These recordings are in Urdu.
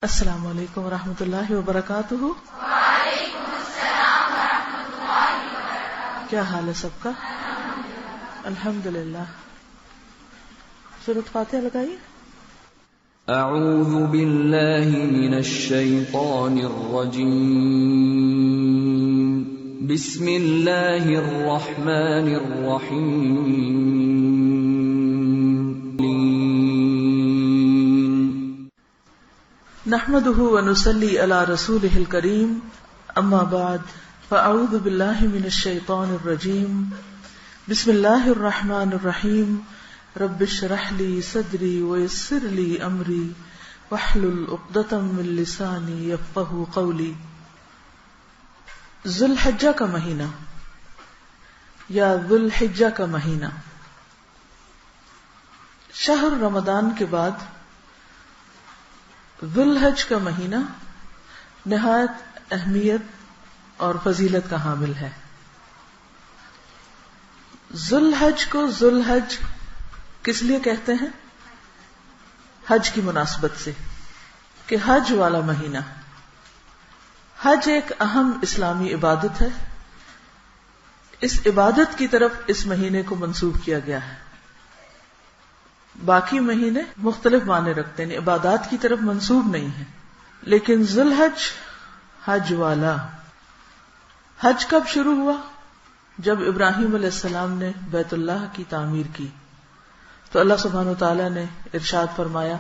السلام علیکم ورحمۃ اللہ وبرکاتہ۔ وعلیکم السلام ورحمۃ اللہ وبرکاتہ۔ کیا حال ہے سب کا؟ الحمدللہ۔ سورۃ فاتحہ لگائیے۔ اعوذ باللہ من الشیطان الرجیم، بسم اللہ الرحمن الرحیم۔ نحمده ونصلي على رسوله الكريم، اما بعد فاعوذ باللہ من الشیطان الرجیم، بسم اللہ الرحمن الرحیم۔ رب اشرح لي صدری ويسر لي امری واحلل عقدۃ من لسانی یفقهوا قولی۔ ذو الحجہ کا مہینہ یا ذو الحجہ کا مہینہ، شہر رمضان کے بعد ذو الحج کا مہینہ نہایت اہمیت اور فضیلت کا حامل ہے۔ ذو الحج کو ذو الحج کس لیے کہتے ہیں؟ حج کی مناسبت سے، کہ حج والا مہینہ۔ حج ایک اہم اسلامی عبادت ہے، اس عبادت کی طرف اس مہینے کو منسوب کیا گیا ہے۔ باقی مہینے مختلف معنی رکھتے ہیں، عبادات کی طرف منسوب نہیں ہے، لیکن ذو الحج حج والا۔ حج کب شروع ہوا؟ جب ابراہیم علیہ السلام نے بیت اللہ کی تعمیر کی تو اللہ سبحانہ وتعالی نے ارشاد فرمایا،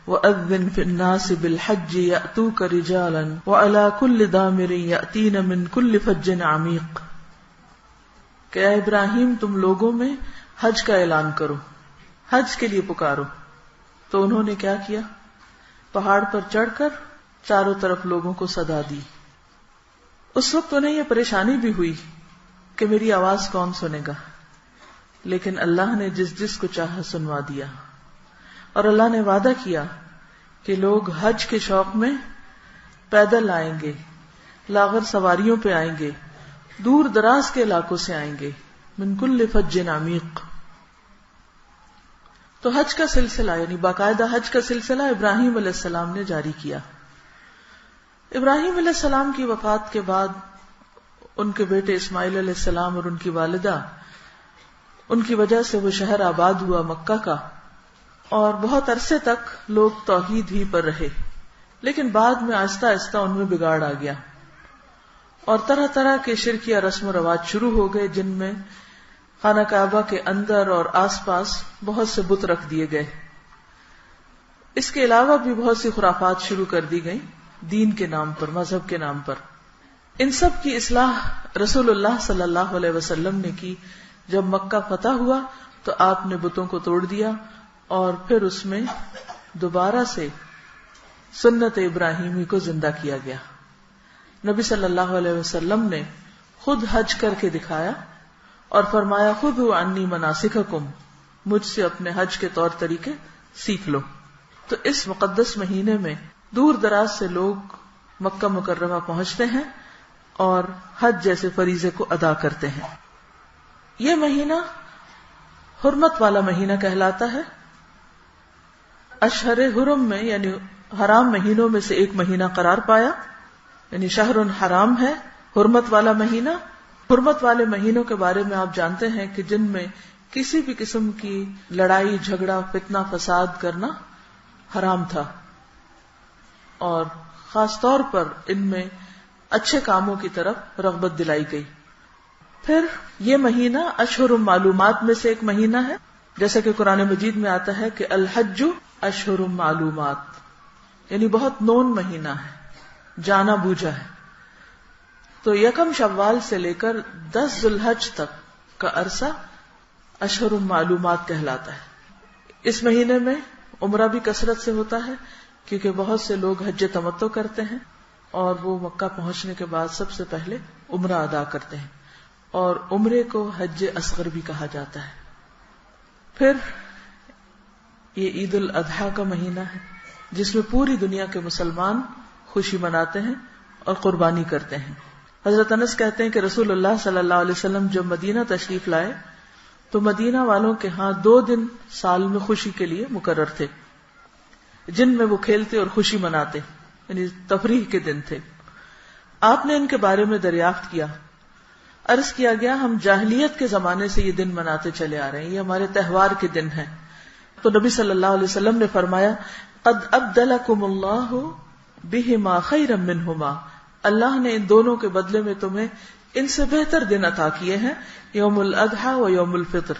وَأَذِّن فِي النَّاسِ بِالْحَجِّ يَأْتُوكَ رِجَالًا وَعَلَى كُلِّ ضَامِرٍ يَأْتِينَ مِنْ كُلِّ فَجٍّ عَمِيقٍ، کہ اے ابراہیم تم لوگوں میں حج کا اعلان کرو، حج کے لیے پکارو۔ تو انہوں نے کیا کیا؟ پہاڑ پر چڑھ کر چاروں طرف لوگوں کو صدا دی۔ اس وقت انہیں یہ پریشانی بھی ہوئی کہ میری آواز کون سنے گا، لیکن اللہ نے جس جس کو چاہا سنوا دیا، اور اللہ نے وعدہ کیا کہ لوگ حج کے شوق میں پیدل آئیں گے، لاغر سواریوں پہ آئیں گے، دور دراز کے علاقوں سے آئیں گے، من کل فج عمیق۔ تو حج کا سلسلہ یعنی باقاعدہ حج کا سلسلہ ابراہیم علیہ السلام نے جاری کیا۔ ابراہیم علیہ السلام کی وفات کے بعد ان کے بیٹے اسماعیل علیہ السلام اور ان کی والدہ، ان کی وجہ سے وہ شہر آباد ہوا مکہ کا، اور بہت عرصے تک لوگ توحید ہی پر رہے، لیکن بعد میں آہستہ آہستہ ان میں بگاڑ آ گیا اور طرح طرح کے شرکیہ رسم و رواج شروع ہو گئے، جن میں خانہ کعبہ کے اندر اور آس پاس بہت سے بت رکھ دیے گئے۔ اس کے علاوہ بھی بہت سی خرافات شروع کر دی گئیں دین کے نام پر، مذہب کے نام پر۔ ان سب کی اصلاح رسول اللہ صلی اللہ علیہ وسلم نے کی۔ جب مکہ فتح ہوا تو آپ نے بتوں کو توڑ دیا اور پھر اس میں دوبارہ سے سنت ابراہیمی کو زندہ کیا گیا۔ نبی صلی اللہ علیہ وسلم نے خود حج کر کے دکھایا اور فرمایا، خذوا عنی مناسککم، مجھ سے اپنے حج کے طور طریقے سیکھ لو۔ تو اس مقدس مہینے میں دور دراز سے لوگ مکہ مکرمہ پہنچتے ہیں اور حج جیسے فریضے کو ادا کرتے ہیں۔ یہ مہینہ حرمت والا مہینہ کہلاتا ہے۔ اشہر حرم میں یعنی حرام مہینوں میں سے ایک مہینہ قرار پایا، یعنی شہر حرام ہے، حرمت والا مہینہ۔ حرمت والے مہینوں کے بارے میں آپ جانتے ہیں کہ جن میں کسی بھی قسم کی لڑائی جھگڑا فتنہ فساد کرنا حرام تھا، اور خاص طور پر ان میں اچھے کاموں کی طرف رغبت دلائی گئی۔ پھر یہ مہینہ اشہر معلومات میں سے ایک مہینہ ہے، جیسا کہ قرآن مجید میں آتا ہے کہ الحج اشہر معلومات، یعنی بہت نون مہینہ ہے، جانا بوجھا ہے۔ تو یکم شوال سے لے کر 10 ذو الحج تک کا عرصہ اشہر معلومات کہلاتا ہے۔ اس مہینے میں عمرہ بھی کثرت سے ہوتا ہے، کیونکہ بہت سے لوگ حج تمتع کرتے ہیں اور وہ مکہ پہنچنے کے بعد سب سے پہلے عمرہ ادا کرتے ہیں، اور عمرے کو حج اصغر بھی کہا جاتا ہے۔ پھر یہ عید الاضحیٰ کا مہینہ ہے، جس میں پوری دنیا کے مسلمان خوشی مناتے ہیں اور قربانی کرتے ہیں۔ حضرت انس کہتے ہیں کہ رسول اللہ صلی اللہ علیہ وسلم جب مدینہ تشریف لائے تو مدینہ والوں کے ہاں 2 دن سال میں خوشی کے لیے مقرر تھے، جن میں وہ کھیلتے اور خوشی مناتے۔ یعنی تفریح کے دن تھے. آپ نے ان کے بارے میں دریافت کیا. عرض کیا گیا ہم جاہلیت کے زمانے سے یہ دن مناتے چلے آ رہے ہیں, یہ ہمارے تہوار کے دن ہیں. تو نبی صلی اللہ علیہ وسلم نے فرمایا قد ابدلکم اللہ بہما خیرا منہما, اللہ نے ان دونوں کے بدلے میں تمہیں ان سے بہتر دن عطا کیے ہیں, یوم الاضحیٰ و یوم الفطر,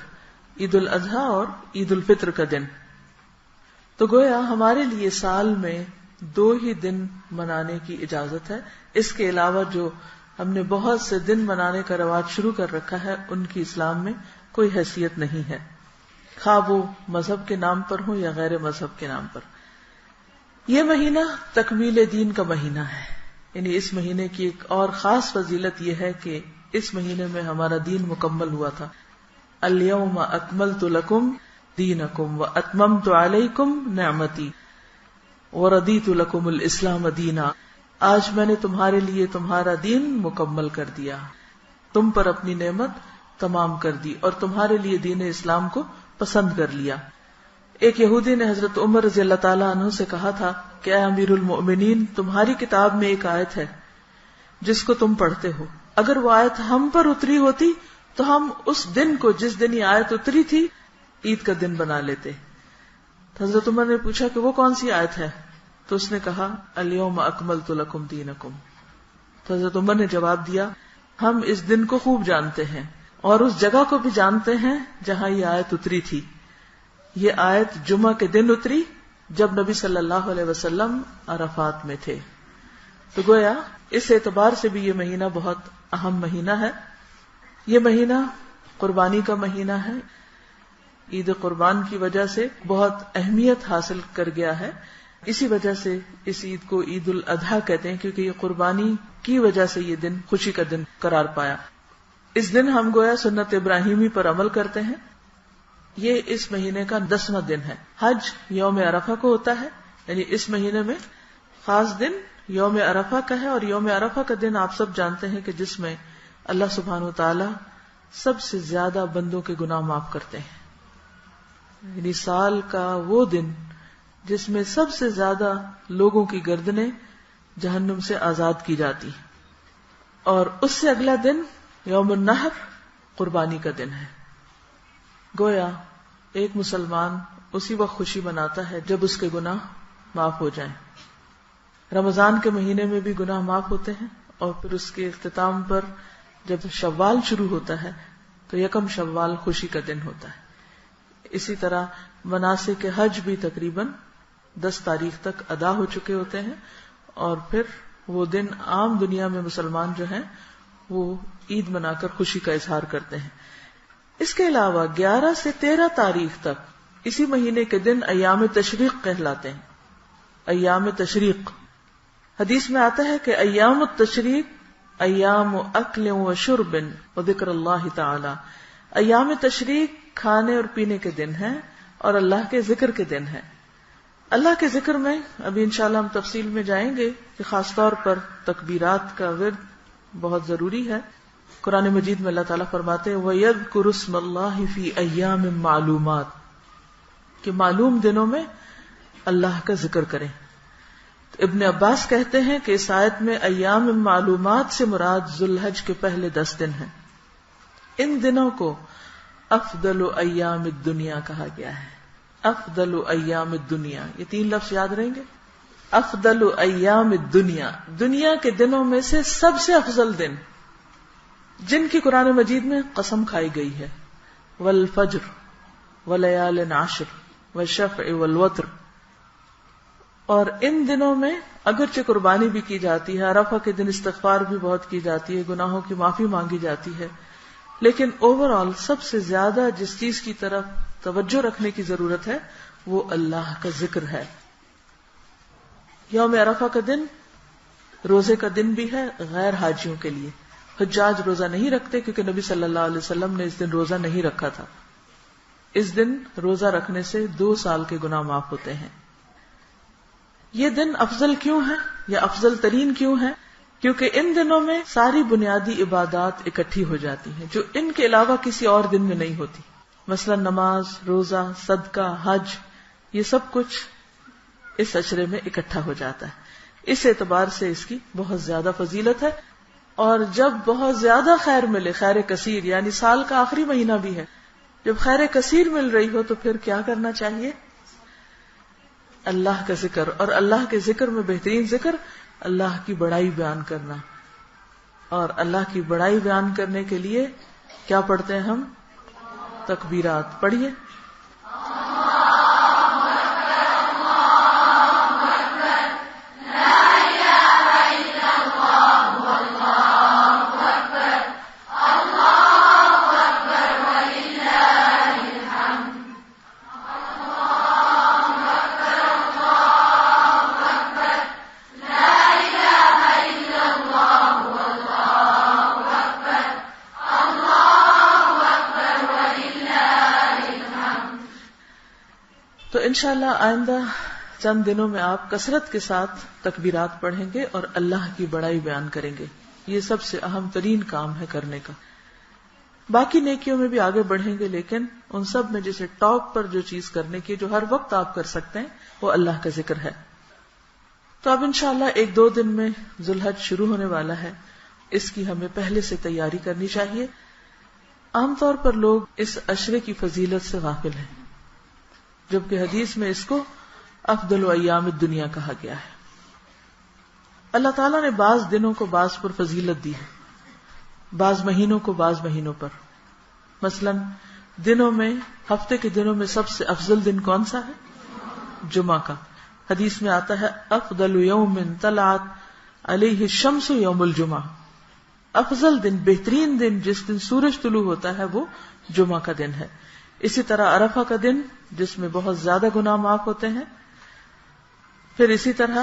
عید الاضحیٰ اور عید الفطر کا دن. تو گویا ہمارے لیے سال میں 2 ہی دن منانے کی اجازت ہے. اس کے علاوہ جو ہم نے بہت سے دن منانے کا رواج شروع کر رکھا ہے ان کی اسلام میں کوئی حیثیت نہیں ہے, خواہ وہ مذہب کے نام پر ہوں یا غیر مذہب کے نام پر. یہ مہینہ تکمیل دین کا مہینہ ہے, یعنی اس مہینے کی ایک اور خاص فضیلت یہ ہے کہ اس مہینے میں ہمارا دین مکمل ہوا تھا. الیوم اکملت لکم دینکم واتممت علیکم نعمتی وردیت لکم الاسلام دینا, آج میں نے تمہارے لیے تمہارا دین مکمل کر دیا, تم پر اپنی نعمت تمام کر دی اور تمہارے لیے دین اسلام کو پسند کر لیا. ایک یہودی نے حضرت عمر رضی اللہ تعالیٰ عنہ سے کہا تھا کہ اے امیر المؤمنین, تمہاری کتاب میں ایک آیت ہے جس کو تم پڑھتے ہو, اگر وہ آیت ہم پر اتری ہوتی تو ہم اس دن کو جس دن یہ آیت اتری تھی عید کا دن بنا لیتے. حضرت عمر نے پوچھا کہ وہ کون سی آیت ہے, تو اس نے کہا الیوم اکملت لکم دینکم. تو حضرت عمر نے جواب دیا ہم اس دن کو خوب جانتے ہیں اور اس جگہ کو بھی جانتے ہیں جہاں یہ آیت اتری تھی. یہ آیت جمعہ کے دن اتری جب نبی صلی اللہ علیہ وسلم عرفات میں تھے. تو گویا اس اعتبار سے بھی یہ مہینہ بہت اہم مہینہ ہے. یہ مہینہ قربانی کا مہینہ ہے. عید قربان کی وجہ سے بہت اہمیت حاصل کر گیا ہے. اسی وجہ سے اس عید کو عید الاضحیٰ کہتے ہیں, کیونکہ یہ قربانی کی وجہ سے یہ دن خوشی کا دن قرار پایا. اس دن ہم گویا سنت ابراہیمی پر عمل کرتے ہیں. یہ اس مہینے کا 10واں دن ہے. حج یوم عرفہ کو ہوتا ہے, یعنی اس مہینے میں خاص دن یوم عرفہ کا ہے. اور یوم عرفہ کا دن آپ سب جانتے ہیں کہ جس میں اللہ سبحانہ وتعالی سب سے زیادہ بندوں کے گناہ معاف کرتے ہیں. یعنی سال کا وہ دن جس میں سب سے زیادہ لوگوں کی گردنیں جہنم سے آزاد کی جاتی ہیں. اور اس سے اگلا دن یوم النحر قربانی کا دن ہے. گویا ایک مسلمان اسی وقت خوشی مناتا ہے جب اس کے گناہ معاف ہو جائیں. رمضان کے مہینے میں بھی گناہ معاف ہوتے ہیں, اور پھر اس کے اختتام پر جب شوال شروع ہوتا ہے تو یکم شوال خوشی کا دن ہوتا ہے. اسی طرح مناسک حج بھی تقریباً 10 تاریخ تک ادا ہو چکے ہوتے ہیں, اور پھر وہ دن عام دنیا میں مسلمان جو ہیں وہ عید منا کر خوشی کا اظہار کرتے ہیں. اس کے علاوہ 11 سے 13 تاریخ تک اسی مہینے کے دن ایام تشریق کہلاتے ہیں. ایام تشریق حدیث میں آتا ہے کہ ایام التشریق ایام اکل و شرب و ذکر اللہ تعالی. ایام تشریق کھانے اور پینے کے دن ہیں اور اللہ کے ذکر کے دن ہیں. اللہ کے ذکر میں ابھی انشاءاللہ ہم تفصیل میں جائیں گے کہ خاص طور پر تکبیرات کا ورد بہت ضروری ہے. قرآن مجید میں اللہ تعالیٰ فرماتے ہیں وَيَذْكُرُ اسْمَ اللَّهِ فِي أَيَّامٍ مَعْلُومَاتٍ, کہ معلوم دنوں میں اللہ کا ذکر کریں. تو ابن عباس کہتے ہیں کہ اس آیت میں ایام معلومات سے مراد ذوالحج کے پہلے 10 دن ہیں. ان دنوں کو افضل ایام الدنیا کہا گیا ہے. افضل ایام الدنیا, یہ 3 لفظ یاد رہیں گے. افضل ایام الدنیا, دنیا کے دنوں میں سے سب سے افضل دن جن کی قرآن مجید میں قسم کھائی گئی ہے. والفجر ولیال عشر والشفع والوتر. اور ان دنوں میں اگرچہ قربانی بھی کی جاتی ہے, عرفہ کے دن استغفار بھی بہت کی جاتی ہے, گناہوں کی معافی مانگی جاتی ہے, لیکن اوور آل سب سے زیادہ جس چیز کی طرف توجہ رکھنے کی ضرورت ہے وہ اللہ کا ذکر ہے. یوم عرفہ کا دن روزے کا دن بھی ہے غیر حاجیوں کے لیے. حجاج روزہ نہیں رکھتے کیونکہ نبی صلی اللہ علیہ وسلم نے اس دن روزہ نہیں رکھا تھا. اس دن روزہ رکھنے سے 2 سال کے گناہ معاف ہوتے ہیں. یہ دن افضل کیوں ہے یا افضل ترین کیوں ہے؟ کیونکہ ان دنوں میں ساری بنیادی عبادات اکٹھی ہو جاتی ہیں جو ان کے علاوہ کسی اور دن میں نہیں ہوتی. مثلا نماز, روزہ, صدقہ, حج, یہ سب کچھ اس عشرے میں اکٹھا ہو جاتا ہے. اس اعتبار سے اس کی بہت زیادہ فضیلت ہے. اور جب بہت زیادہ خیر ملے، خیر کثیر، یعنی سال کا آخری مہینہ بھی ہے، جب خیر کثیر مل رہی ہو تو پھر کیا کرنا چاہیے؟ اللہ کا ذکر. اور اللہ کے ذکر میں بہترین ذکر اللہ کی بڑائی بیان کرنا. اور اللہ کی بڑائی بیان کرنے کے لیے کیا پڑھتے ہیں ہم؟ تکبیرات. پڑھیے. تو انشاءاللہ آئندہ چند دنوں میں آپ کثرت کے ساتھ تکبیرات پڑھیں گے اور اللہ کی بڑائی بیان کریں گے. یہ سب سے اہم ترین کام ہے کرنے کا. باقی نیکیوں میں بھی آگے بڑھیں گے، لیکن ان سب میں جسے ٹاپ پر جو چیز کرنے کی، جو ہر وقت آپ کر سکتے ہیں، وہ اللہ کا ذکر ہے. تو اب انشاءاللہ 1-2 دن میں ذو الحج شروع ہونے والا ہے. اس کی ہمیں پہلے سے تیاری کرنی چاہیے. عام طور پر لوگ اس عشرے کی فضیلت سے غافل ہیں، جبکہ حدیث میں اس کو افضل ایام الدنیا کہا گیا ہے. اللہ تعالیٰ نے بعض دنوں کو بعض پر فضیلت دی ہے، بعض مہینوں کو بعض مہینوں پر. مثلا دنوں میں، ہفتے کے دنوں میں سب سے افضل دن کون سا ہے؟ جمعہ کا. حدیث میں آتا ہے افضل یوم طلعت علیہ الشمس یوم الجمعہ. افضل دن، بہترین دن جس دن سورج طلوع ہوتا ہے وہ جمعہ کا دن ہے. اسی طرح عرفہ کا دن جس میں بہت زیادہ گناہ معاف ہوتے ہیں. پھر اسی طرح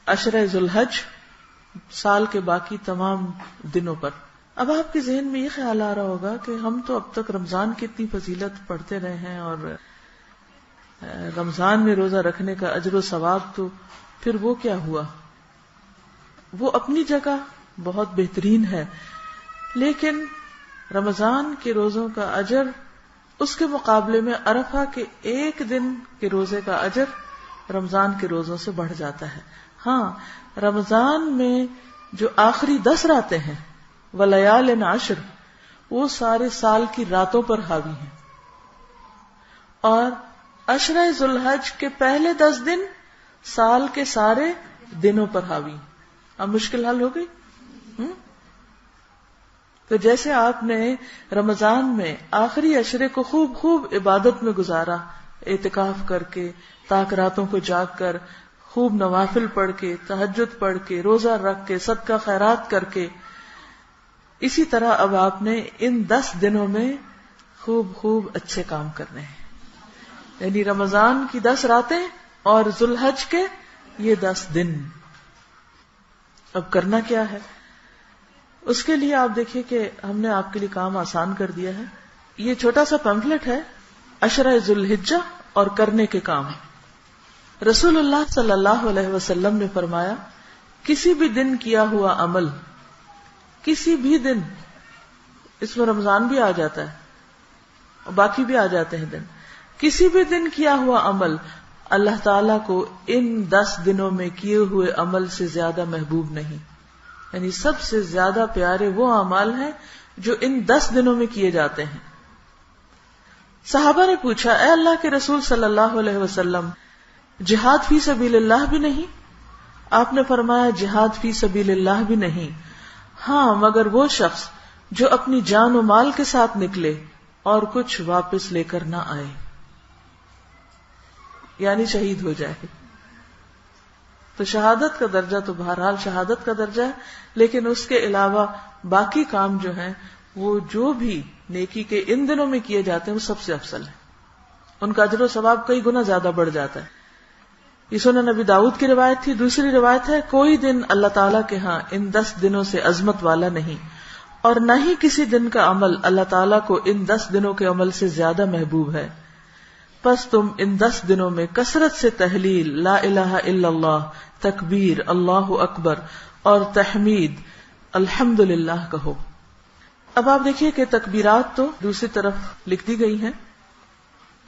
عشرہ ذو الحج، سال کے باقی تمام دنوں پر. اب آپ کے ذہن میں یہ خیال آ رہا ہوگا کہ ہم تو اب تک رمضان کی اتنی فضیلت پڑھتے رہے ہیں، اور رمضان میں روزہ رکھنے کا اجر و ثواب، تو پھر وہ کیا ہوا؟ وہ اپنی جگہ بہت بہترین ہے، لیکن رمضان کے روزوں کا اجر اس کے مقابلے میں عرفہ کے ایک دن کے روزے کا اجر رمضان کے روزوں سے بڑھ جاتا ہے. ہاں، رمضان میں جو آخری 10 راتیں ہیں ولیال عشر، وہ سارے سال کی راتوں پر حاوی ہیں، اور عشرہ ذو الحج کے پہلے 10 دن سال کے سارے دنوں پر حاوی ہیں. اب مشکل حل ہو گئی. تو جیسے آپ نے رمضان میں آخری عشرے کو خوب عبادت میں گزارا، اعتکاف کر کے، تاک راتوں کو جاگ کر، خوب نوافل پڑھ کے، تہجد پڑھ کے، روزہ رکھ کے، صدقہ خیرات کر کے، اسی طرح اب آپ نے ان 10 دنوں میں خوب اچھے کام کرنے ہیں. یعنی رمضان کی 10 راتیں اور ذو الحج کے یہ 10 دن. اب کرنا کیا ہے؟ اس کے لیے آپ دیکھیے کہ ہم نے آپ کے لیے کام آسان کر دیا ہے. یہ چھوٹا سا پیمفلٹ ہے، عشرہ ذو الحجہ اور کرنے کے کام. رسول اللہ صلی اللہ علیہ وسلم نے فرمایا، کسی بھی دن کیا ہوا عمل، کسی بھی دن، اس میں رمضان بھی آ جاتا ہے اور باقی بھی آ جاتے ہیں دن، کسی بھی دن کیا ہوا عمل اللہ تعالیٰ کو ان 10 دنوں میں کیے ہوئے عمل سے زیادہ محبوب نہیں. یعنی سب سے زیادہ پیارے وہ اعمال ہیں جو ان 10 دنوں میں کیے جاتے ہیں. صحابہ نے پوچھا، اے اللہ کے رسول صلی اللہ علیہ وسلم، جہاد فی سبیل اللہ بھی نہیں؟ آپ نے فرمایا، جہاد فی سبیل اللہ بھی نہیں، ہاں مگر وہ شخص جو اپنی جان و مال کے ساتھ نکلے اور کچھ واپس لے کر نہ آئے، یعنی شہید ہو جائے. تو شہادت کا درجہ تو بہرحال شہادت کا درجہ ہے، لیکن اس کے علاوہ باقی کام جو ہیں وہ جو بھی نیکی کے ان دنوں میں کیے جاتے ہیں وہ سب سے افضل ہے. ان کا اجر و ثواب کئی گنا زیادہ بڑھ جاتا ہے. یہ سنن نبی داؤد کی روایت تھی. دوسری روایت ہے، کوئی دن اللہ تعالیٰ کے ہاں ان 10 دنوں سے عظمت والا نہیں، اور نہ ہی کسی دن کا عمل اللہ تعالیٰ کو ان 10 دنوں کے عمل سے زیادہ محبوب ہے. پس تم ان 10 دنوں میں کثرت سے تحلیل، لا الہ الا اللہ، تکبیر، اللہ اکبر اور تحمید، الحمدللہ کہو. اب آپ دیکھیے کہ تکبیرات تو دوسری طرف لکھ دی گئی ہیں.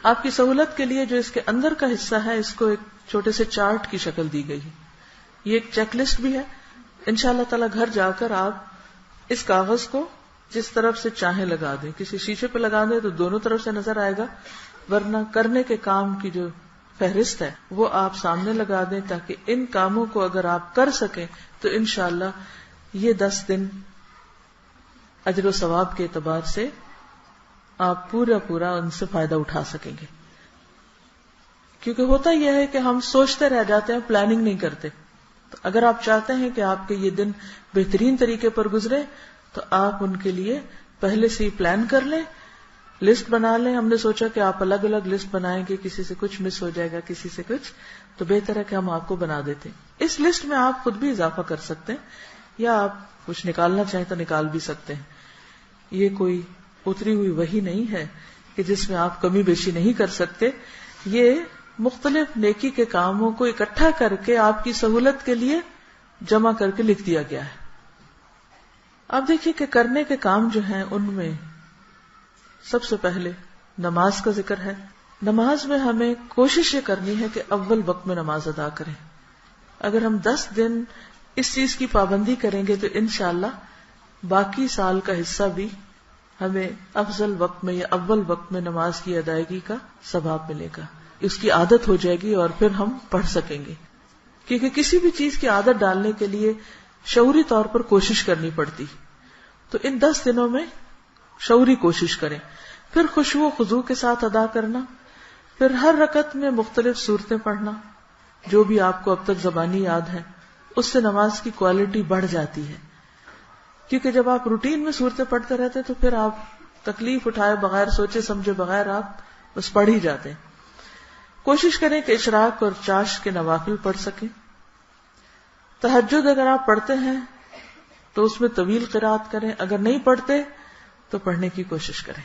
آپ کی سہولت کے لیے جو اس کے اندر کا حصہ ہے اس کو ایک چھوٹے سے چارٹ کی شکل دی گئی ہے. یہ ایک چیک لسٹ بھی ہے. انشاءاللہ تعالی گھر جا کر آپ اس کاغذ کو جس طرف سے چاہیں لگا دیں. کسی شیشے پہ لگا دیں تو دونوں طرف سے نظر آئے گا، ورنہ کرنے کے کام کی جو فہرست ہے وہ آپ سامنے لگا دیں، تاکہ ان کاموں کو اگر آپ کر سکیں تو انشاءاللہ یہ 10 دن اجر و ثواب کے اعتبار سے آپ پورا ان سے فائدہ اٹھا سکیں گے. کیونکہ ہوتا یہ ہے کہ ہم سوچتے رہ جاتے ہیں، پلاننگ نہیں کرتے. تو اگر آپ چاہتے ہیں کہ آپ کے یہ دن بہترین طریقے پر گزرے تو آپ ان کے لیے پہلے سے ہی پلان کر لیں، لسٹ بنا لیں. ہم نے سوچا کہ آپ الگ الگ لسٹ بنائیں گے، کسی سے کچھ مس ہو جائے گا، کسی سے کچھ، تو بہتر ہے کہ ہم آپ کو بنا دیتے. اس لسٹ میں آپ خود بھی اضافہ کر سکتے ہیں یا آپ کچھ نکالنا چاہیں تو نکال بھی سکتے ہیں. یہ کوئی اتری ہوئی وحی نہیں ہے کہ جس میں آپ کمی بیشی نہیں کر سکتے. یہ مختلف نیکی کے کاموں کو اکٹھا کر کے آپ کی سہولت کے لیے جمع کر کے لکھ دیا گیا ہے. اب دیکھیے کہ کرنے کے کام جو ہیں ان میں سب سے پہلے نماز کا ذکر ہے. نماز میں ہمیں کوشش یہ کرنی ہے کہ اول وقت میں نماز ادا کریں. اگر ہم 10 دن اس چیز کی پابندی کریں گے تو انشاءاللہ باقی سال کا حصہ بھی ہمیں افضل وقت میں یا اول وقت میں نماز کی ادائیگی کا ثواب ملے گا. اس کی عادت ہو جائے گی اور پھر ہم پڑھ سکیں گے. کیونکہ کسی بھی چیز کی عادت ڈالنے کے لیے شعوری طور پر کوشش کرنی پڑتی. تو ان 10 دنوں میں شعوری کوشش کریں. پھر خشوع و خضوع کے ساتھ ادا کرنا. پھر ہر رکعت میں مختلف صورتیں پڑھنا جو بھی آپ کو اب تک زبانی یاد ہے. اس سے نماز کی کوالٹی بڑھ جاتی ہے. کیونکہ جب آپ روٹین میں صورتیں پڑھتے رہتے تو پھر آپ تکلیف اٹھائے بغیر، سوچے سمجھے بغیر آپ بس پڑھ ہی جاتے ہیں. کوشش کریں کہ اشراق اور چاشت کے نوافل پڑھ سکیں. تہجد اگر آپ پڑھتے ہیں تو اس میں طویل قرات کریں. اگر نہیں پڑھتے تو پڑھنے کی کوشش کریں.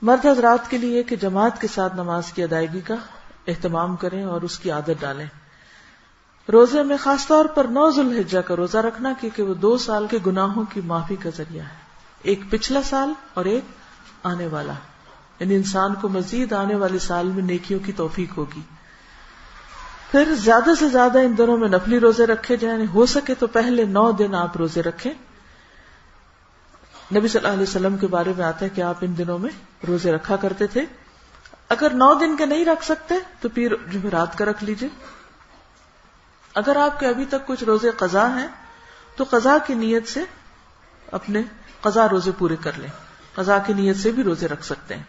مرد حضرات کے لیے کہ جماعت کے ساتھ نماز کی ادائیگی کا اہتمام کریں اور اس کی عادت ڈالیں. روزے میں خاص طور پر 9 ذوالحجہ کا روزہ رکھنا، کیونکہ وہ 2 سال کے گناہوں کی معافی کا ذریعہ ہے. ایک پچھلا سال اور ایک آنے والا، یعنی انسان کو مزید آنے والے سال میں نیکیوں کی توفیق ہوگی. پھر زیادہ سے زیادہ ان دنوں میں نفلی روزے رکھے جائیں. ہو سکے تو پہلے 9 دن آپ روزے رکھیں. نبی صلی اللہ علیہ وسلم کے بارے میں آتا ہے کہ آپ ان دنوں میں روزے رکھا کرتے تھے. اگر 9 دن کے نہیں رکھ سکتے تو پھر جمعرات کا رکھ لیجئے. اگر آپ کے ابھی تک کچھ روزے قضا ہیں تو قضا کی نیت سے اپنے قضا روزے پورے کر لیں. قضا کی نیت سے بھی روزے رکھ سکتے ہیں.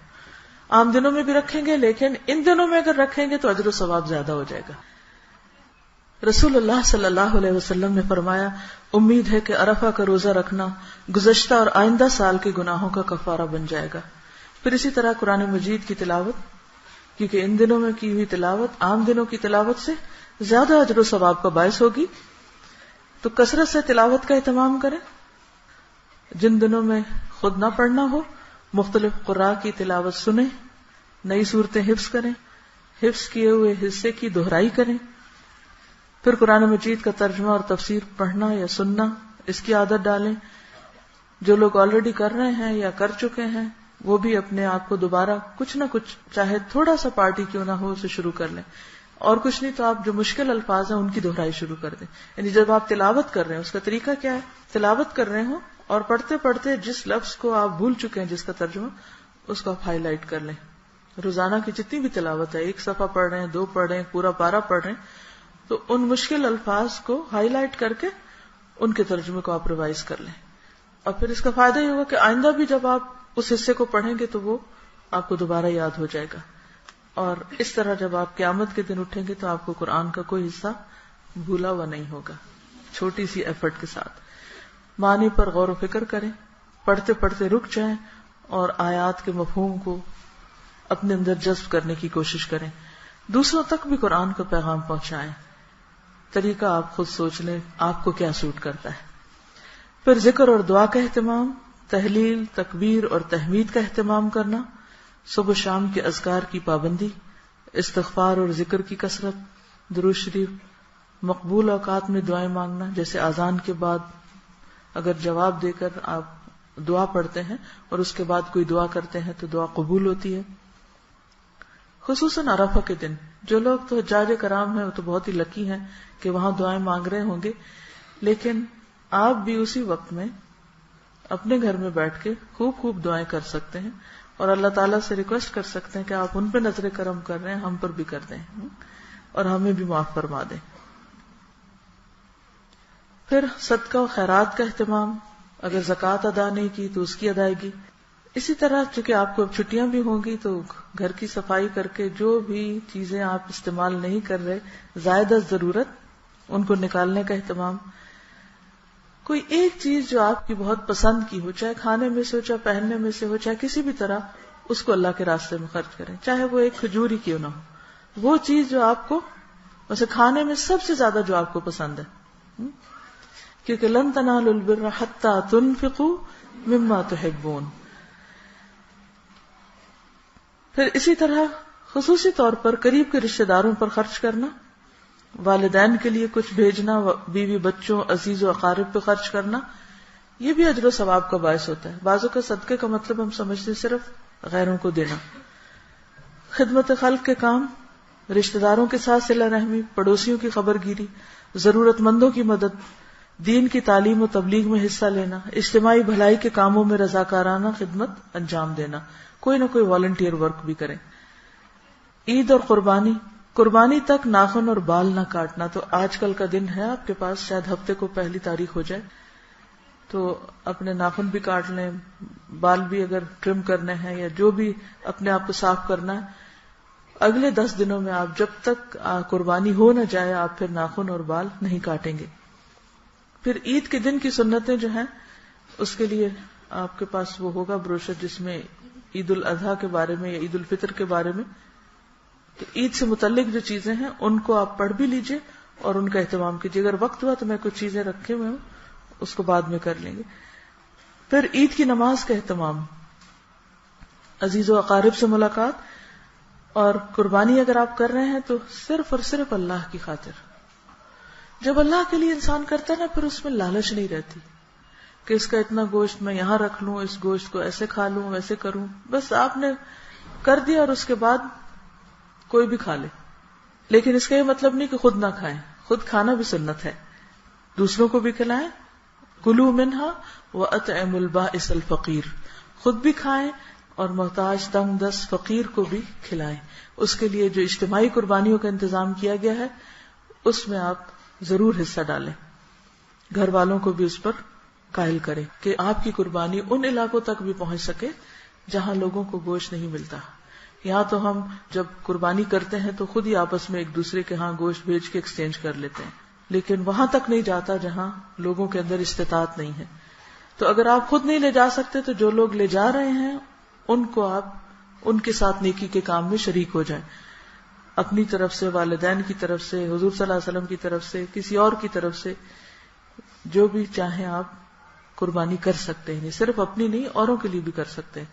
عام دنوں میں بھی رکھیں گے، لیکن ان دنوں میں اگر رکھیں گے تو اجر و ثواب زیادہ ہو جائے گا. رسول اللہ صلی اللہ علیہ وسلم نے فرمایا، امید ہے کہ عرفہ کا روزہ رکھنا گزشتہ اور آئندہ سال کے گناہوں کا کفارہ بن جائے گا. پھر اسی طرح قرآن مجید کی تلاوت، کیونکہ ان دنوں میں کی ہوئی تلاوت عام دنوں کی تلاوت سے زیادہ اجر و ثواب کا باعث ہوگی. تو کثرت سے تلاوت کا اہتمام کریں. جن دنوں میں خود نہ پڑھنا ہو مختلف قراء کی تلاوت سنیں، نئی صورتیں حفظ کریں، حفظ کیے ہوئے حصے کی دہرائی کریں. پھر قرآن مجید کا ترجمہ اور تفسیر پڑھنا یا سننا، اس کی عادت ڈالیں. جو لوگ آلریڈی کر رہے ہیں یا کر چکے ہیں وہ بھی اپنے آپ کو دوبارہ کچھ نہ کچھ، چاہے تھوڑا سا پارٹی کیوں نہ ہو، اسے شروع کر لیں. اور کچھ نہیں تو آپ جو مشکل الفاظ ہیں ان کی دہرائی شروع کر دیں. یعنی جب آپ تلاوت کر رہے ہیں، اس کا طریقہ کیا ہے، تلاوت کر رہے ہوں اور پڑھتے پڑھتے جس لفظ کو آپ بھول چکے ہیں جس کا ترجمہ، اس کو آپ ہائی لائٹ کر لیں. روزانہ کی جتنی بھی تلاوت ہے، 1 صفحہ پڑھ رہے ہیں، 2 پڑھ رہے ہیں، پورا پارہ پڑھ رہے ہیں، تو ان مشکل الفاظ کو ہائی لائٹ کر کے ان کے ترجمے کو آپ ریوائز کر لیں. اور پھر اس کا فائدہ یہ ہوگا کہ آئندہ بھی جب آپ اس حصے کو پڑھیں گے تو وہ آپ کو دوبارہ یاد ہو جائے گا. اور اس طرح جب آپ قیامت کے دن اٹھیں گے تو آپ کو قرآن کا کوئی حصہ بھولا ہوا نہیں ہوگا. چھوٹی سی ایفرٹ کے ساتھ معنی پر غور و فکر کریں، پڑھتے پڑھتے رک جائیں اور آیات کے مفہوم کو اپنے اندر جذب کرنے کی کوشش کریں. دوسروں تک بھی قرآن کا پیغام پہنچائیں. طریقہ آپ خود سوچ لیں آپ کو کیا سوٹ کرتا ہے. پھر ذکر اور دعا کا اہتمام، تحلیل، تکبیر اور تحمید کا اہتمام کرنا، صبح شام کے اذکار کی پابندی، استغفار اور ذکر کی کثرت، درود شریف، مقبول اوقات میں دعائیں مانگنا، جیسے اذان کے بعد اگر جواب دے کر آپ دعا پڑھتے ہیں اور اس کے بعد کوئی دعا کرتے ہیں تو دعا قبول ہوتی ہے. خصوصاً عرفہ کے دن. جو لوگ تو حجاج کرام ہیں وہ تو بہت ہی لکی ہیں کہ وہاں دعائیں مانگ رہے ہوں گے، لیکن آپ بھی اسی وقت میں اپنے گھر میں بیٹھ کے خوب خوب دعائیں کر سکتے ہیں اور اللہ تعالیٰ سے ریکویسٹ کر سکتے ہیں کہ آپ ان پہ نظر کرم کر رہے ہیں، ہم پر بھی کر دیں اور ہمیں بھی معاف فرما دیں. پھر صدقہ و خیرات کا اہتمام، اگر زکوٰۃ ادا نہیں کی تو اس کی ادائیگی. اسی طرح چونکہ آپ کو اب چھٹیاں بھی ہوں گی تو گھر کی صفائی کر کے جو بھی چیزیں آپ استعمال نہیں کر رہے زائد از ضرورت ان کو نکالنے کا اہتمام. کوئی ایک چیز جو آپ کی بہت پسند کی ہو، چاہے کھانے میں سے ہو، چاہے پہننے میں سے ہو، چاہے کسی بھی طرح، اس کو اللہ کے راستے میں خرچ کریں، چاہے وہ ایک کھجور ہی کیوں نہ ہو. وہ چیز جو آپ کو ویسے کھانے میں سب سے زیادہ جو آپ کو پسند ہے، کیونکہ لن تنالوا البر حتى تنفقوا مما تحبون. پھر اسی طرح خصوصی طور پر قریب کے رشتہ داروں پر خرچ کرنا، والدین کے لیے کچھ بھیجنا، بیوی بچوں عزیز و اقارب پہ خرچ کرنا، یہ بھی اجر و ثواب کا باعث ہوتا ہے. بعضوں کا صدقے کا مطلب ہم سمجھتے صرف غیروں کو دینا. خدمت خلق کے کام، رشتہ داروں کے ساتھ صلہ رحمی، پڑوسیوں کی خبر گیری، ضرورت مندوں کی مدد، دین کی تعلیم و تبلیغ میں حصہ لینا، اجتماعی بھلائی کے کاموں میں رضاکارانہ خدمت انجام دینا، کوئی نہ کوئی والنٹیئر ورک بھی کریں. عید اور قربانی تک ناخن اور بال نہ کاٹنا. تو آج کل کا دن ہے آپ کے پاس، شاید ہفتے کو پہلی تاریخ ہو جائے تو اپنے ناخن بھی کاٹ لیں، بال بھی اگر ٹرم کرنے ہیں یا جو بھی اپنے آپ کو صاف کرنا ہے. اگلے 10 دنوں میں آپ جب تک قربانی ہو نہ جائے آپ پھر ناخن اور بال نہیں کاٹیں گے. پھر عید کے دن کی سنتیں جو ہیں اس کے لیے آپ کے پاس وہ ہوگا بروشر جس میں عید الاضحیٰ کے بارے میں یا عید الفطر کے بارے میں، تو عید سے متعلق جو چیزیں ہیں ان کو آپ پڑھ بھی لیجئے اور ان کا اہتمام کیجئے. اگر وقت ہوا تو میں کچھ چیزیں رکھے ہوئے ہوں اس کو بعد میں کر لیں گے. پھر عید کی نماز کا اہتمام، عزیز و اقارب سے ملاقات، اور قربانی اگر آپ کر رہے ہیں تو صرف اور صرف اللہ کی خاطر. جب اللہ کے لیے انسان کرتا ہے نا پھر اس میں لالچ نہیں رہتی کہ اس کا اتنا گوشت میں یہاں رکھ لوں، اس گوشت کو ایسے کھا لوں ویسے کروں. بس آپ نے کر دیا اور اس کے بعد کوئی بھی کھا لے. لیکن اس کا یہ مطلب نہیں کہ خود نہ کھائیں، خود کھانا بھی سنت ہے، دوسروں کو بھی کھلائیں. کلوا منہا واطعموا البائس الفقیر، خود بھی کھائیں اور محتاج تنگ دست فقیر کو بھی کھلائیں. اس کے لیے جو اجتماعی قربانیوں کا انتظام کیا گیا ہے اس میں آپ ضرور حصہ ڈالیں، گھر والوں کو بھی اس پر قائل کریں کہ آپ کی قربانی ان علاقوں تک بھی پہنچ سکے جہاں لوگوں کو گوشت نہیں ملتا. یہاں تو ہم جب قربانی کرتے ہیں تو خود ہی آپس میں ایک دوسرے کے ہاں گوشت بھیج کے ایکسچینج کر لیتے ہیں، لیکن وہاں تک نہیں جاتا جہاں لوگوں کے اندر استطاعت نہیں ہے. تو اگر آپ خود نہیں لے جا سکتے تو جو لوگ لے جا رہے ہیں ان کو آپ ان کے ساتھ نیکی کے کام میں شریک ہو جائیں، اپنی طرف سے، والدین کی طرف سے، حضور صلی اللہ علیہ وسلم کی طرف سے، کسی اور کی طرف سے، جو بھی چاہیں آپ قربانی کر سکتے ہیں. صرف اپنی نہیں، اوروں کے لیے بھی کر سکتے ہیں.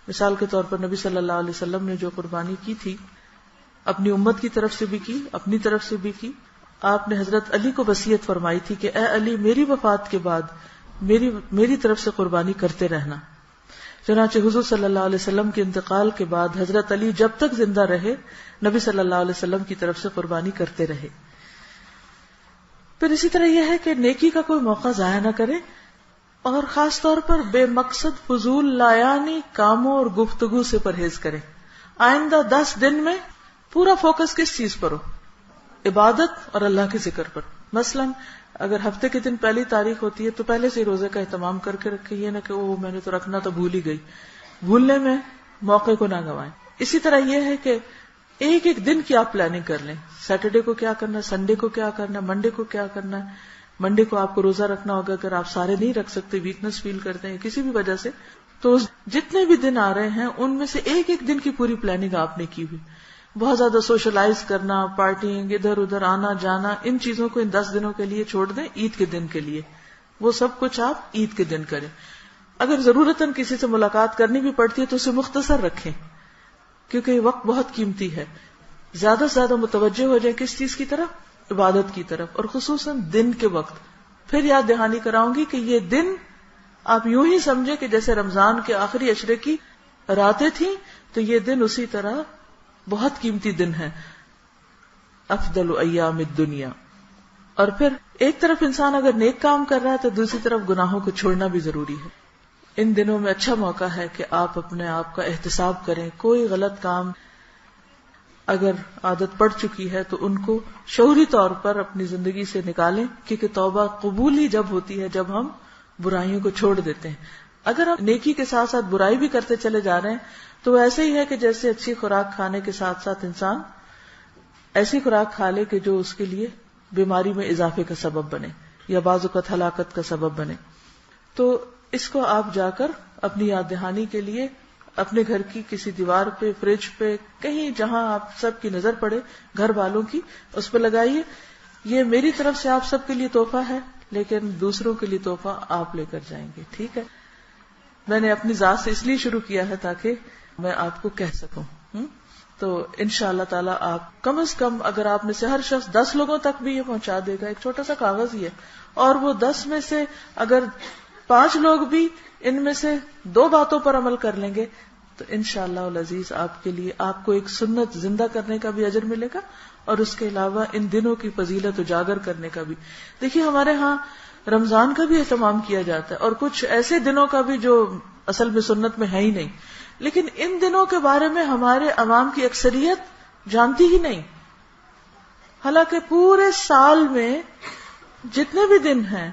مثال کے طور پر نبی صلی اللہ علیہ وسلم نے جو قربانی کی تھی اپنی امت کی طرف سے بھی کی، اپنی طرف سے بھی کی. آپ نے حضرت علی کو وصیت فرمائی تھی کہ اے علی میری وفات کے بعد میری طرف سے قربانی کرتے رہنا. چنانچہ حضور صلی اللہ علیہ وسلم کے انتقال کے بعد حضرت علی جب تک زندہ رہے نبی صلی اللہ علیہ وسلم کی طرف سے قربانی کرتے رہے. پھر اسی طرح یہ ہے کہ نیکی کا کوئی موقع ضائع نہ کرے اور خاص طور پر بے مقصد فضول لایانی کاموں اور گفتگو سے پرہیز کریں. آئندہ 10 دن میں پورا فوکس کس چیز پر ہو؟ عبادت اور اللہ کے ذکر پر. مثلاً اگر ہفتے کے دن پہلی تاریخ ہوتی ہے تو پہلے سے روزے کا اہتمام کر کے رکھے، یہ نہ کہ وہ میں نے تو رکھنا تو بھول ہی گئی. بھولنے میں موقع کو نہ گنوائیں. اسی طرح یہ ہے کہ ایک ایک دن کی آپ پلاننگ کر لیں. سیٹرڈے کو کیا کرنا ہے، سنڈے کو کیا کرنا ہے، منڈے کو کیا کرنا ہے. منڈے کو آپ کو روزہ رکھنا ہوگا، اگر آپ سارے نہیں رکھ سکتے، ویکنس فیل کرتے ہیں کسی بھی وجہ سے، تو جتنے بھی دن آ رہے ہیں ان میں سے ایک ایک دن کی پوری پلاننگ آپ نے کی ہوئی. بہت زیادہ سوشلائز کرنا، پارٹیing، ادھر ادھر آنا جانا، ان چیزوں کو ان 10 دنوں کے لیے چھوڑ دیں. عید کے دن کے لیے وہ سب کچھ آپ عید کے دن کریں. اگر ضرورتاً کسی سے ملاقات کرنی بھی پڑتی ہے تو اسے مختصر رکھیں کیونکہ یہ وقت بہت قیمتی ہے. زیادہ سے زیادہ متوجہ ہو جائیں کس چیز کی طرف؟ عبادت کی طرف، اور خصوصاً دن کے وقت. پھر یاد دہانی کراؤں گی کہ یہ دن آپ یوں ہی سمجھے کہ جیسے رمضان کے آخری عشرے کی راتیں تھیں، تو یہ دن اسی طرح بہت قیمتی دن ہے، افضل ایام الدنیا. اور پھر ایک طرف انسان اگر نیک کام کر رہا ہے تو دوسری طرف گناہوں کو چھوڑنا بھی ضروری ہے. ان دنوں میں اچھا موقع ہے کہ آپ اپنے آپ کا احتساب کریں. کوئی غلط کام اگر عادت پڑ چکی ہے تو ان کو شعوری طور پر اپنی زندگی سے نکالیں، کیونکہ توبہ قبول ہی جب ہوتی ہے جب ہم برائیوں کو چھوڑ دیتے ہیں. اگر ہم نیکی کے ساتھ ساتھ برائی بھی کرتے چلے جا رہے ہیں تو ایسے ہی ہے کہ جیسے اچھی خوراک کھانے کے ساتھ ساتھ انسان ایسی خوراک کھا لے کہ جو اس کے لیے بیماری میں اضافے کا سبب بنے یا بعض اوقات ہلاکت کا سبب بنے. تو اس کو آپ جا کر اپنی یاد دہانی کے لیے اپنے گھر کی کسی دیوار پہ، فریج پہ، کہیں جہاں آپ سب کی نظر پڑے، گھر والوں کی، اس پہ لگائیے. یہ میری طرف سے آپ سب کے لیے تحفہ ہے، لیکن دوسروں کے لیے تحفہ آپ لے کر جائیں گے. ٹھیک ہے؟ میں نے اپنی ذات سے اس لیے شروع کیا ہے تاکہ میں آپ کو کہہ سکوں. تو انشاءاللہ تعالی آپ کم از کم اگر آپ میں سے ہر شخص 10 لوگوں تک بھی یہ پہنچا دے گا، ایک چھوٹا سا کاغذ ہی ہے، اور وہ 10 میں سے اگر 5 لوگ بھی ان میں سے 2 باتوں پر عمل کر لیں گے تو انشاءاللہ العزیز آپ کے لیے آپ کو ایک سنت زندہ کرنے کا بھی اجر ملے گا، اور اس کے علاوہ ان دنوں کی فضیلت اجاگر کرنے کا بھی. دیکھیے ہمارے ہاں رمضان کا بھی اہتمام کیا جاتا ہے اور کچھ ایسے دنوں کا بھی جو اصل میں سنت میں ہے ہی نہیں، لیکن ان دنوں کے بارے میں ہمارے عوام کی اکثریت جانتی ہی نہیں. حالانکہ پورے سال میں جتنے بھی دن ہیں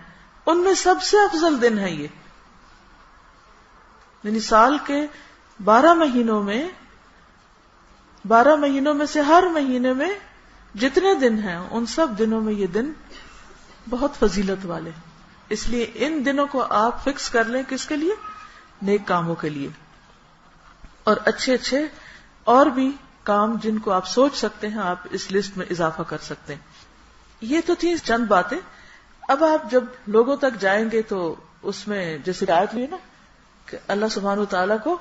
ان میں سب سے افضل دن ہے یہ. یعنی سال کے 12 مہینوں میں سے ہر مہینے میں جتنے دن ہیں ان سب دنوں میں یہ دن بہت فضیلت والے. اس لیے ان دنوں کو آپ فکس کر لیں، کس کے لیے؟ نیک کاموں کے لیے، اور اچھے اچھے اور بھی کام جن کو آپ سوچ سکتے ہیں آپ اس لسٹ میں اضافہ کر سکتے ہیں. یہ تو تھی چند باتیں. اب آپ جب لوگوں تک جائیں گے تو اس میں جیسے آیت ہوئی نا کہ اللہ سبحانہ وتعالیٰ کو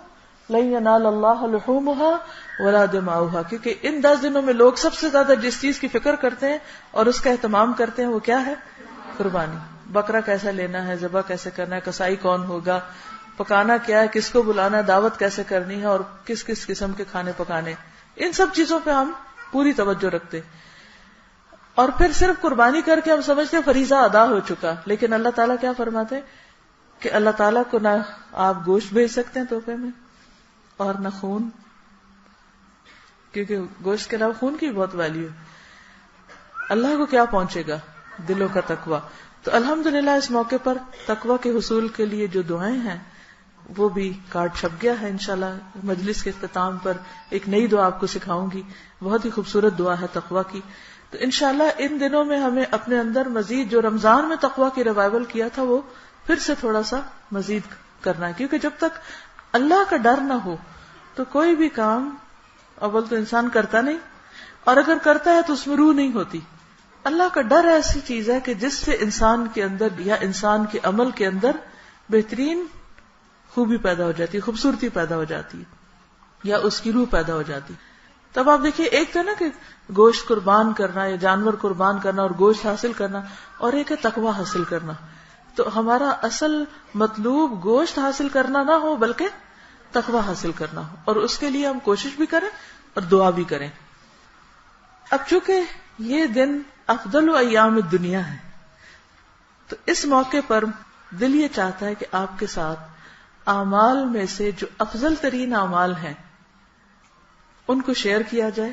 لن ینال اللہ لحومها ولا دماؤها، کیونکہ ان 10 دنوں میں لوگ سب سے زیادہ جس چیز کی فکر کرتے ہیں اور اس کا اہتمام کرتے ہیں وہ کیا ہے؟ قربانی. بکرا کیسا لینا ہے، ذبح کیسے کرنا ہے، کسائی کون ہوگا، پکانا کیا ہے، کس کو بلانا ہے، دعوت کیسے کرنی ہے، اور کس کس قسم کے کھانے پکانے. ان سب چیزوں پہ ہم پوری توجہ رکھتے ہیں. اور پھر صرف قربانی کر کے ہم سمجھتے ہیں فریضہ ادا ہو چکا، لیکن اللہ تعالیٰ کیا فرماتے ہیں کہ اللہ تعالیٰ کو نہ آپ گوشت بھیج سکتے ہیں تحفے میں اور نہ خون، کیونکہ گوشت کے علاوہ خون کی بہت ویلیو ہے. اللہ کو کیا پہنچے گا؟ دلوں کا تقویٰ. تو الحمدللہ اس موقع پر تقویٰ کے حصول کے لیے جو دعائیں ہیں وہ بھی کارڈ چھپ گیا ہے. انشاءاللہ مجلس کے اختتام پر ایک نئی دعا آپ کو سکھاؤں گی، بہت ہی خوبصورت دعا ہے تقویٰ کی. تو انشاءاللہ ان دنوں میں ہمیں اپنے اندر مزید جو رمضان میں تقویٰ کی ریوائول کیا تھا وہ پھر سے تھوڑا سا مزید کرنا ہے، کیونکہ جب تک اللہ کا ڈر نہ ہو تو کوئی بھی کام اول تو انسان کرتا نہیں، اور اگر کرتا ہے تو اس میں روح نہیں ہوتی. اللہ کا ڈر ایسی چیز ہے کہ جس سے انسان کے اندر یا انسان کے عمل کے اندر بہترین خوبی پیدا ہو جاتی ہے، خوبصورتی پیدا ہو جاتی ہے، یا اس کی روح پیدا ہو جاتی. تب آپ دیکھیے ایک تو نا کہ گوشت قربان کرنا یا جانور قربان کرنا اور گوشت حاصل کرنا، اور ایک ہے تقویٰ حاصل کرنا. تو ہمارا اصل مطلوب گوشت حاصل کرنا نہ ہو بلکہ تقویٰ حاصل کرنا ہو، اور اس کے لیے ہم کوشش بھی کریں اور دعا بھی کریں. اب چونکہ یہ دن افضل ایام الدنیا ہے تو اس موقع پر دل یہ چاہتا ہے کہ آپ کے ساتھ اعمال میں سے جو افضل ترین اعمال ہیں ان کو شیئر کیا جائے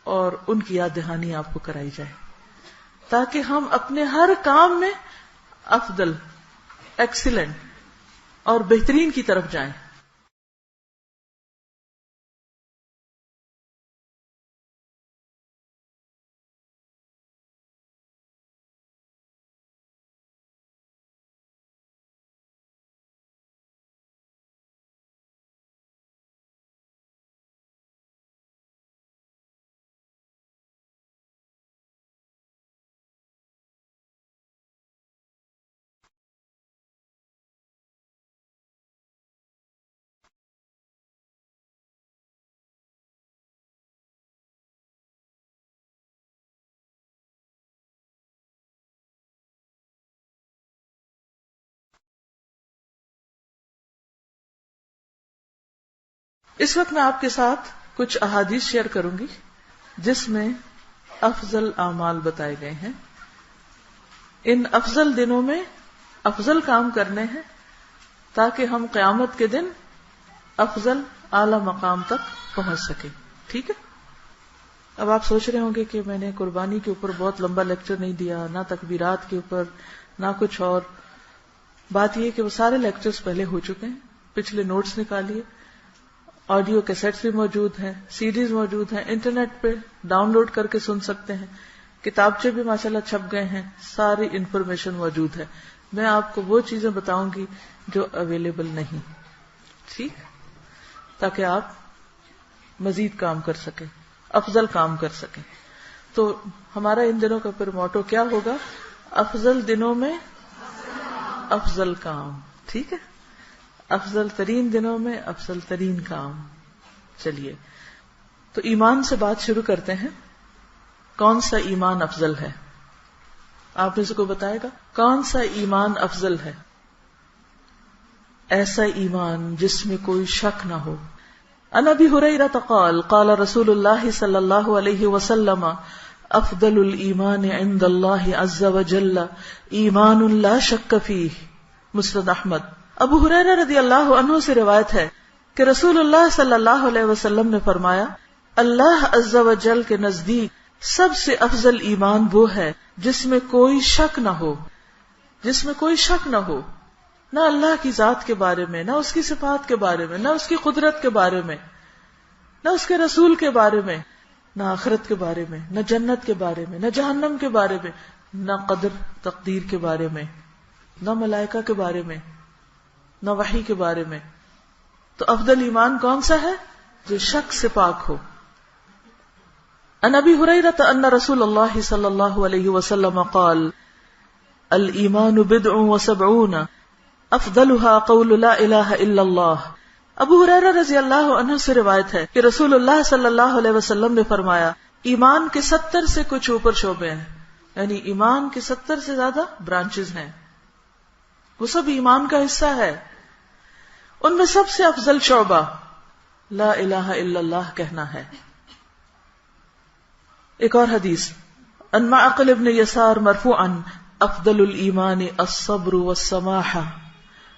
اور ان کی یاد دہانی آپ کو کرائی جائے، تاکہ ہم اپنے ہر کام میں افضل، ایکسیلنٹ اور بہترین کی طرف جائیں. اس وقت میں آپ کے ساتھ کچھ احادیث شیئر کروں گی جس میں افضل اعمال بتائے گئے ہیں. ان افضل دنوں میں افضل کام کرنے ہیں تاکہ ہم قیامت کے دن افضل اعلی مقام تک پہنچ سکیں. ٹھیک ہے. اب آپ سوچ رہے ہوں گے کہ میں نے قربانی کے اوپر بہت لمبا لیکچر نہیں دیا، نہ تکبیرات کے اوپر، نہ کچھ اور. بات یہ کہ وہ سارے لیکچرز پہلے ہو چکے ہیں، پچھلے نوٹس نکالیے، آڈیو کیسٹس بھی موجود ہیں، سیڈیز موجود ہیں، انٹرنیٹ پہ ڈاؤن لوڈ کر کے سن سکتے ہیں، کتابچے بھی ماشاءاللہ چھپ گئے ہیں، ساری انفارمیشن موجود ہے. میں آپ کو وہ چیزیں بتاؤں گی جو اویلیبل نہیں، ٹھیک، تاکہ آپ مزید کام کر سکیں، افضل کام کر سکیں. تو ہمارا ان دنوں کا پھر موٹو کیا ہوگا؟ افضل دنوں میں افضل کام. ٹھیک ہے، افضل ترین دنوں میں افضل ترین کام. چلیے تو ایمان سے بات شروع کرتے ہیں. کون سا ایمان افضل ہے؟ آپ میں سے کوئی بتائے گا کون سا ایمان افضل ہے؟ ایسا ایمان جس میں کوئی شک نہ ہو. عن ابی ہریرہ قال قال رسول اللہ صلی اللہ علیہ وسلم افضل الایمان عند اللہ عز وجل ایمان لا شک فیہ. مسند احمد. ابو ہریرہ رضی اللہ عنہ سے روایت ہے کہ رسول اللہ صلی اللہ علیہ وسلم نے فرمایا اللہ عز وجل کے نزدیک سب سے افضل ایمان وہ ہے جس میں کوئی شک نہ ہو. جس میں کوئی شک نہ ہو، نہ اللہ کی ذات کے بارے میں، نہ اس کی صفات کے بارے میں، نہ اس کی قدرت کے بارے میں، نہ اس کے رسول کے بارے میں، نہ آخرت کے بارے میں، نہ جنت کے بارے میں، نہ جہنم کے بارے میں، نہ قدر تقدیر کے بارے میں، نہ ملائکہ کے بارے میں، نہ وحی کے بارے میں. تو افضل ایمان کون سا ہے؟ جو شک سے پاک ہو. عن ابی ہریرہ ان رسول اللہ صلی اللہ علیہ وسلم قال الایمان بضع وسبعون افضلها قول لا الہ الا اللہ. ابو ہریرہ رضی اللہ عنہ سے روایت ہے کہ رسول اللہ صلی اللہ علیہ وسلم نے فرمایا ایمان کے 70 سے کچھ اوپر شعبے ہیں، یعنی ایمان کے 70 سے زیادہ برانچز ہیں، وہ سب ایمان کا حصہ ہے. ان میں سب سے افضل شعبہ لا الہ الا اللہ کہنا ہے. ایک اور حدیث ان معقل ابن یسار مرفوعا افضل الایمان الصبر والسماحہ.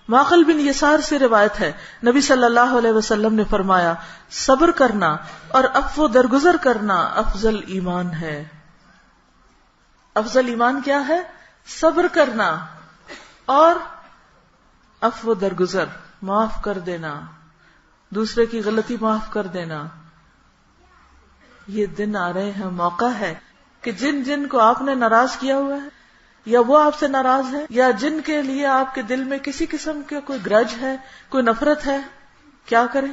معقل بن یسار سے روایت ہے نبی صلی اللہ علیہ وسلم نے فرمایا صبر کرنا اور عفو درگزر کرنا افضل ایمان ہے. افضل ایمان کیا ہے؟ صبر کرنا اور عفو درگزر، معاف کر دینا، دوسرے کی غلطی معاف کر دینا. یہ دن آ رہے ہیں، موقع ہے کہ جن جن کو آپ نے ناراض کیا ہوا ہے یا وہ آپ سے ناراض ہے یا جن کے لیے آپ کے دل میں کسی قسم کے کوئی گرج ہے، کوئی نفرت ہے، کیا کریں؟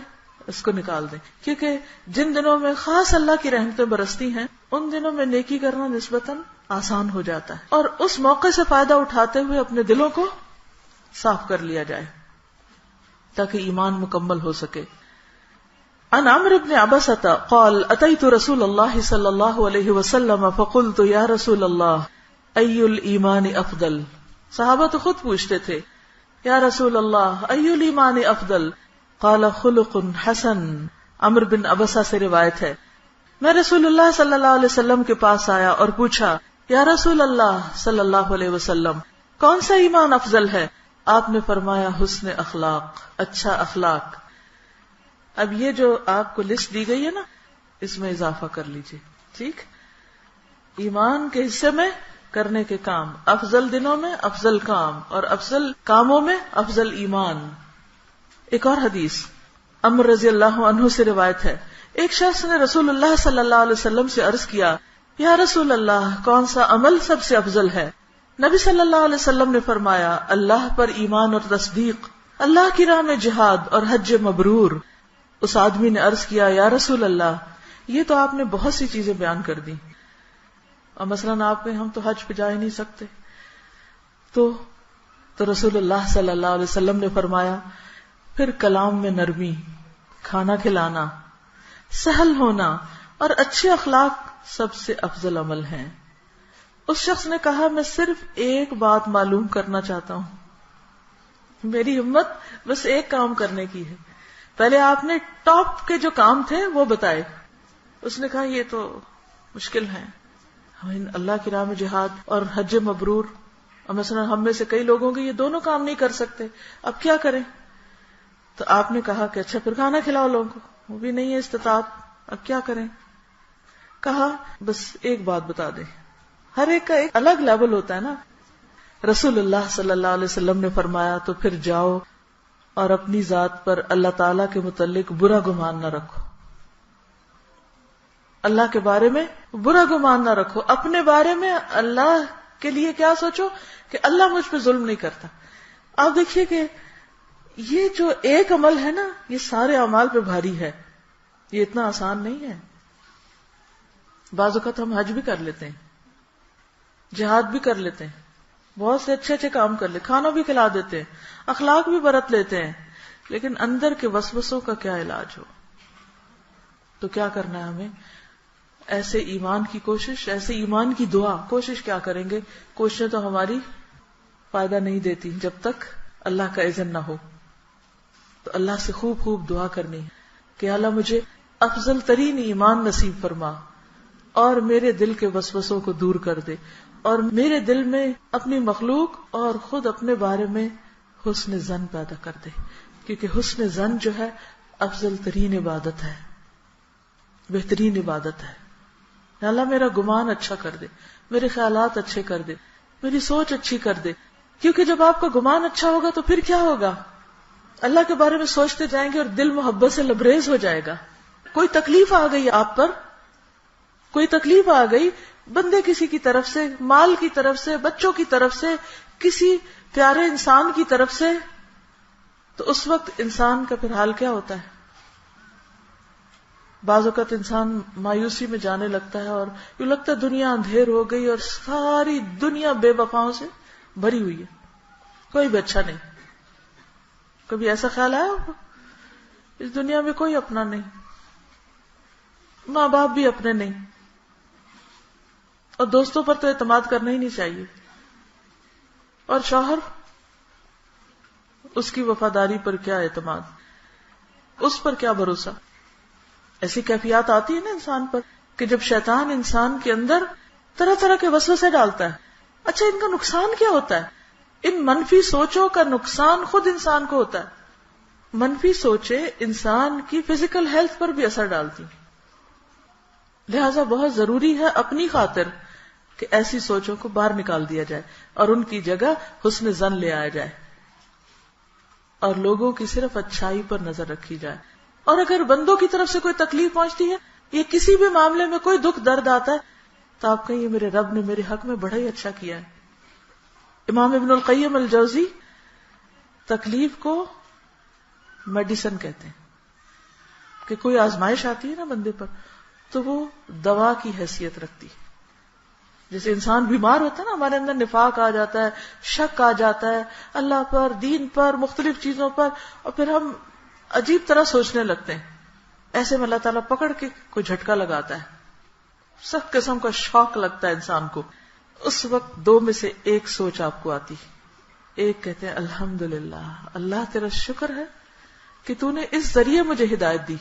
اس کو نکال دیں. کیونکہ جن دنوں میں خاص اللہ کی رحمتیں برستی ہیں ان دنوں میں نیکی کرنا نسبتاً آسان ہو جاتا ہے، اور اس موقع سے فائدہ اٹھاتے ہوئے اپنے دلوں کو صاف کر لیا جائے تاکہ ایمان مکمل ہو سکے. عن عمرو بن عبسة قال اتيت رسول الله صلى الله عليه وسلم فقلت يا رسول الله اي الايمان افضل. صحابہ تو خود پوچھتے تھے یا رسول اللہ اي الايمان افضل قال خلق حسن. عمرو بن عبسة سے روایت ہے میں رسول اللہ صلی اللہ علیہ وسلم کے پاس آیا اور پوچھا یا رسول اللہ صلی اللہ علیہ وسلم کون سا ایمان افضل ہے؟ آپ نے فرمایا حسن اخلاق، اچھا اخلاق. اب یہ جو آپ کو لسٹ دی گئی ہے نا، اس میں اضافہ کر لیجئے. ٹھیک، ایمان کے حصے میں کرنے کے کام، افضل دنوں میں افضل کام، اور افضل کاموں میں افضل ایمان. ایک اور حدیث عمر رضی اللہ عنہ سے روایت ہے ایک شخص نے رسول اللہ صلی اللہ علیہ وسلم سے عرض کیا یا رسول اللہ کون سا عمل سب سے افضل ہے؟ نبی صلی اللہ علیہ وسلم نے فرمایا اللہ پر ایمان اور تصدیق، اللہ کی راہ میں جہاد اور حج مبرور. اس آدمی نے عرض کیا یا رسول اللہ یہ تو آپ نے بہت سی چیزیں بیان کر دی، اور مثلاً آپ میں ہم تو حج پہ جا ہی نہیں سکتے. تو رسول اللہ صلی اللہ علیہ وسلم نے فرمایا پھر کلام میں نرمی، کھانا کھلانا، سہل ہونا اور اچھے اخلاق سب سے افضل عمل ہیں. اس شخص نے کہا میں صرف ایک بات معلوم کرنا چاہتا ہوں، میری ہمت بس ایک کام کرنے کی ہے. پہلے آپ نے ٹاپ کے جو کام تھے وہ بتائے. اس نے کہا یہ تو مشکل ہے, اللہ کی راہ میں جہاد اور حج مبرور, اور مثلا ہم میں سے کئی لوگوں کے یہ دونوں کام نہیں کر سکتے, اب کیا کریں؟ تو آپ نے کہا کہ اچھا پھر کھانا کھلاؤ لوگوں کو, وہ بھی نہیں ہے استطاعت, اب کیا کریں؟ کہا بس ایک بات بتا دیں, ہر ایک کا ایک الگ لیول ہوتا ہے نا. رسول اللہ صلی اللہ علیہ وسلم نے فرمایا تو پھر جاؤ اور اپنی ذات پر اللہ تعالی کے متعلق برا گمان نہ رکھو. اللہ کے بارے میں برا گمان نہ رکھو, اپنے بارے میں اللہ کے لیے کیا سوچو کہ اللہ مجھ پہ ظلم نہیں کرتا. آپ دیکھیے کہ یہ جو ایک عمل ہے نا, یہ سارے اعمال پہ بھاری ہے, یہ اتنا آسان نہیں ہے. بعض اوقات ہم حج بھی کر لیتے ہیں, جہاد بھی کر لیتے ہیں, بہت سے اچھے اچھے کام کر لیتے, کھانا بھی کھلا دیتے ہیں, اخلاق بھی برت لیتے ہیں, لیکن اندر کے وسوسوں کا کیا علاج ہو؟ تو کیا کرنا ہے ہمیں؟ ایسے ایمان کی کوشش, ایسے ایمان کی دعا, کوشش کیا کریں گے؟ کوششیں تو ہماری فائدہ نہیں دیتی جب تک اللہ کا اذن نہ ہو. تو اللہ سے خوب خوب دعا کرنی ہے کہ اللہ مجھے افضل ترین ایمان نصیب فرما, اور میرے دل کے وسوسوں کو دور کر دے, اور میرے دل میں اپنی مخلوق اور خود اپنے بارے میں حسن ظن پیدا کر دے, کیونکہ حسن ظن جو ہے افضل ترین عبادت ہے, بہترین عبادت ہے. اللہ میرا گمان اچھا کر دے, میرے خیالات اچھے کر دے, میری سوچ اچھی کر دے, کیونکہ جب آپ کا گمان اچھا ہوگا تو پھر کیا ہوگا؟ اللہ کے بارے میں سوچتے جائیں گے اور دل محبت سے لبریز ہو جائے گا. کوئی تکلیف آ گئی آپ پر, کوئی تکلیف آ گئی بندے کسی کی طرف سے, مال کی طرف سے, بچوں کی طرف سے, کسی پیارے انسان کی طرف سے, تو اس وقت انسان کا پھر حال کیا ہوتا ہے؟ بعض اوقات انسان مایوسی میں جانے لگتا ہے اور یوں لگتا ہے دنیا اندھیر ہو گئی اور ساری دنیا بے وفاؤں سے بھری ہوئی ہے, کوئی بھی اچھا نہیں. کبھی ایسا خیال آیا ہوگا؟ اس دنیا میں کوئی اپنا نہیں, ماں باپ بھی اپنے نہیں, اور دوستوں پر تو اعتماد کرنا ہی نہیں چاہیے, اور شوہر, اس کی وفاداری پر کیا اعتماد, اس پر کیا بھروسہ. ایسی کیفیات آتی ہے نا انسان پر کہ جب شیطان انسان کے اندر طرح طرح کے وسوسے ڈالتا ہے. اچھا ان کا نقصان کیا ہوتا ہے؟ ان منفی سوچوں کا نقصان خود انسان کو ہوتا ہے. منفی سوچیں انسان کی فزیکل ہیلتھ پر بھی اثر ڈالتی, لہذا بہت ضروری ہے اپنی خاطر کہ ایسی سوچوں کو باہر نکال دیا جائے اور ان کی جگہ حسن ظن لے آیا جائے, اور لوگوں کی صرف اچھائی پر نظر رکھی جائے. اور اگر بندوں کی طرف سے کوئی تکلیف پہنچتی ہے یا کسی بھی معاملے میں کوئی دکھ درد آتا ہے تو آپ کہیں میرے رب نے میرے حق میں بڑا ہی اچھا کیا ہے. امام ابن القیم الجوزی تکلیف کو میڈیسن کہتے ہیں, کہ کوئی آزمائش آتی ہے نا بندے پر تو وہ دوا کی حیثیت رکھتی ہے. جیسے انسان بیمار ہوتا ہے نا, ہمارے اندر نفاق آ جاتا ہے, شک آ جاتا ہے اللہ پر, دین پر, مختلف چیزوں پر, اور پھر ہم عجیب طرح سوچنے لگتے ہیں. ایسے میں اللہ تعالیٰ پکڑ کے کوئی جھٹکا لگاتا ہے, سخت قسم کا شوق لگتا ہے انسان کو. اس وقت دو میں سے ایک سوچ آپ کو آتی, ایک کہتے ہیں الحمدللہ, اللہ تیرا شکر ہے کہ تو نے اس ذریعے مجھے ہدایت دی,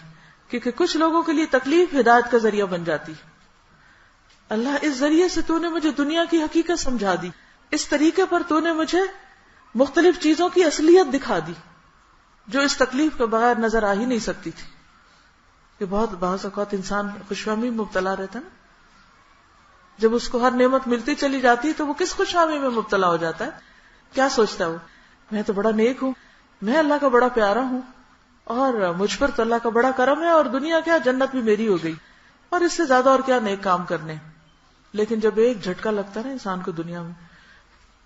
کیونکہ کچھ لوگوں کے لیے تکلیف ہدایت کا ذریعہ بن جاتی. اللہ اس ذریعے سے تو نے مجھے دنیا کی حقیقت سمجھا دی, اس طریقے پر تو نے مجھے مختلف چیزوں کی اصلیت دکھا دی جو اس تکلیف کے بغیر نظر آ ہی نہیں سکتی تھی. کہ بہت بعض اوقات انسان خوشفہمی میں مبتلا رہتا ہے نا, جب اس کو ہر نعمت ملتی چلی جاتی ہے تو وہ کس خوشحامی میں مبتلا ہو جاتا ہے. کیا سوچتا ہے وہ, میں تو بڑا نیک ہوں, میں اللہ کا بڑا پیارا ہوں, اور مجھ پر تو اللہ کا بڑا کرم ہے, اور دنیا کیا جنت بھی میری ہو گئی, اور اس سے زیادہ اور کیا نیک کام کرنے. لیکن جب ایک جھٹکا لگتا ہے نا انسان کو دنیا میں,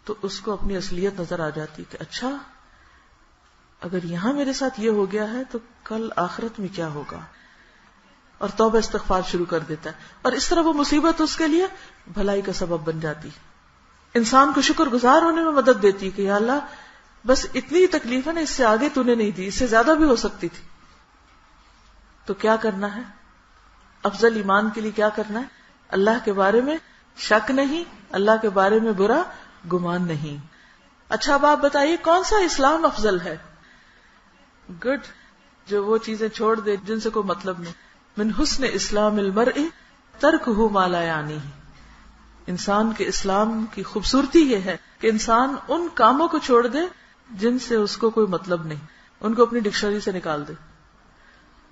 تو اس کو اپنی اصلیت نظر آ جاتی کہ اچھا اگر یہاں میرے ساتھ یہ ہو گیا ہے تو کل آخرت میں کیا ہوگا, اور توبہ استغفار شروع کر دیتا ہے. اور اس طرح وہ مصیبت اس کے لیے بھلائی کا سبب بن جاتی, انسان کو شکر گزار ہونے میں مدد دیتی کہ یا اللہ بس اتنی تکلیف ہے نا, اس سے آگے تو نے نہیں دی, اس سے زیادہ بھی ہو سکتی تھی. تو کیا کرنا ہے افضل ایمان کے لیے؟ کیا کرنا ہے؟ اللہ کے بارے میں شک نہیں, اللہ کے بارے میں برا گمان نہیں. اچھا اب آپ بتائیے کون سا اسلام افضل ہے؟ گڈ. جو وہ چیزیں چھوڑ دے جن سے کوئی مطلب نہیں. من حسن اسلام المرء ترکہ ما لا یعنیہ. انسان کے اسلام کی خوبصورتی یہ ہے کہ انسان ان کاموں کو چھوڑ دے جن سے اس کو کوئی مطلب نہیں، ان کو اپنی ڈکشنری سے نکال دے.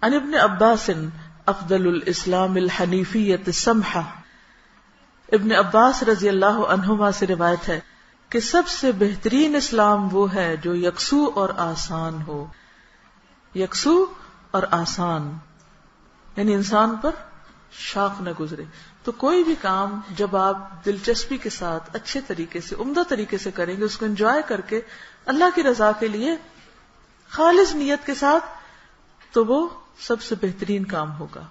عن ابن عباس افضل الاسلام الحنیفیۃ السمحہ. ابن عباس رضی اللہ عنہما سے روایت ہے کہ سب سے بہترین اسلام وہ ہے جو یکسو اور آسان ہو. یکسو اور آسان یعنی انسان پر شاق نہ گزرے. تو کوئی بھی کام جب آپ دلچسپی کے ساتھ اچھے طریقے سے عمدہ طریقے سے کریں گے، اس کو انجوائے کر کے اللہ کی رضا کے لیے خالص نیت کے ساتھ، تو وہ سب سے بہترین کام ہوگا.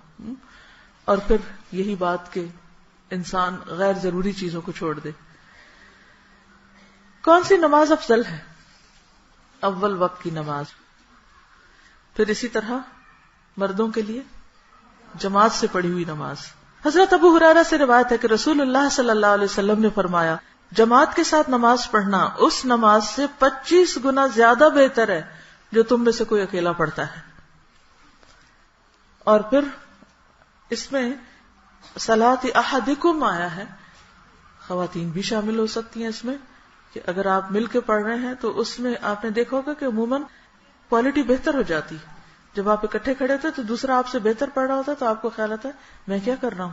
اور پھر یہی بات کہ انسان غیر ضروری چیزوں کو چھوڑ دے. کون سی نماز افضل ہے؟ اول وقت کی نماز. پھر اسی طرح مردوں کے لیے جماعت سے پڑھی ہوئی نماز. حضرت ابو ہریرہ سے روایت ہے کہ رسول اللہ صلی اللہ علیہ وسلم نے فرمایا، جماعت کے ساتھ نماز پڑھنا اس نماز سے 25 گنا زیادہ بہتر ہے جو تم میں سے کوئی اکیلا پڑھتا ہے. اور پھر اس میں صلاۃ احدکم آیا ہے، خواتین بھی شامل ہو سکتی ہیں اس میں، کہ اگر آپ مل کے پڑھ رہے ہیں تو اس میں آپ نے دیکھا ہوگا کہ عموماً کوالٹی بہتر ہو جاتی. جب آپ اکٹھے کھڑے ہوتے تو دوسرا آپ سے بہتر پڑھ رہا ہوتا تو آپ کو خیال آتا ہے میں کیا کر رہا ہوں.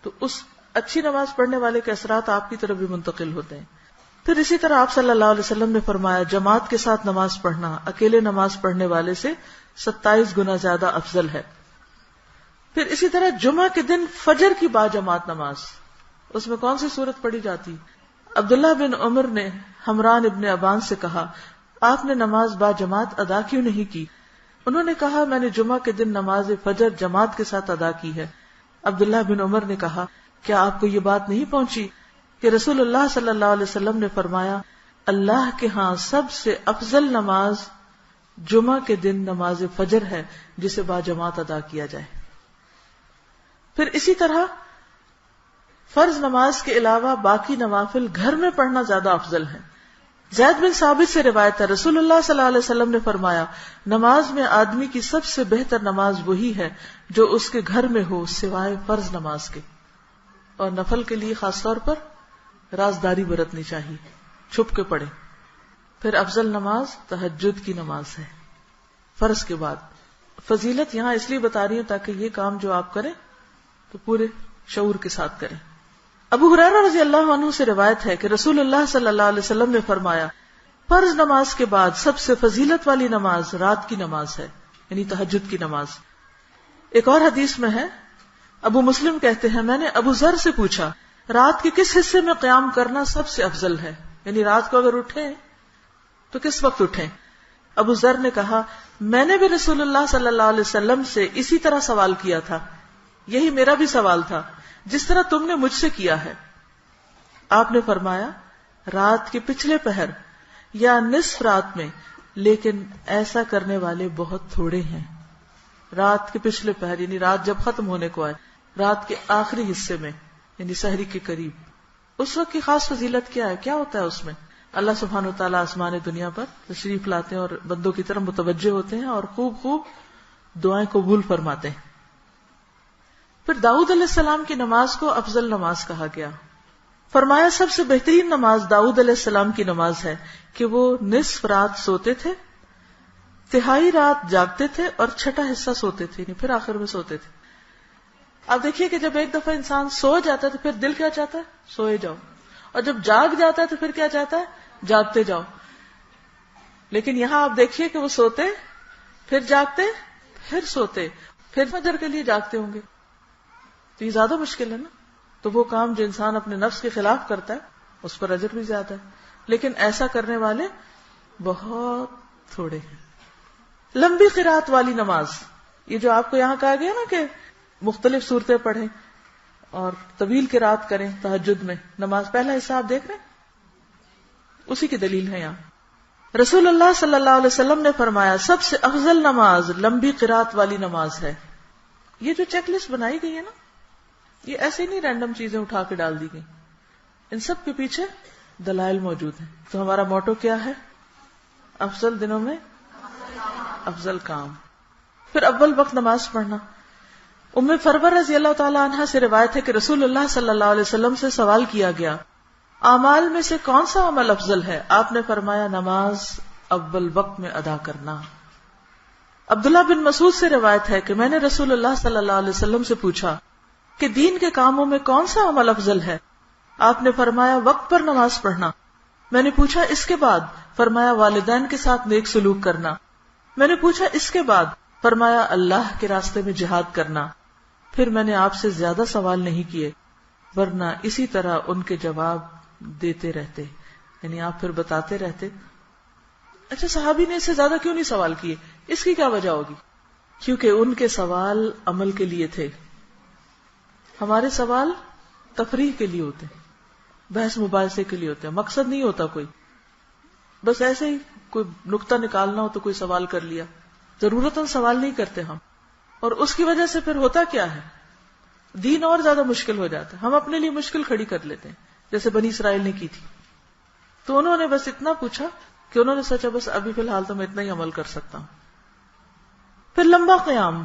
تو اس اچھی نماز پڑھنے والے کے اثرات آپ کی طرف بھی منتقل ہوتے ہیں. پھر اسی طرح آپ صلی اللہ علیہ وسلم نے فرمایا، جماعت کے ساتھ نماز پڑھنا اکیلے نماز پڑھنے والے سے 27 گنا زیادہ افضل ہے. پھر اسی طرح جمعہ کے دن فجر کی باجماعت نماز، اس میں کون سی صورت پڑھی جاتی؟ عبداللہ بن عمر نے حمران ابن ابان سے کہا، آپ نے نماز باجماعت ادا کیوں نہیں کی؟ انہوں نے کہا، میں نے جمعہ کے دن نماز فجر جماعت کے ساتھ ادا کی ہے. عبداللہ بن عمر نے کہا، کیا آپ کو یہ بات نہیں پہنچی کہ رسول اللہ صلی اللہ علیہ وسلم نے فرمایا، اللہ کے ہاں سب سے افضل نماز جمعہ کے دن نماز فجر ہے جسے باجماعت ادا کیا جائے. پھر اسی طرح فرض نماز کے علاوہ باقی نوافل گھر میں پڑھنا زیادہ افضل ہے. زید بن ثابت سے روایت ہے، رسول اللہ صلی اللہ علیہ وسلم نے فرمایا، نماز میں آدمی کی سب سے بہتر نماز وہی ہے جو اس کے گھر میں ہو سوائے فرض نماز کے. اور نفل کے لیے خاص طور پر رازداری برتنی چاہیے، چھپ کے پڑھے. پھر افضل نماز تہجد کی نماز ہے فرض کے بعد. فضیلت یہاں اس لیے بتا رہی ہوں تاکہ یہ کام جو آپ کریں تو پورے شعور کے ساتھ کریں. ابو ہریرہ رضی اللہ عنہ سے روایت ہے کہ رسول اللہ صلی اللہ علیہ وسلم نے فرمایا، فرض نماز کے بعد سب سے فضیلت والی نماز رات کی نماز ہے، یعنی تہجد کی نماز. ایک اور حدیث میں ہے، ابو مسلم کہتے ہیں، میں نے ابو ذر سے پوچھا، رات کے کس حصے میں قیام کرنا سب سے افضل ہے؟ یعنی رات کو اگر اٹھیں تو کس وقت اٹھیں؟ ابو ذر نے کہا، میں نے بھی رسول اللہ صلی اللہ علیہ وسلم سے اسی طرح سوال کیا تھا، یہی میرا بھی سوال تھا جس طرح تم نے مجھ سے کیا ہے. آپ نے فرمایا، رات کے پچھلے پہر یا نصف رات میں، لیکن ایسا کرنے والے بہت تھوڑے ہیں. رات کے پچھلے پہر یعنی رات جب ختم ہونے کو آئے، رات کے آخری حصے میں یعنی سحری کے قریب. اس وقت کی خاص فضیلت کیا ہے؟ کیا ہوتا ہے اس میں؟ اللہ سبحانہ وتعالیٰ آسمان دنیا پر تشریف لاتے ہیں اور بندوں کی طرف متوجہ ہوتے ہیں اور خوب خوب دعائیں قبول فرماتے ہیں. پھر داؤد علیہ السلام کی نماز کو افضل نماز کہا گیا. فرمایا، سب سے بہترین نماز داؤد علیہ السلام کی نماز ہے کہ وہ نصف رات سوتے تھے، تہائی رات جاگتے تھے اور چھٹا حصہ سوتے تھے، یعنی پھر آخر میں سوتے تھے. اب دیکھیے کہ جب ایک دفعہ انسان سو جاتا ہے تو پھر دل کیا چاہتا ہے؟ سوئے جاؤ. اور جب جاگ جاتا ہے تو پھر کیا چاہتا ہے؟ جاگتے جاؤ. لیکن یہاں آپ دیکھیے کہ وہ سوتے، پھر جاگتے، پھر سوتے، پھر فجر کے لیے جاگتے ہوں گے. تو یہ زیادہ مشکل ہے نا. تو وہ کام جو انسان اپنے نفس کے خلاف کرتا ہے اس پر اجر بھی زیادہ ہے، لیکن ایسا کرنے والے بہت تھوڑے ہیں. لمبی قرات والی نماز، یہ جو آپ کو یہاں کہا گیا نا کہ مختلف صورتیں پڑھیں اور طویل قرات کریں تہجد میں نماز، پہلا حصہ آپ دیکھ رہے ہیں، اسی کی دلیل ہے یہاں. رسول اللہ صلی اللہ علیہ وسلم نے فرمایا، سب سے افضل نماز لمبی قرات والی نماز ہے. یہ جو چیک لسٹ بنائی گئی ہے نا، یہ ایسے نہیں رینڈم چیزیں اٹھا کے ڈال دی گئی، ان سب کے پیچھے دلائل موجود ہیں. تو ہمارا موٹو کیا ہے؟ افضل دنوں میں افضل کام. پھر اول وقت نماز پڑھنا. ام فرور رضی اللہ تعالی عنہا سے روایت ہے کہ رسول اللہ صلی اللہ علیہ وسلم سے سوال کیا گیا اعمال میں سے کون سا عمل افضل ہے؟ آپ نے فرمایا نماز اول وقت میں ادا کرنا. عبداللہ بن مسعود سے روایت ہے کہ میں نے رسول اللہ صلی اللہ علیہ وسلم سے پوچھا کہ دین کے کاموں میں کون سا عمل افضل ہے؟ آپ نے فرمایا وقت پر نماز پڑھنا. میں نے پوچھا اس کے بعد؟ فرمایا والدین کے ساتھ نیک سلوک کرنا. میں نے پوچھا اس کے بعد؟ فرمایا اللہ کے راستے میں جہاد کرنا. پھر میں نے آپ سے زیادہ سوال نہیں کیے، ورنہ اسی طرح ان کے جواب دیتے رہتے، یعنی آپ پھر بتاتے رہتے. اچھا صحابی نے اس سے زیادہ کیوں نہیں سوال کیے؟ اس کی کیا وجہ ہوگی؟ کیونکہ ان کے سوال عمل کے لیے تھے، ہمارے سوال تفریح کے لیے ہوتے ہیں، بحث مباحثے کے لیے ہوتے ہیں، مقصد نہیں ہوتا کوئی، بس ایسے ہی کوئی نقطہ نکالنا ہو تو کوئی سوال کر لیا، ضرورتاً سوال نہیں کرتے ہم. اور اس کی وجہ سے پھر ہوتا کیا ہے، دین اور زیادہ مشکل ہو جاتا ہے، ہم اپنے لیے مشکل کھڑی کر لیتے ہیں، جیسے بنی اسرائیل نے کی تھی. تو انہوں نے بس اتنا پوچھا کہ انہوں نے سوچا بس ابھی فی الحال تو میں اتنا ہی عمل کر سکتا ہوں. پھر لمبا قیام.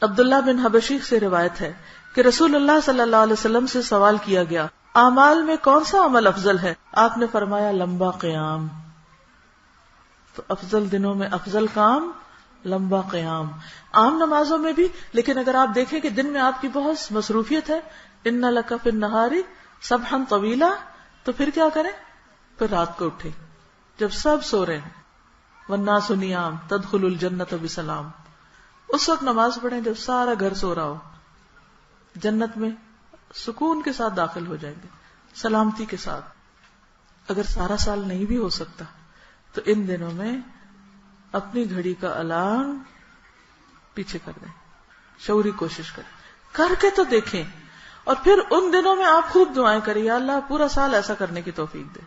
عبداللہ بن حبشی سے روایت ہے کہ رسول اللہ صلی اللہ علیہ وسلم سے سوال کیا گیا اعمال میں کون سا عمل افضل ہے؟ آپ نے فرمایا لمبا قیام. تو افضل دنوں میں افضل کام لمبا قیام، عام نمازوں میں بھی. لیکن اگر آپ دیکھیں کہ دن میں آپ کی بہت مصروفیت ہے، ان لک فی النہار سبحا طویلا، تو پھر کیا کریں؟ پھر رات کو اٹھے جب سب سو رہے ہیں، والناس نیام تدخل الجنت بسلام، اس وقت نماز پڑھیں جب سارا گھر سو رہا ہو. جنت میں سکون کے ساتھ داخل ہو جائیں گے، سلامتی کے ساتھ. اگر سارا سال نہیں بھی ہو سکتا تو ان دنوں میں اپنی گھڑی کا الارم پیچھے کر دیں، شعوری کوشش کریں، کر کے تو دیکھیں. اور پھر ان دنوں میں آپ خوب دعائیں کریں، یا اللہ پورا سال ایسا کرنے کی توفیق دے.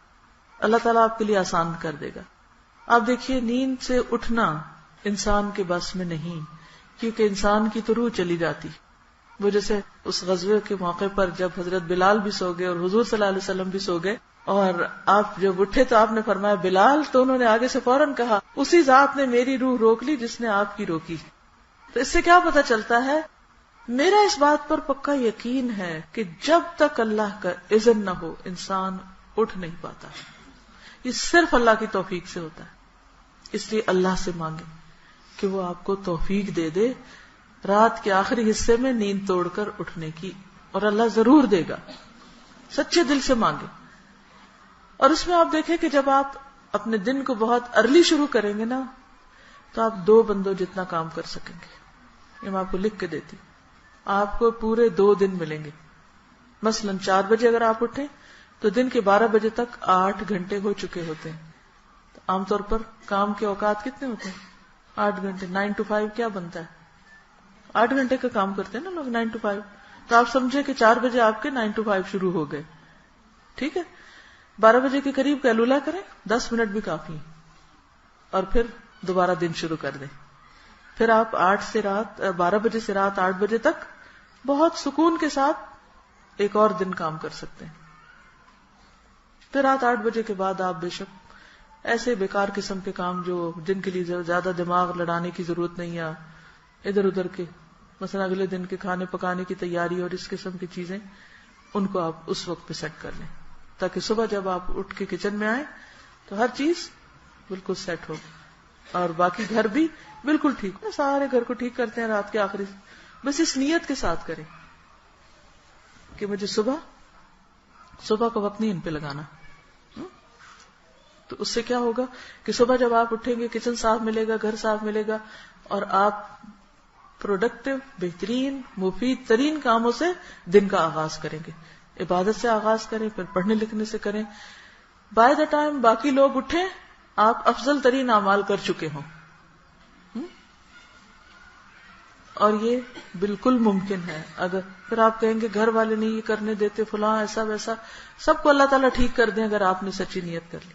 اللہ تعالیٰ آپ کے لیے آسان کر دے گا. آپ دیکھیے نیند سے اٹھنا انسان کے بس میں نہیں، کیونکہ انسان کی تو روح چلی جاتی. وہ جیسے اس غزوے کے موقع پر جب حضرت بلال بھی سو گئے اور حضور صلی اللہ علیہ وسلم بھی سو گئے، اور آپ جب اٹھے تو آپ نے فرمایا بلال، تو انہوں نے آگے سے فوراً کہا اسی ذات نے میری روح روک لی جس نے آپ کی روکی. تو اس سے کیا پتہ چلتا ہے؟ میرا اس بات پر پکا یقین ہے کہ جب تک اللہ کا اذن نہ ہو انسان اٹھ نہیں پاتا. یہ صرف اللہ کی توفیق سے ہوتا ہے. اس لیے اللہ سے مانگے کہ وہ آپ کو توفیق دے دے رات کے آخری حصے میں نیند توڑ کر اٹھنے کی، اور اللہ ضرور دے گا. سچے دل سے مانگے. اور اس میں آپ دیکھیں کہ جب آپ اپنے دن کو بہت ارلی شروع کریں گے نا، تو آپ 2 بندوں جتنا کام کر سکیں گے. یہ میں آپ کو لکھ کے دیتی، آپ کو پورے 2 دن ملیں گے. مثلا 4 بجے اگر آپ اٹھیں تو دن کے 12 بجے تک 8 گھنٹے ہو چکے ہوتے ہیں. عام طور پر کام کے اوقات کتنے ہوتے ہیں؟ 8 گھنٹے. 9 to 5 کیا بنتا ہے؟ 8 گھنٹے کا کام کرتے ہیں نا لوگ، 9 to 5. تو آپ سمجھے کہ 4 بجے آپ کے 9 to 5 شروع ہو گئے. ٹھیک ہے، 12 بجے کے قریب قیلولہ کریں، 10 منٹ بھی کافی، اور پھر دوبارہ دن شروع کر دیں. پھر آپ 12 بجے سے رات 8 بجے تک بہت سکون کے ساتھ ایک اور دن کام کر سکتے ہیں. پھر رات 8 بجے کے بعد آپ بے شک ایسے بیکار قسم کے کام جو جن کے لیے زیادہ دماغ لڑانے کی ضرورت نہیں ہے، ادھر ادھر کے، مثلا اگلے دن کے کھانے پکانے کی تیاری اور اس قسم کی چیزیں، ان کو آپ اس وقت پہ سیٹ کر لیں، تاکہ صبح جب آپ اٹھ کے کچن میں آئیں تو ہر چیز بالکل سیٹ ہو، اور باقی گھر بھی بالکل ٹھیک ہو. سارے گھر کو ٹھیک کرتے ہیں رات کے آخری، بس اس نیت کے ساتھ کریں کہ مجھے صبح کا وقت نہیں ان پہ لگانا. تو اس سے کیا ہوگا کہ صبح جب آپ اٹھیں گے کچن صاف ملے گا، گھر صاف ملے گا، اور آپ پروڈکٹیو، بہترین، مفید ترین کاموں سے دن کا آغاز کریں گے. عبادت سے آغاز کریں، پھر پڑھنے لکھنے سے کریں. بائی دا ٹائم باقی لوگ اٹھیں آپ افضل ترین اعمال کر چکے ہوں. اور یہ بالکل ممکن ہے. اگر پھر آپ کہیں گے گھر والے نہیں یہ کرنے دیتے، فلاں ایسا ویسا، سب کو اللہ تعالیٰ ٹھیک کر دیں اگر آپ نے سچی نیت کر لی.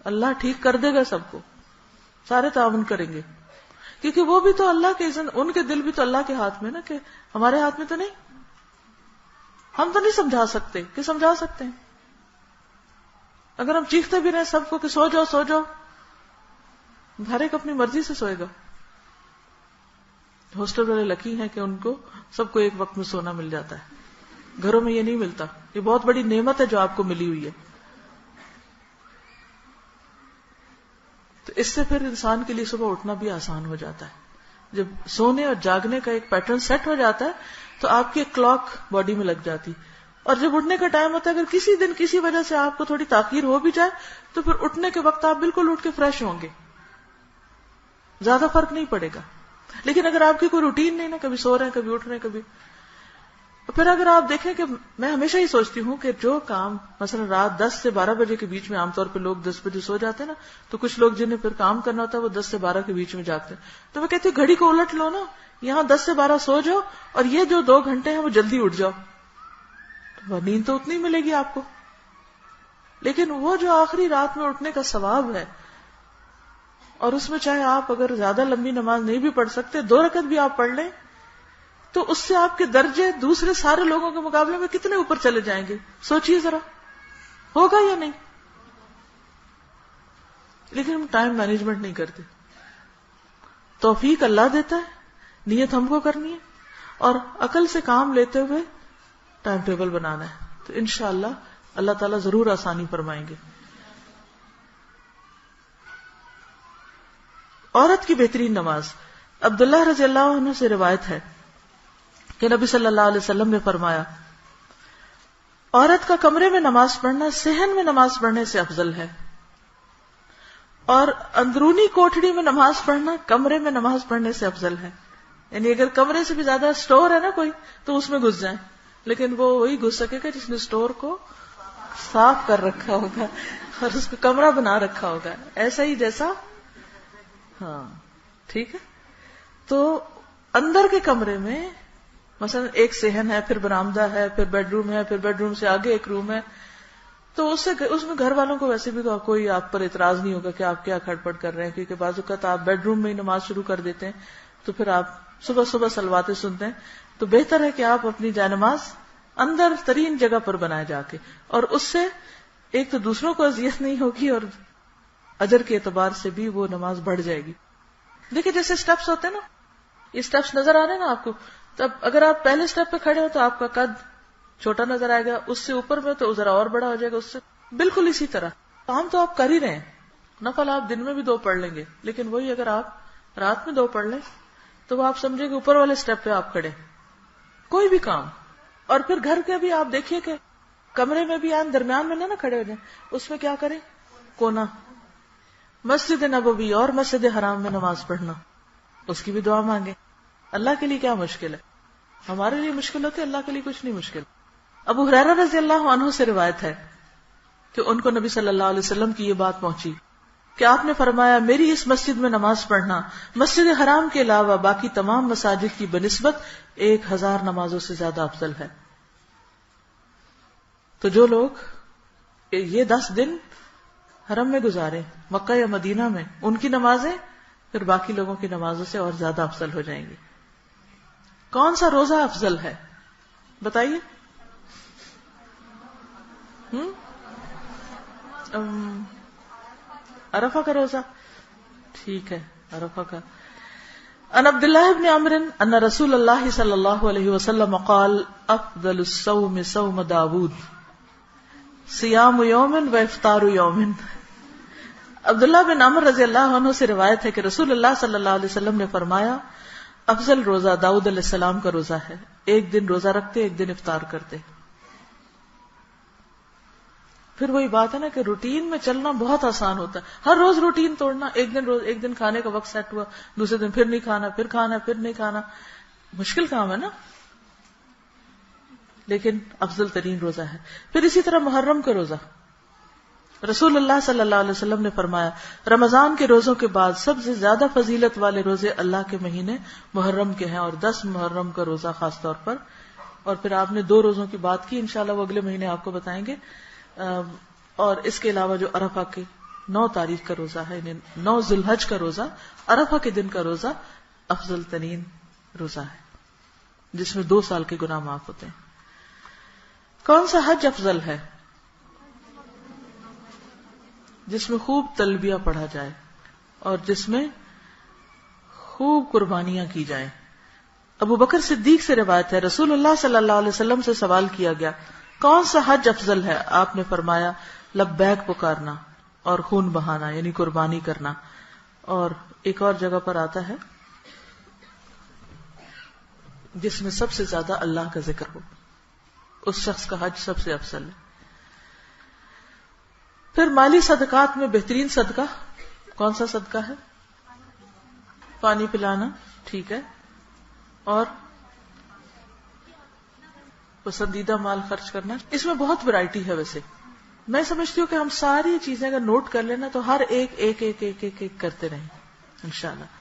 اللہ ٹھیک کر دے گا سب کو، سارے تعاون کریں گے، کیونکہ وہ بھی تو اللہ کے اذن، ان کے دل بھی تو اللہ کے ہاتھ میں نا، کہ ہمارے ہاتھ میں تو نہیں. ہم تو نہیں سمجھا سکتے، کہ سمجھا سکتے ہیں؟ اگر ہم چیختے بھی رہے سب کو کہ سو جاؤ سو جاؤ، ہر ایک اپنی مرضی سے سوئے گا. ہاسٹل والے لکی ہیں کہ ان کو سب کو ایک وقت میں سونا مل جاتا ہے، گھروں میں یہ نہیں ملتا. یہ بہت بڑی نعمت ہے جو آپ کو ملی ہوئی ہے. تو اس سے پھر انسان کے لیے صبح اٹھنا بھی آسان ہو جاتا ہے. جب سونے اور جاگنے کا ایک پیٹرن سیٹ ہو جاتا ہے تو آپ کی ایک کلاک باڈی میں لگ جاتی. اور جب اٹھنے کا ٹائم ہوتا ہے، اگر کسی دن کسی وجہ سے آپ کو تھوڑی تاخیر ہو بھی جائے تو پھر اٹھنے کے وقت آپ بالکل اٹھ کے فریش ہوں گے، زیادہ فرق نہیں پڑے گا. لیکن اگر آپ کی کوئی روٹین نہیں نا، کبھی سو رہے ہیں کبھی اٹھ رہے ہیں کبھی، پھر اگر آپ دیکھیں کہ میں ہمیشہ ہی سوچتی ہوں کہ جو کام مثلا رات 10 سے 12 بجے کے بیچ میں عام طور پہ لوگ 10 بجے سو جاتے ہیں نا، تو کچھ لوگ جنہیں پھر کام کرنا ہوتا ہے وہ 10 سے 12 کے بیچ میں جاگتے ہیں. تو میں کہتی ہوں گھڑی کو الٹ لو نا، یہاں 10 سے 12 سو جاؤ اور یہ جو 2 گھنٹے ہیں وہ جلدی اٹھ جاؤ. نیند تو اتنی ملے گی آپ کو، لیکن وہ جو آخری رات میں اٹھنے کا ثواب ہے، اور اس میں چاہے آپ اگر زیادہ لمبی نماز نہیں بھی پڑھ سکتے، 2 رکعت بھی آپ پڑھ لیں تو اس سے آپ کے درجے دوسرے سارے لوگوں کے مقابلے میں کتنے اوپر چلے جائیں گے. سوچئے ذرا، ہوگا یا نہیں؟ لیکن ہم ٹائم مینجمنٹ نہیں کرتے. توفیق اللہ دیتا ہے، نیت ہم کو کرنی ہے اور عقل سے کام لیتے ہوئے ٹائم ٹیبل بنانا ہے. تو انشاءاللہ اللہ تعالیٰ ضرور آسانی فرمائیں گے. عورت کی بہترین نماز. عبداللہ رضی اللہ عنہ سے روایت ہے کہ نبی صلی اللہ علیہ وسلم نے فرمایا، عورت کا کمرے میں نماز پڑھنا صحن میں نماز پڑھنے سے افضل ہے، اور اندرونی کوٹھڑی میں نماز پڑھنا کمرے میں نماز پڑھنے سے افضل ہے. یعنی اگر کمرے سے بھی زیادہ سٹور ہے نا کوئی تو اس میں گھس جائیں، لیکن وہ وہی گھس سکے گا جس نے سٹور کو صاف کر رکھا ہوگا اور اس کو کمرہ بنا رکھا ہوگا، ایسا ہی جیسا. ہاں ٹھیک ہے. تو اندر کے کمرے میں مثلا ایک صحن ہے، پھر برآمدہ ہے، پھر بیڈ روم ہے، پھر بیڈ روم سے آگے ایک روم ہے، تو اس میں گھر والوں کو ویسے بھی کوئی آپ پر اعتراض نہیں ہوگا کہ آپ کیا کھڑپڑ کر رہے ہیں، کیونکہ بعض اوقات آپ بیڈ روم میں ہی نماز شروع کر دیتے ہیں تو پھر آپ صبح صبح سلواتے سنتے ہیں. تو بہتر ہے کہ آپ اپنی جائے-نماز اندر ترین جگہ پر بنائے جا کے، اور اس سے ایک تو دوسروں کو اذیت نہیں ہوگی اور اجر کے اعتبار سے بھی وہ نماز بڑھ جائے گی. دیکھیں جیسے سٹیپس ہوتے ہیں نا، یہ سٹیپس نظر آ رہے ہیں نا آپ کو، تب اگر آپ پہلے سٹیپ پہ کھڑے ہو تو آپ کا قد چھوٹا نظر آئے گا، اس سے اوپر میں تو ذرا اور بڑا ہو جائے گا اس سے. بالکل اسی طرح کام تو آپ کر ہی رہے ہیں. نفل آپ دن میں بھی 2 پڑھ لیں گے، لیکن وہی اگر آپ رات میں 2 پڑھ لیں تو وہ آپ سمجھے کہ اوپر والے سٹیپ پہ آپ کھڑے. کوئی بھی کام. اور پھر گھر کے بھی آپ دیکھیے کہ کمرے میں بھی درمیان میں نہ کھڑے ہو جائیں، اس میں کیا کریں، کونا. مسجد نبوی اور مسجد حرام میں نماز پڑھنا، اس کی بھی دعا مانگے. اللہ کے لیے کیا مشکل ہے؟ ہمارے لیے مشکل ہوتی ہے، اللہ کے لیے کچھ نہیں مشکل. ابو ہریرہ رضی اللہ عنہ سے روایت ہے کہ ان کو نبی صلی اللہ علیہ وسلم کی یہ بات پہنچی کہ آپ نے فرمایا، میری اس مسجد میں نماز پڑھنا مسجد حرام کے علاوہ باقی تمام مساجد کی بنسبت 1000 نمازوں سے زیادہ افضل ہے. تو جو لوگ یہ 10 دن حرم میں گزارے، مکہ یا مدینہ میں، ان کی نمازیں پھر باقی لوگوں کی نمازوں سے اور زیادہ افضل ہو جائیں گی. کون سا روزہ افضل ہے بتائیے؟ عرفہ کا روزہ. ٹھیک ہے، عرفہ کا. ان عبداللہ ابن عمرو ان رسول اللہ صلی اللہ علیہ وسلم قال افضل الصوم صوم داود صیام یوم و افطار یوم. عبداللہ بن عمر رضی اللہ عنہ سے روایت ہے کہ رسول اللہ صلی اللہ علیہ وسلم نے فرمایا، افضل روزہ داؤد علیہ السلام کا روزہ ہے، ایک دن روزہ رکھتے ایک دن افطار کرتے. پھر وہی بات ہے نا کہ روٹین میں چلنا بہت آسان ہوتا ہے. ہر روز روٹین توڑنا، ایک دن کھانے کا وقت سیٹ ہوا، دوسرے دن پھر نہیں کھانا، پھر کھانا، پھر نہیں کھانا، مشکل کام ہے نا. لیکن افضل ترین روزہ ہے. پھر اسی طرح محرم کا روزہ، رسول اللہ صلی اللہ علیہ وسلم نے فرمایا، رمضان کے روزوں کے بعد سب سے زیادہ فضیلت والے روزے اللہ کے مہینے محرم کے ہیں، اور 10 محرم کا روزہ خاص طور پر. اور پھر آپ نے 2 روزوں کی بات کی، انشاءاللہ وہ اگلے مہینے آپ کو بتائیں گے. اور اس کے علاوہ جو عرفہ کے 9 تاریخ کا روزہ ہے، یعنی 9 ذی الحج کا روزہ، عرفہ کے دن کا روزہ افضل ترین روزہ ہے، جس میں 2 سال کے گناہ معاف ہوتے ہیں. کون سا حج افضل ہے؟ جس میں خوب تلبیہ پڑھا جائے اور جس میں خوب قربانیاں کی جائیں. ابو بکر صدیق سے روایت ہے، رسول اللہ صلی اللہ علیہ وسلم سے سوال کیا گیا کون سا حج افضل ہے؟ آپ نے فرمایا لبیک پکارنا اور خون بہانا یعنی قربانی کرنا. اور ایک اور جگہ پر آتا ہے جس میں سب سے زیادہ اللہ کا ذکر ہو، اس شخص کا حج سب سے افضل ہے. پھر مالی صدقات میں بہترین صدقہ کون سا صدقہ ہے؟ پانی پلانا، ٹھیک ہے. اور پسندیدہ مال خرچ کرنا. اس میں بہت ورائٹی ہے. ویسے میں سمجھتی ہوں کہ ہم ساری چیزیں اگر نوٹ کر لینا تو ہر ایک ایک ایک ایک ایک, ایک کرتے رہیں انشاءاللہ.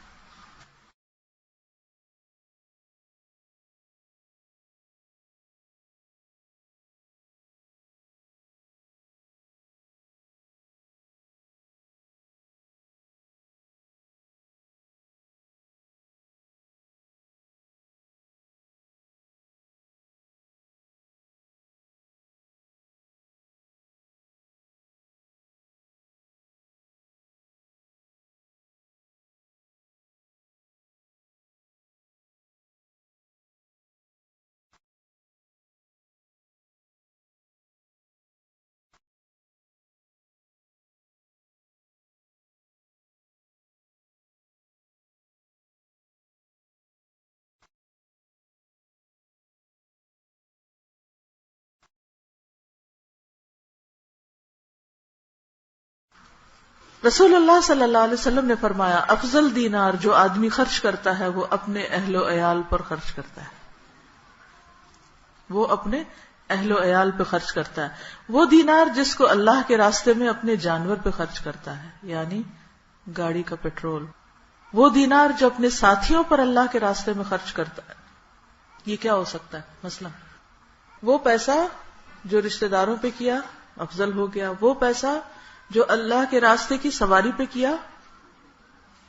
رسول اللہ صلی اللہ علیہ وسلم نے فرمایا افضل دینار جو آدمی خرچ کرتا ہے وہ اپنے اہل و عیال پر خرچ کرتا ہے. وہ اپنے اہل و عیال پہ خرچ کرتا ہے. وہ دینار جس کو اللہ کے راستے میں اپنے جانور پہ خرچ کرتا ہے یعنی گاڑی کا پیٹرول. وہ دینار جو اپنے ساتھیوں پر اللہ کے راستے میں خرچ کرتا ہے. یہ کیا ہو سکتا ہے؟ مثلا وہ پیسہ جو رشتہ داروں پہ کیا افضل ہو گیا. وہ پیسہ جو اللہ کے راستے کی سواری پہ کیا.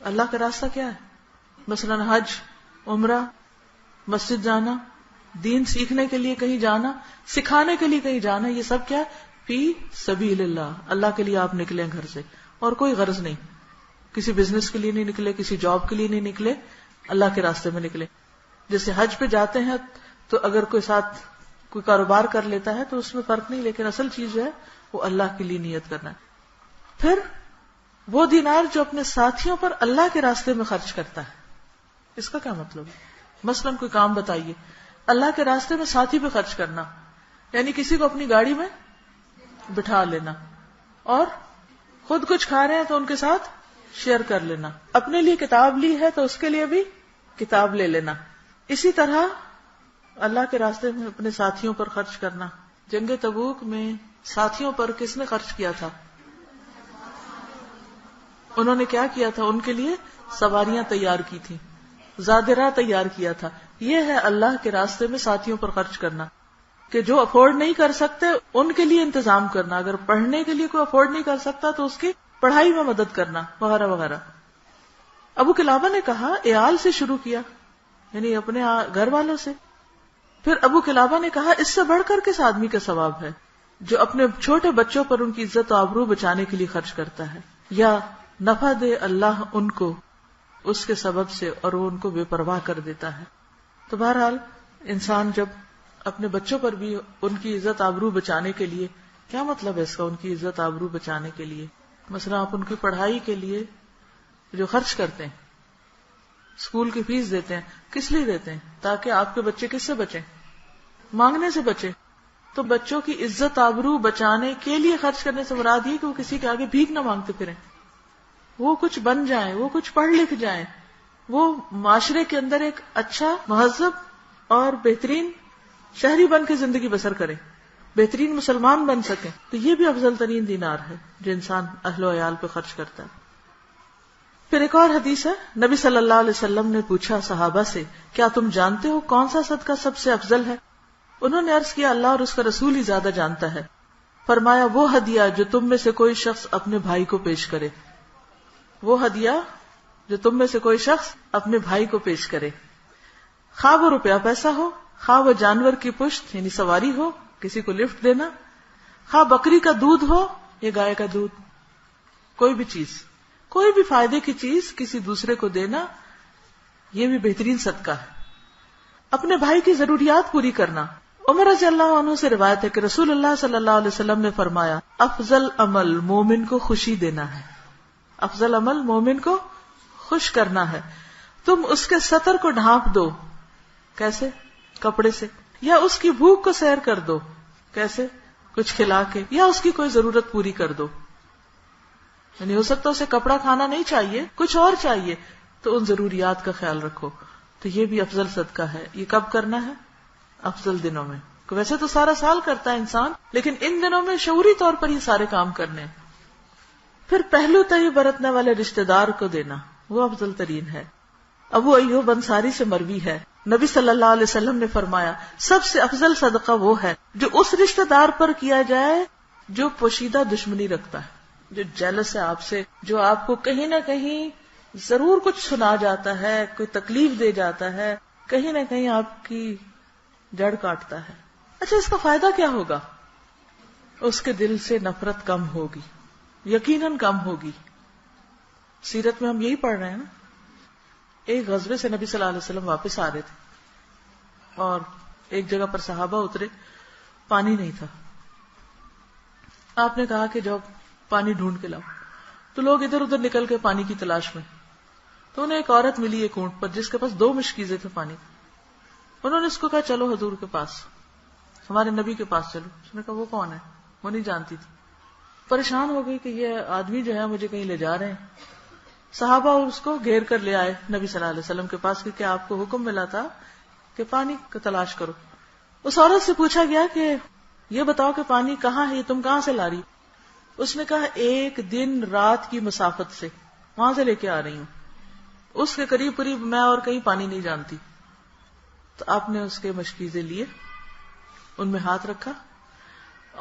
اللہ کا راستہ کیا ہے؟ مثلا حج، عمرہ، مسجد جانا، دین سیکھنے کے لیے کہیں جانا، سکھانے کے لیے کہیں جانا. یہ سب کیا فی سبیل اللہ. اللہ کے لیے آپ نکلے گھر سے اور کوئی غرض نہیں، کسی بزنس کے لیے نہیں نکلے، کسی جاب کے لیے نہیں نکلے، اللہ کے راستے میں نکلے. جیسے حج پہ جاتے ہیں تو اگر کوئی ساتھ کوئی کاروبار کر لیتا ہے تو اس میں فرق نہیں، لیکن اصل چیز جو ہے وہ اللہ کے لیے نیت کرنا ہے. پھر وہ دینار جو اپنے ساتھیوں پر اللہ کے راستے میں خرچ کرتا ہے. اس کا کیا مطلب ہے؟ مثلا کوئی کام بتائیے، اللہ کے راستے میں ساتھی پہ خرچ کرنا یعنی کسی کو اپنی گاڑی میں بٹھا لینا اور خود کچھ کھا رہے ہیں تو ان کے ساتھ شیئر کر لینا. اپنے لیے کتاب لی ہے تو اس کے لیے بھی کتاب لے لینا. اسی طرح اللہ کے راستے میں اپنے ساتھیوں پر خرچ کرنا. جنگ تبوک میں ساتھیوں پر کس نے خرچ کیا تھا؟ انہوں نے کیا کیا تھا؟ ان کے لیے سواریاں تیار کی تھی، زادرہ تیار کیا تھا. یہ ہے اللہ کے راستے میں ساتھیوں پر خرچ کرنا کہ جو افورڈ نہیں کر سکتے ان کے لیے انتظام کرنا. اگر پڑھنے کے لیے کوئی افورڈ نہیں کر سکتا تو اس کی پڑھائی میں مدد کرنا وغیرہ وغیرہ. ابو قلابہ نے کہا عیال سے شروع کیا یعنی اپنے گھر والوں سے. پھر ابو قلابہ نے کہا اس سے بڑھ کر کس آدمی کا ثواب ہے جو اپنے چھوٹے بچوں پر ان کی عزت و آبرو بچانے کے لیے خرچ کرتا ہے یا نفع دے اللہ ان کو اس کے سبب سے اور وہ ان کو بے پرواہ کر دیتا ہے. تو بہرحال انسان جب اپنے بچوں پر بھی ان کی عزت آبرو بچانے کے لیے، کیا مطلب ہے اس کا ان کی عزت آبرو بچانے کے لیے؟ مثلا آپ ان کی پڑھائی کے لیے جو خرچ کرتے ہیں، اسکول کی فیس دیتے ہیں، کس لیے دیتے ہیں؟ تاکہ آپ کے بچے کس سے بچیں؟ مانگنے سے بچیں. تو بچوں کی عزت آبرو بچانے کے لیے خرچ کرنے سے مراد یہ کہ وہ کسی کے آگے بھیک نہ مانگتے پھریں، وہ کچھ بن جائیں، وہ کچھ پڑھ لکھ جائیں، وہ معاشرے کے اندر ایک اچھا مہذب اور بہترین شہری بن کے زندگی بسر کریں، بہترین مسلمان بن سکیں. تو یہ بھی افضل ترین دینار ہے جو انسان اہل و عیال پہ خرچ کرتا ہے. پھر ایک اور حدیث ہے، نبی صلی اللہ علیہ وسلم نے پوچھا صحابہ سے کیا تم جانتے ہو کون سا صدقہ سب سے افضل ہے؟ انہوں نے عرض کیا اللہ اور اس کا رسول ہی زیادہ جانتا ہے. فرمایا وہ ہدیہ جو تم میں سے کوئی شخص اپنے بھائی کو پیش کرے. وہ ہدیہ جو تم میں سے کوئی شخص اپنے بھائی کو پیش کرے، خواہ وہ روپیہ پیسہ ہو، خواہ وہ جانور کی پشت یعنی سواری ہو، کسی کو لفٹ دینا، خواہ بکری کا دودھ ہو یا گائے کا دودھ، کوئی بھی چیز، کوئی بھی فائدے کی چیز کسی دوسرے کو دینا، یہ بھی بہترین صدقہ ہے. اپنے بھائی کی ضروریات پوری کرنا. عمر رضی اللہ عنہ سے روایت ہے کہ رسول اللہ صلی اللہ علیہ وسلم نے فرمایا افضل عمل مومن کو خوشی دینا ہے. افضل عمل مومن کو خوش کرنا ہے. تم اس کے سطر کو ڈھانپ دو. کیسے؟ کپڑے سے. یا اس کی بھوک کو سیر کر دو. کیسے؟ کچھ کھلا کے. یا اس کی کوئی ضرورت پوری کر دو. یعنی ہو سکتا اسے کپڑا کھانا نہیں چاہیے، کچھ اور چاہیے، تو ان ضروریات کا خیال رکھو. تو یہ بھی افضل صدقہ ہے. یہ کب کرنا ہے؟ افضل دنوں میں. ویسے تو سارا سال کرتا ہے انسان، لیکن ان دنوں میں شعوری طور پر یہ سارے کام کرنے ہیں. پھر پہلو طیب برتنے والے رشتہ دار کو دینا، وہ افضل ترین ہے. ابو ایوب انصاری سے مروی ہے، نبی صلی اللہ علیہ وسلم نے فرمایا سب سے افضل صدقہ وہ ہے جو اس رشتہ دار پر کیا جائے جو پوشیدہ دشمنی رکھتا ہے، جو جیلس ہے آپ سے، جو آپ کو کہیں نہ کہیں ضرور کچھ سنا جاتا ہے، کوئی تکلیف دے جاتا ہے، کہیں نہ کہیں آپ کی جڑ کاٹتا ہے. اچھا، اس کا فائدہ کیا ہوگا؟ اس کے دل سے نفرت کم ہوگی، یقیناً کم ہوگی. سیرت میں ہم یہی پڑھ رہے ہیں نا. ایک غزوے سے نبی صلی اللہ علیہ وسلم واپس آ رہے تھے اور ایک جگہ پر صحابہ اترے، پانی نہیں تھا. آپ نے کہا کہ جاؤ پانی ڈھونڈ کے لاؤ. تو لوگ ادھر ادھر نکل کے پانی کی تلاش میں. تو انہیں ایک عورت ملی ایک اونٹ پر جس کے پاس 2 مشکیزیں تھے پانی. انہوں نے اس کو کہا چلو حضور کے پاس، ہمارے نبی کے پاس چلو. اس نے کہا وہ کون ہے؟ وہ نہیں جانتی تھی. پریشان ہو گئی کہ یہ آدمی جو ہے مجھے کہیں لے جا رہے ہیں. صحابہ اس کو گھیر کر لے آئے نبی صلی اللہ علیہ وسلم کے پاس، کیونکہ آپ کو حکم ملا تھا کہ پانی کو تلاش کرو. اس عورت سے پوچھا گیا کہ یہ بتاؤ کہ پانی کہاں ہے، یہ تم کہاں سے لا رہی؟ اس نے کہا 1 دن رات کی مسافت سے وہاں سے لے کے آ رہی ہوں. اس کے قریب قریب میں اور کہیں پانی نہیں جانتی. تو آپ نے اس کے مشکیزیں لیے، ان میں ہاتھ رکھا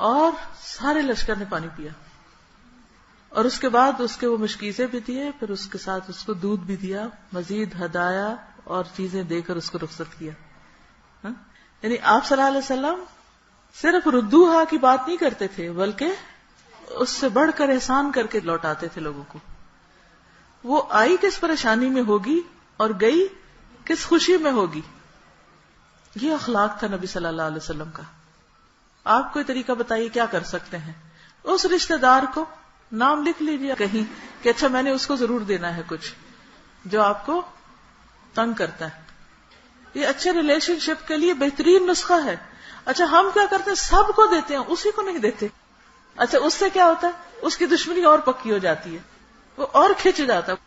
اور سارے لشکر نے پانی پیا. اور اس کے بعد اس کے وہ مشکیزیں بھی دیے، پھر اس کے ساتھ اس کو دودھ بھی دیا، مزید ہدایا اور چیزیں دے کر اس کو رخصت کیا. یعنی آپ صلی اللہ علیہ وسلم صرف ردوہا کی بات نہیں کرتے تھے، بلکہ اس سے بڑھ کر احسان کر کے لوٹاتے تھے لوگوں کو. وہ آئی کس پریشانی میں ہوگی اور گئی کس خوشی میں ہوگی. یہ اخلاق تھا نبی صلی اللہ علیہ وسلم کا. آپ کوئی طریقہ بتائیے کیا کر سکتے ہیں. اس رشتہ دار کو نام لکھ لیجیے کہیں کہ اچھا میں نے اس کو ضرور دینا ہے کچھ جو آپ کو تنگ کرتا ہے. یہ اچھے ریلیشن شپ کے لیے بہترین نسخہ ہے. اچھا ہم کیا کرتے ہیں؟ سب کو دیتے ہیں، اسی کو نہیں دیتے. اچھا اس سے کیا ہوتا ہے؟ اس کی دشمنی اور پکی ہو جاتی ہے، وہ اور کھنچ جاتا ہے.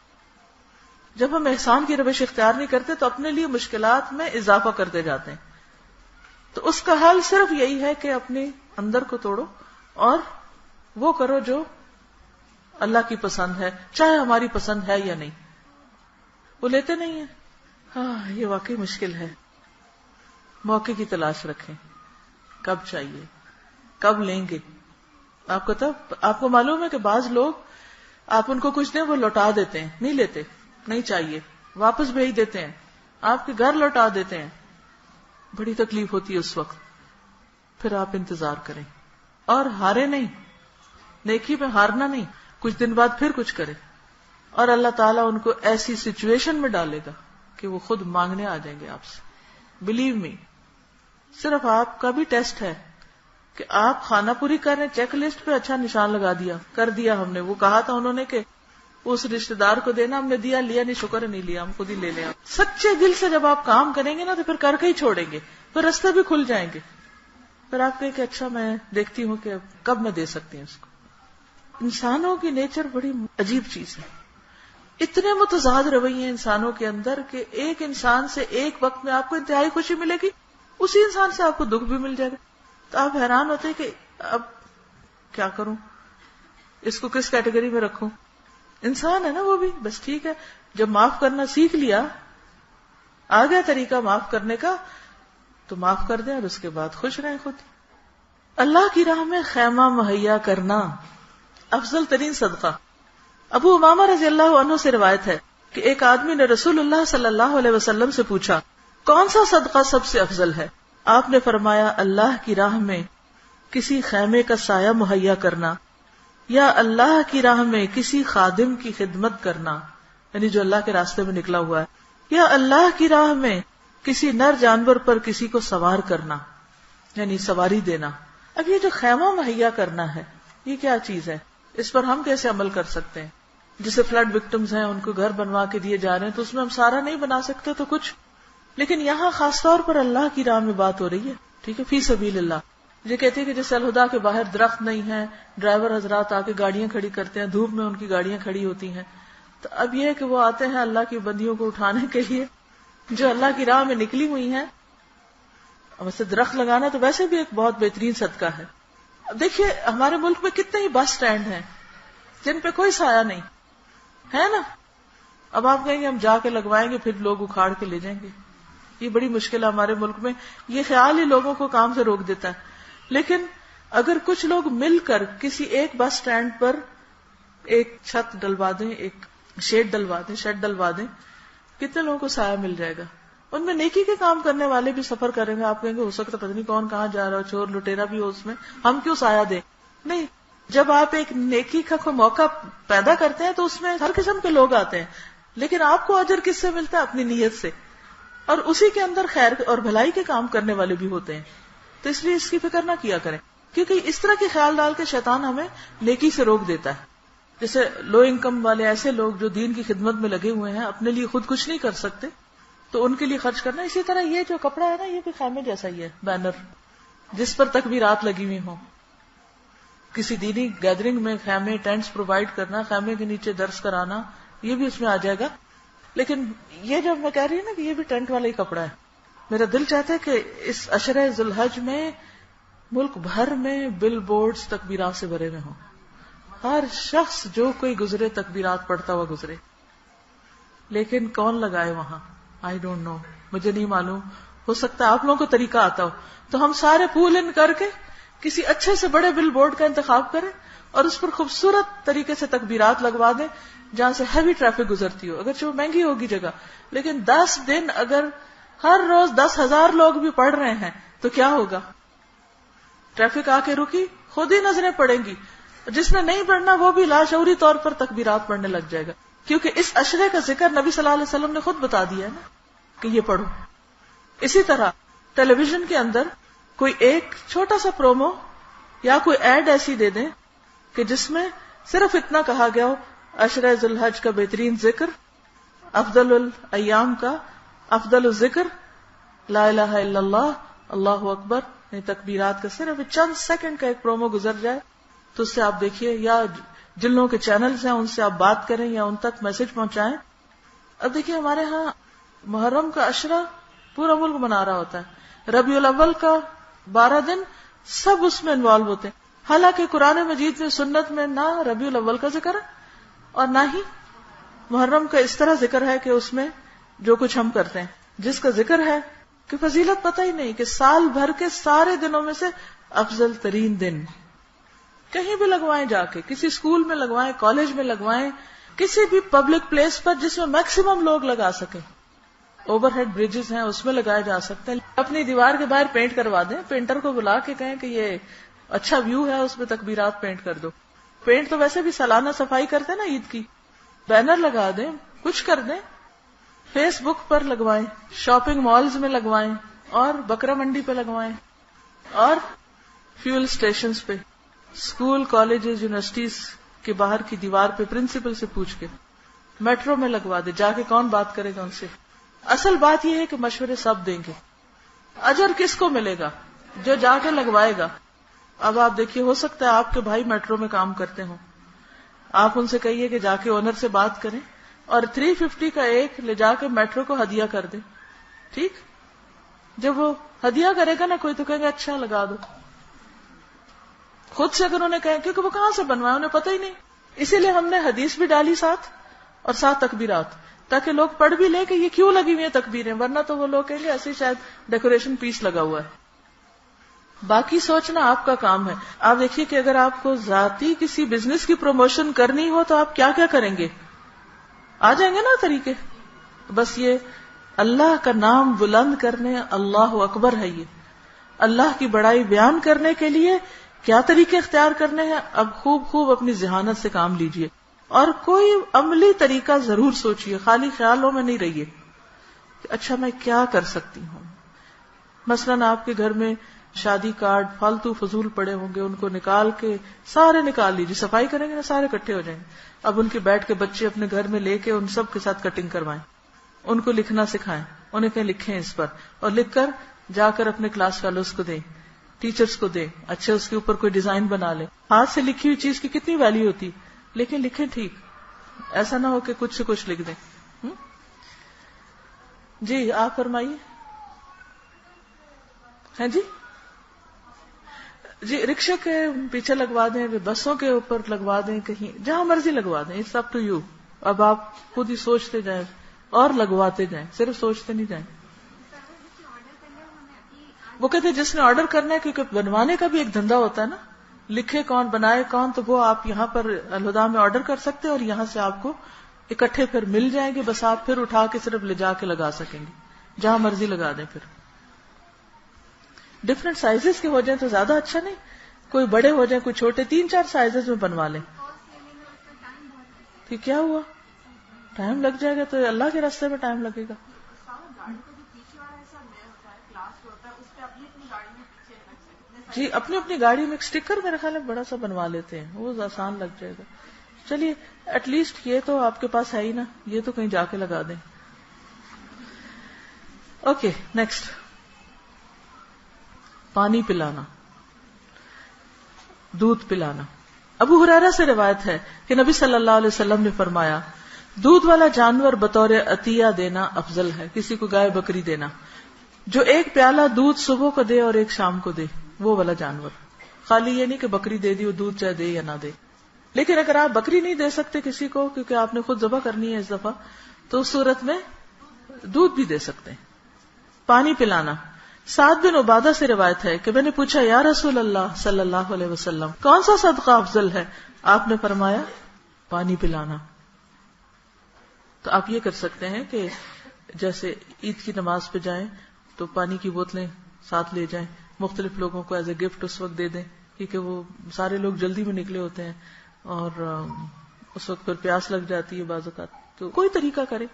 جب ہم احسان کی روش اختیار نہیں کرتے تو اپنے لیے مشکلات میں اضافہ کرتے جاتے ہیں. تو اس کا حل صرف یہی ہے کہ اپنے اندر کو توڑو اور وہ کرو جو اللہ کی پسند ہے، چاہے ہماری پسند ہے یا نہیں. وہ لیتے نہیں ہیں. ہاں یہ واقعی مشکل ہے. موقع کی تلاش رکھیں، کب چاہیے، کب لیں گے. آپ کو معلوم ہے کہ بعض لوگ آپ ان کو کچھ دیں وہ لوٹا دیتے ہیں، نہیں لیتے، نہیں چاہیے، واپس بھیج دیتے ہیں، آپ کے گھر لوٹا دیتے ہیں. بڑی تکلیف ہوتی ہے اس وقت. پھر آپ انتظار کریں اور ہارے نہیں. نیکی میں ہارنا نہیں. کچھ دن بعد پھر کچھ کرے اور اللہ تعالیٰ ان کو ایسی سچویشن میں ڈالے گا کہ وہ خود مانگنے آ جائیں گے آپ سے. Believe me. صرف آپ کا بھی ٹیسٹ ہے کہ آپ خانہ پوری کر رہے ہیں، چیک لسٹ پہ اچھا نشان لگا دیا، کر دیا ہم نے. وہ کہا تھا انہوں نے کہ اس رشتہ دار کو دینا، ہم نے دیا، لیا نہیں، شکر ہے نہیں لیا، ہم خود ہی لے لیں. سچے دل سے جب آپ کام کریں گے نا تو پھر کر کے ہی چھوڑیں گے، پھر راستے بھی کھل جائیں گے. پھر آپ کہیں کہ اچھا میں دیکھتی ہوں کہ کب میں دے سکتی ہوں اس کو. انسانوں کی نیچر بڑی عجیب چیز ہے. اتنے متضاد رویے انسانوں کے اندر کہ ایک انسان سے ایک وقت میں آپ کو انتہائی خوشی ملے گی، اسی انسان سے آپ کو دکھ بھی مل جائے گا. تو آپ حیران ہوتے ہیں کہ اب کیا کروں، اس کو کس کیٹیگری میں رکھوں. انسان ہے نا وہ بھی، بس ٹھیک ہے. جب معاف کرنا سیکھ لیا، آ گیا طریقہ معاف کرنے کا، تو معاف کر دیں اور اس کے بعد خوش رہیں خود. اللہ کی راہ میں خیمہ مہیا کرنا افضل ترین صدقہ. ابو امامہ رضی اللہ عنہ سے روایت ہے کہ ایک آدمی نے رسول اللہ صلی اللہ علیہ وسلم سے پوچھا کون سا صدقہ سب سے افضل ہے؟ آپ نے فرمایا اللہ کی راہ میں کسی خیمے کا سایہ مہیا کرنا، یا اللہ کی راہ میں کسی خادم کی خدمت کرنا، یعنی جو اللہ کے راستے میں نکلا ہوا ہے، یا اللہ کی راہ میں کسی نر جانور پر کسی کو سوار کرنا یعنی سواری دینا. اب یہ جو خیمہ مہیا کرنا ہے یہ کیا چیز ہے؟ اس پر ہم کیسے عمل کر سکتے ہیں؟ جسے فلڈ وکٹمز ہیں ان کو گھر بنوا کے دیے جا رہے ہیں تو اس میں ہم سارا نہیں بنا سکتے تو کچھ، لیکن یہاں خاص طور پر اللہ کی راہ میں بات ہو رہی ہے. ٹھیک ہے، فی سبیل اللہ. یہ کہتے ہیں کہ جیسے الہدا کے باہر درخت نہیں ہے، ڈرائیور حضرات آ کے گاڑیاں کھڑی کرتے ہیں، دھوپ میں ان کی گاڑیاں کھڑی ہوتی ہیں، تو اب یہ ہے کہ وہ آتے ہیں اللہ کی بندیوں کو اٹھانے کے لیے جو اللہ کی راہ میں نکلی ہوئی ہیں. ویسے درخت لگانا تو ویسے بھی ایک بہت بہترین صدقہ ہے. اب دیکھیے ہمارے ملک میں کتنے ہی بس سٹینڈ ہیں جن پہ کوئی سایہ نہیں ہے نا. اب آپ کہیں گے ہم جا کے لگوائیں گے پھر لوگ اکھاڑ کے لے جائیں گے. یہ بڑی مشکل ہے ہمارے ملک میں. یہ خیال ہی لوگوں کو کام سے روک دیتا ہے. لیکن اگر کچھ لوگ مل کر کسی ایک بس سٹینڈ پر ایک چھت ڈلوا دیں، ایک شیڈ ڈلوا دیں، کتنے لوگوں کو سایہ مل جائے گا. ان میں نیکی کے کام کرنے والے بھی سفر کریں گے. آپ کہیں گے ہو سکتا پتہ نہیں کون کہاں جا رہا ہو، چور لٹیرا بھی ہو اس میں، ہم کیوں سایہ دیں؟ نہیں، جب آپ ایک نیکی کا کوئی موقع پیدا کرتے ہیں تو اس میں ہر قسم کے لوگ آتے ہیں، لیکن آپ کو اجر کس سے ملتا ہے؟ اپنی نیت سے، اور اسی کے اندر خیر اور بھلائی کے کام کرنے والے بھی ہوتے ہیں. تو اس لیے اس کی فکر نہ کیا کریں، کیونکہ اس طرح کے خیال ڈال کے شیطان ہمیں نیکی سے روک دیتا ہے. جیسے لو انکم والے ایسے لوگ جو دین کی خدمت میں لگے ہوئے ہیں، اپنے لیے خود کچھ نہیں کر سکتے تو ان کے لیے خرچ کرنا. اسی طرح یہ جو کپڑا ہے نا یہ بھی خیمے جیسا ہی ہے، بینر جس پر تکبیرات لگی ہوئی ہوں. کسی دینی گیدرنگ میں خیمے ٹینٹس پرووائڈ کرنا، خیمے کے نیچے درس کرانا، یہ بھی اس میں آ جائے گا. لیکن یہ جو میں کہہ رہی ہوں نا کہ یہ بھی ٹینٹ والا ہی کپڑا ہے. میرا دل چاہتا ہے کہ اس عشرہ ذی الحج میں ملک بھر میں بل بورڈز تکبیرات سے بھرے ہوئے ہوں. ہر شخص جو کوئی گزرے تکبیرات پڑھتا ہوا گزرے. لیکن کون لگائے وہاں؟ آئی ڈونٹ نو، مجھے نہیں معلوم. ہو سکتا ہے آپ لوگوں کو طریقہ آتا ہو تو ہم سارے پول ان کر کے کسی اچھے سے بڑے بل بورڈ کا انتخاب کریں اور اس پر خوبصورت طریقے سے تکبیرات لگوا دیں جہاں سے ہیوی ٹریفک گزرتی ہو. اگرچہ وہ مہنگی ہوگی جگہ، لیکن 10 دن اگر ہر روز 10,000 لوگ بھی پڑھ رہے ہیں تو کیا ہوگا؟ ٹریفک آ کے رکی، خود ہی نظریں پڑیں گی. جس نے نہیں پڑھنا وہ بھی لاشعوری طور پر تکبیرات پڑھنے لگ جائے گا، کیونکہ اس عشرے کا ذکر نبی صلی اللہ علیہ وسلم نے خود بتا دیا ہے نا کہ یہ پڑھو. اسی طرح ٹیلی ویژن کے اندر کوئی ایک چھوٹا سا پرومو یا کوئی ایڈ ایسی دے دیں کہ جس میں صرف اتنا کہا گیا ہو عشرہ ذی الحج کا بہترین ذکر، افضل الایام کا افضل الذکر لا الہ الا اللہ، اللہ اکبر، تکبیرات کا صرف چند سیکنڈ کا ایک پرومو گزر جائے تو اس سے آپ دیکھیے، یا جن لوگوں کے چینلز ہیں ان سے آپ بات کریں یا ان تک میسج پہنچائیں. اب دیکھیے ہمارے ہاں محرم کا عشرہ پورا ملک منا رہا ہوتا ہے، ربیع الاول کا 12 دن سب اس میں انوالو ہوتے ہیں. حالانکہ قرآن مجید میں سنت میں نہ ربیع الاول کا ذکر ہے اور نہ ہی محرم کا اس طرح ذکر ہے کہ اس میں جو کچھ ہم کرتے ہیں. جس کا ذکر ہے کہ فضیلت پتہ ہی نہیں کہ سال بھر کے سارے دنوں میں سے افضل ترین دن. کہیں بھی لگوائیں، جا کے کسی اسکول میں لگوائیں، کالج میں لگوائیں، کسی بھی پبلک پلیس پر جس میں میکسیمم لوگ لگا سکیں. اوور ہیڈ بریجز ہیں اس میں لگائے جا سکتے ہیں. اپنی دیوار کے باہر پینٹ کروا دیں، پینٹر کو بلا کے کہیں کہ یہ اچھا ویو ہے اس میں تکبیرات پینٹ کر دو. پینٹ تو ویسے بھی سالانہ صفائی کرتے ہیں نا عید کی. بینر لگا دیں، کچھ کر دیں، فیس بک پر لگوائیں، شاپنگ مالز میں لگوائیں، اور بکرا منڈی پہ لگوائیں، اور فیول اسٹیشنز پہ، اسکول کالجز یونیورسٹیز کے باہر کی دیوار پہ پرنسپل سے پوچھ کے، میٹرو میں لگوا دے. جا کے کون بات کرے گا ان سے؟ اصل بات یہ ہے کہ مشورے سب دیں گے. اجر کس کو ملے گا؟ جو جا کے لگوائے گا. اب آپ دیکھیے، ہو سکتا ہے آپ کے بھائی میٹرو میں کام کرتے ہوں، آپ ان سے کہیے کہ جا کے اونر سے بات کریں اور 350 کا ایک لے جا کے میٹرو کو ہدیہ کر دیں. ٹھیک، جب وہ ہدیہ کرے گا نا کوئی تو کہیں گے اچھا لگا دو. خود سے اگر انہیں کہیں، کیونکہ وہ کہاں سے بنوائے انہیں پتہ ہی نہیں. اسی لیے ہم نے حدیث بھی ڈالی ساتھ اور ساتھ تکبیرات، تاکہ لوگ پڑھ بھی لیں کہ یہ کیوں لگی ہوئی ہیں تکبیریں، ورنہ تو وہ لوگ کہیں گے ایسے شاید ڈیکوریشن پیس لگا ہوا ہے. باقی سوچنا آپ کا کام ہے. آپ دیکھیے کہ اگر آپ کو ذاتی کسی بزنس کی پروموشن کرنی ہو تو آپ کیا کیا کریں گے؟ آ جائیں گے نا طریقے. بس یہ اللہ کا نام بلند کرنے، اللہ اکبر ہے، یہ اللہ کی بڑائی بیان کرنے کے لیے کیا طریقے اختیار کرنے ہیں. اب خوب اپنی ذہانت سے کام لیجئے اور کوئی عملی طریقہ ضرور سوچئے، خالی خیالوں میں نہیں رہیے. کہ اچھا میں کیا کر سکتی ہوں. مثلاً آپ کے گھر میں شادی کارڈ فالتو فضول پڑے ہوں گے، ان کو نکال کے سارے نکال لیجیے، صفائی کریں گے نا سارے اکٹھے ہو جائیں گے. اب ان کے بیٹھ کے بچے اپنے گھر میں لے کے ان سب کے ساتھ کٹنگ کروائیں، ان کو لکھنا سکھائیں، انہیں کہیں لکھیں اس پر، اور لکھ کر جا کر اپنے کلاس فیلوز کو دیں، ٹیچرز کو دیں، اچھے اس کے اوپر کوئی ڈیزائن بنا لیں. ہاتھ سے لکھی ہوئی چیز کی کتنی ویلیو ہوتی، لیکن لکھیں ٹھیک، ایسا نہ ہو کہ کچھ سے کچھ لکھ دیں. جی آپ فرمائیے. ہاں جی رکشے کے پیچھے لگوا دیں، بسوں کے اوپر لگوا دیں، کہیں جہاں مرضی لگوا دیں، اٹس اپ ٹو یو. اب آپ خود ہی سوچتے جائیں اور لگواتے جائیں، صرف سوچتے نہیں جائیں. وہ کہتے ہیں جس نے آرڈر کرنا ہے، کیونکہ بنوانے کا بھی ایک دھندا ہوتا ہے نا، لکھے کون بنائے کون، تو وہ آپ یہاں پر الہدا میں آرڈر کر سکتے ہیں اور یہاں سے آپ کو اکٹھے پھر مل جائیں گے، بس آپ پھر اٹھا کے صرف لے جا کے لگا سکیں گے، جہاں مرضی لگا دیں. پھر ڈفرینٹ سائزز کے ہو جائیں تو زیادہ اچھا نہیں، کوئی بڑے ہو جائیں کوئی چھوٹے، 3-4 سائزز میں بنوا لیں. کہ کیا ہوا، ٹائم لگ جائے گا تو اللہ کے راستے میں ٹائم لگے گا. جی اپنی اپنی گاڑی میں ایک اسٹیکر میرے خیال میں بڑا سا بنوا لیتے ہیں، وہ آسان لگ جائے گا. چلیے ایٹ لیسٹ یہ تو آپ کے پاس ہے ہی نا، یہ تو کہیں جا کے لگا دیں. اوکے نیکسٹ، پانی پلانا، دودھ پلانا. ابو ہریرہ سے روایت ہے کہ نبی صلی اللہ علیہ وسلم نے فرمایا دودھ والا جانور بطور عطیہ دینا افضل ہے. کسی کو گائے بکری دینا جو ایک پیالہ دودھ صبح کو دے اور ایک شام کو دے، وہ والا جانور. خالی یہ نہیں کہ بکری دے دی وہ دودھ چاہے دے یا نہ دے. لیکن اگر آپ بکری نہیں دے سکتے کسی کو کیونکہ آپ نے خود ذبح کرنی ہے اس دفعہ، تو اس صورت میں دودھ بھی دے سکتے ہیں. پانی پلانا. سعد بن عبادہ سے روایت ہے کہ میں نے پوچھا یا رسول اللہ صلی اللہ علیہ وسلم کون سا صدقہ افضل ہے؟ آپ نے فرمایا پانی پلانا. تو آپ یہ کر سکتے ہیں کہ جیسے عید کی نماز پہ جائیں تو پانی کی بوتلیں ساتھ لے جائیں، مختلف لوگوں کو ایز اے گفٹ اس وقت دے دیں، کیونکہ وہ سارے لوگ جلدی میں نکلے ہوتے ہیں اور اس وقت پھر پیاس لگ جاتی ہے بعض اوقات، تو کوئی طریقہ کرے.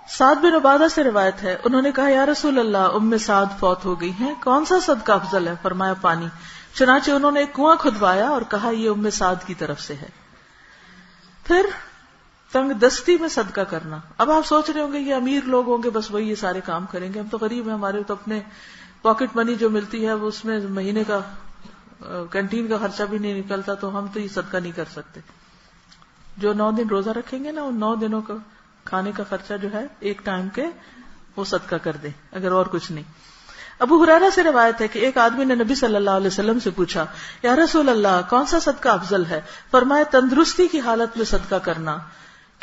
سعد بن عبادہ سے روایت ہے انہوں نے کہا یا رسول اللہ ام سعد فوت ہو گئی ہیں، کون سا صدقہ افضل ہے؟ فرمایا پانی. چنانچہ انہوں نے ایک کنواں کھدوایا اور کہا یہ ام سعد کی طرف سے ہے. پھر تنگ دستی میں صدقہ کرنا. اب آپ سوچ رہے ہوں گے یہ امیر لوگ ہوں گے بس وہی یہ سارے کام کریں گے، ہم تو غریب ہیں، ہمارے تو اپنے پاکٹ منی جو ملتی ہے وہ اس میں مہینے کا کینٹین کا خرچہ بھی نہیں نکلتا، تو ہم تو یہ صدقہ نہیں کر سکتے. جو 9 دن روزہ رکھیں گے نا، ان 9 دنوں کا کھانے کا خرچہ جو ہے ایک ٹائم کے وہ صدقہ کر دیں اگر اور کچھ نہیں. ابو ہریرہ سے روایت ہے کہ ایک آدمی نے نبی صلی اللہ علیہ وسلم سے پوچھا یا رسول اللہ کون سا صدقہ افضل ہے؟ فرمایا تندرستی کی حالت میں صدقہ کرنا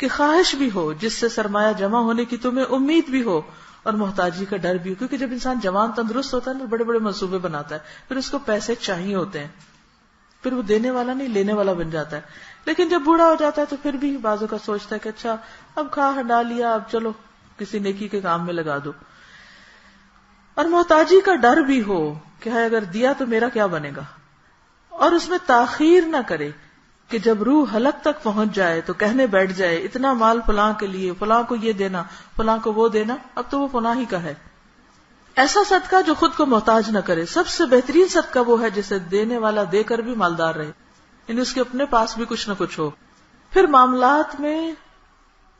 کہ خواہش بھی ہو، جس سے سرمایہ جمع ہونے کی تمہیں امید بھی ہو اور محتاجی کا ڈر بھی ہو. کیونکہ جب انسان جوان تندرست ہوتا ہے نا، بڑے بڑے منصوبے بناتا ہے، پھر اس کو پیسے چاہیے ہوتے ہیں، پھر وہ دینے والا نہیں لینے والا بن جاتا ہے. لیکن جب بوڑھا ہو جاتا ہے تو پھر بھی بعضوں کا سوچتا ہے کہ اچھا اب کھا ہنڈا لیا، اب چلو کسی نیکی کے کام میں لگا دو. اور محتاجی کا ڈر بھی ہو کہ اگر دیا تو میرا کیا بنے گا، اور اس میں تاخیر نہ کرے کہ جب روح حلق تک پہنچ جائے تو کہنے بیٹھ جائے اتنا مال فلاں کے لیے، فلاں کو یہ دینا، فلاں کو وہ دینا، اب تو وہ فلاں ہی کا ہے. ایسا صدقہ جو خود کو محتاج نہ کرے. سب سے بہترین صدقہ وہ ہے جسے دینے والا دے کر بھی مالدار رہے، یعنی اس کے اپنے پاس بھی کچھ نہ کچھ ہو. پھر معاملات میں